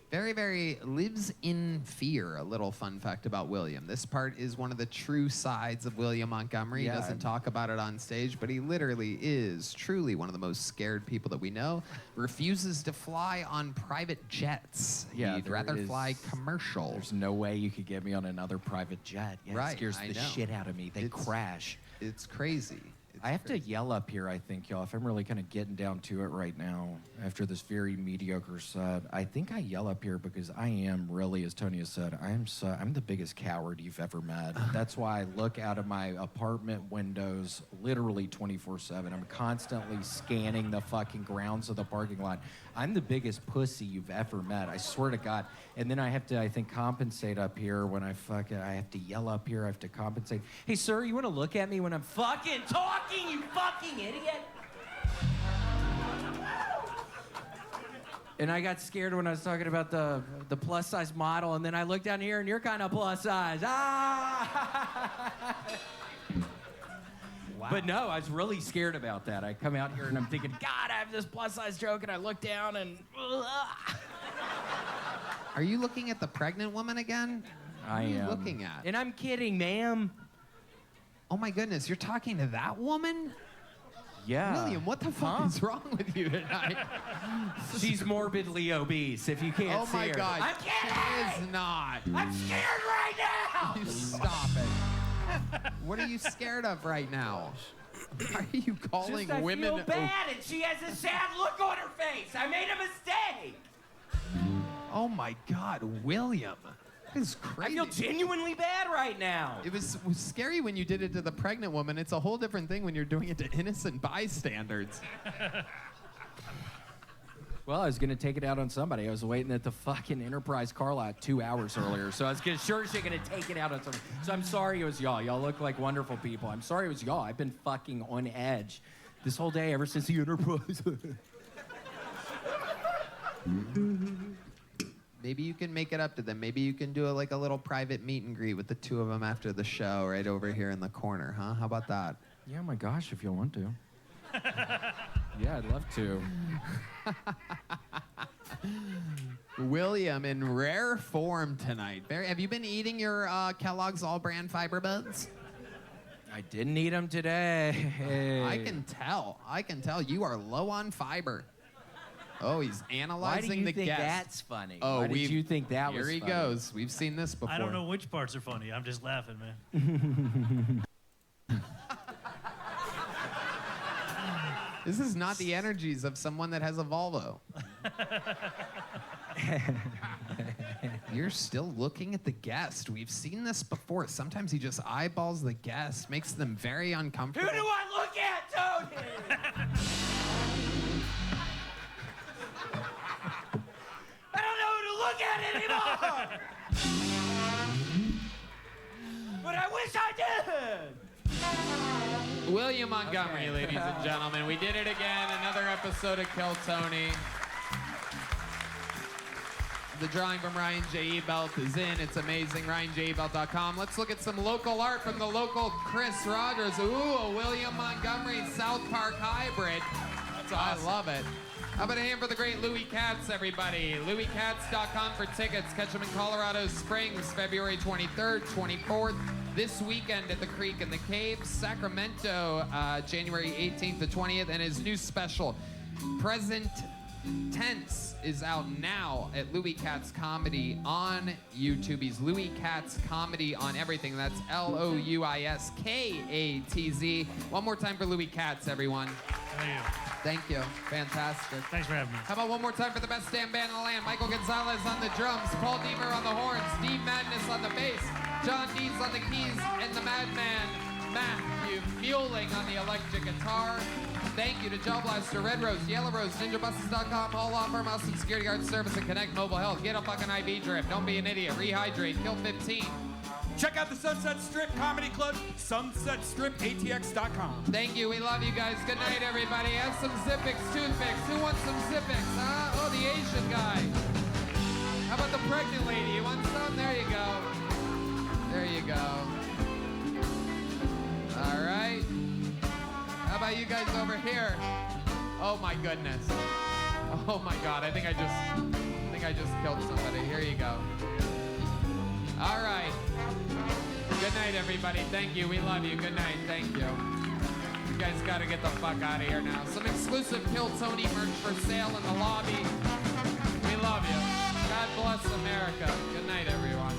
very, very lives in fear. A little fun fact about William. This part is one of the true sides of William Montgomery. Yeah, He doesn't talk about it on stage, but he literally is truly one of the most scared people that we know. Refuses to fly on private jets. Yeah, He'd there rather is- fly commercial. There's no way you could get me on another private jet. Yeah, Right, It scares I the know. shit out of me. They crash. It's crazy. I have to yell up here, I think, y'all. If I'm really kind of getting down to it right now, after this very mediocre set, I think I yell up here because I am really, as Tony has said, I'm the biggest coward you've ever met. That's why I look out of my apartment windows literally 24/7. I'm constantly scanning the fucking grounds of the parking lot. I'm the biggest pussy you've ever met. I swear to God. And then I have to, I think, compensate up here when I have to yell up here. I have to compensate. Hey, sir, you want to look at me when I'm fucking talking, you fucking idiot? And I got scared when I was talking about the plus size model, and then I looked down here and you're kind of plus size. Ah! Wow. But no, I was really scared about that. I come out here and I'm thinking, God, I have this plus size joke, and I look down and. Are you looking at the pregnant woman again? I What are you am. looking at? And I'm kidding, ma'am. Oh my goodness, you're talking to that woman? Yeah. William, what the fuck is wrong with you tonight? She's morbidly obese, if you can't Oh see my her. God. I'm kidding! She is not. I'm scared right now! You stop it. What are you scared of right now? Why are you calling Just, women? I feel bad, and she has a sad look on her face. I made a mistake. Oh my God, William. This is crazy. I feel genuinely bad right now. It was scary when you did it to the pregnant woman. It's a whole different thing when you're doing it to innocent bystanders. Well, I was going to take it out on somebody. I was waiting at the fucking Enterprise car lot 2 hours earlier. So I was sure as shit going to take it out on somebody. So I'm sorry it was y'all. Y'all look like wonderful people. I'm sorry it was y'all. I've been fucking on edge this whole day ever since the Enterprise. Maybe you can make it up to them. Maybe you can do a little private meet and greet with the two of them after the show right over here in the corner, huh? How about that? Yeah, my gosh, if you want to. Yeah, I'd love to. William in rare form tonight. Have you been eating your Kellogg's All-Brand Fiber Buds? I didn't eat them today. Hey. I can tell. You are low on fiber. Oh, he's analyzing Why do you the think guest. that's funny? Oh, Why did you think that was Here he funny? goes. We've seen this before. I don't know which parts are funny. I'm just laughing, man. This is not the energies of someone that has a Volvo. You're still looking at the guest. We've seen this before. Sometimes he just eyeballs the guest, makes them very uncomfortable. Who do I look at, Tony? I don't know who to look at anymore. But I wish I did. William Montgomery, ladies and gentlemen. We did it again. Another episode of Kill Tony. The drawing from Ryan J. Ebelt is in. It's amazing. RyanJebelt.com. Let's look at some local art from the local Chris Rogers. Ooh, a William Montgomery South Park hybrid. That's awesome. I love it. How about a hand for the great Louis Katz, everybody? LouisKatz.com for tickets. Catch him in Colorado Springs, February 23rd, 24th. This weekend at the Creek and the Cave. Sacramento, January 18th to 20th. And his new special, Present Tense, is out now at Louis Katz Comedy on YouTube. He's Louis Katz Comedy on everything. That's LouiSkatz. One more time for Louis Katz, everyone. Thank you. Thank you. Fantastic. Thanks for having me. How about one more time for the best damn band in the land? Michael Gonzalez on the drums, Paul Deemer on the horns, Steve Madness on the bass, John Deeds on the keys, and the madman Matthew Mueling on the electric guitar. Thank you to Joe Blaster, Red Rose, Yellow Rose, NinjaBuses.com, Hall Law Firm, Austin Security Guard Service, and Connect Mobile Health. Get a fucking IV drip. Don't be an idiot. Rehydrate. Kill 15. Check out the Sunset Strip Comedy Club, sunsetstripatx.com. Thank you. We love you guys. Good night, everybody. Have some Zippix toothpicks. Who wants some Zippix, huh? Oh, the Asian guy. How about the pregnant lady? You want some? There you go. There you go. All right. How about you guys over here? Oh my goodness. Oh my God. I think I just killed somebody. Here you go. All right. Good night, everybody. Thank you. We love you. Good night. Thank you. You guys got to get the fuck out of here now. Some exclusive Kill Tony merch for sale in the lobby. We love you. God bless America. Good night, everyone.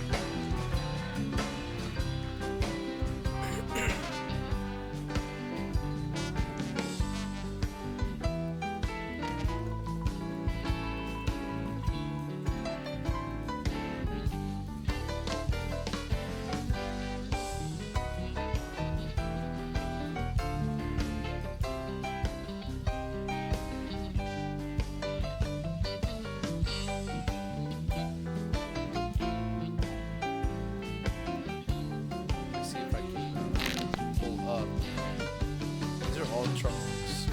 Let's see if I can pull up. These are all trunks.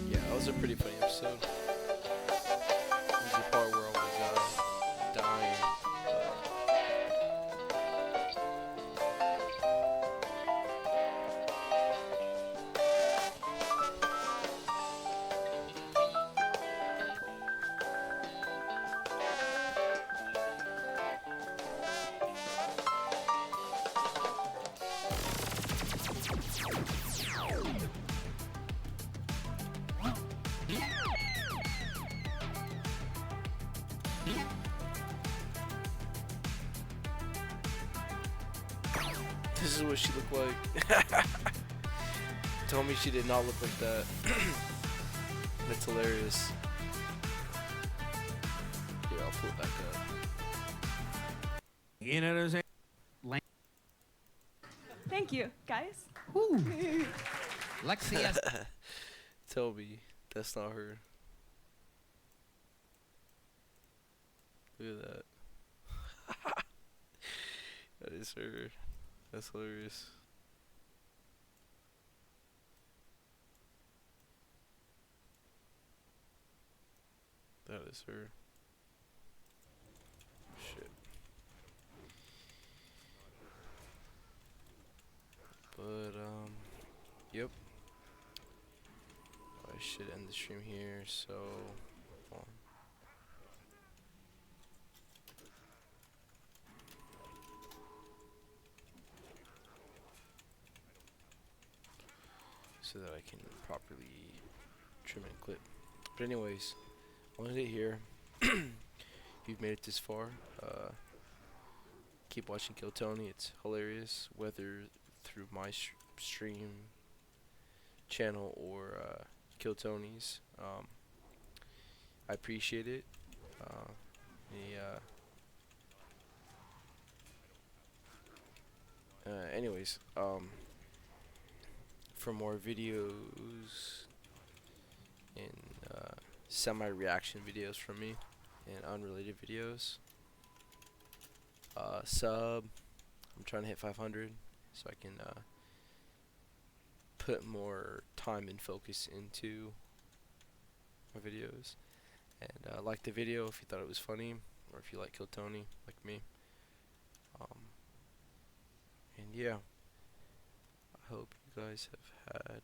Yeah, that was a pretty funny episode. This is the part where I was dying. This is what she looked like. Told me she did not look like that. That's hilarious. Here, I'll pull it back up. You know what I'm saying? Thank you, guys. Lexia. Toby, that's not her. Look at that. That is her. That's hilarious. That is her. Shit. But, yep. I should end the stream here, so, hold on. So that I can properly trimming a clip. But anyways, wanted it here. You've made it this far. Keep watching Kill Tony. It's hilarious, whether through my stream channel or Kill Tony's. I appreciate it. Anyways, for more videos and semi-reaction videos from me and unrelated videos, sub. I'm trying to hit 500 so I can put more time and focus into my videos. And like the video if you thought it was funny, or if you like Kill Tony like me. And yeah, I hope you guys have had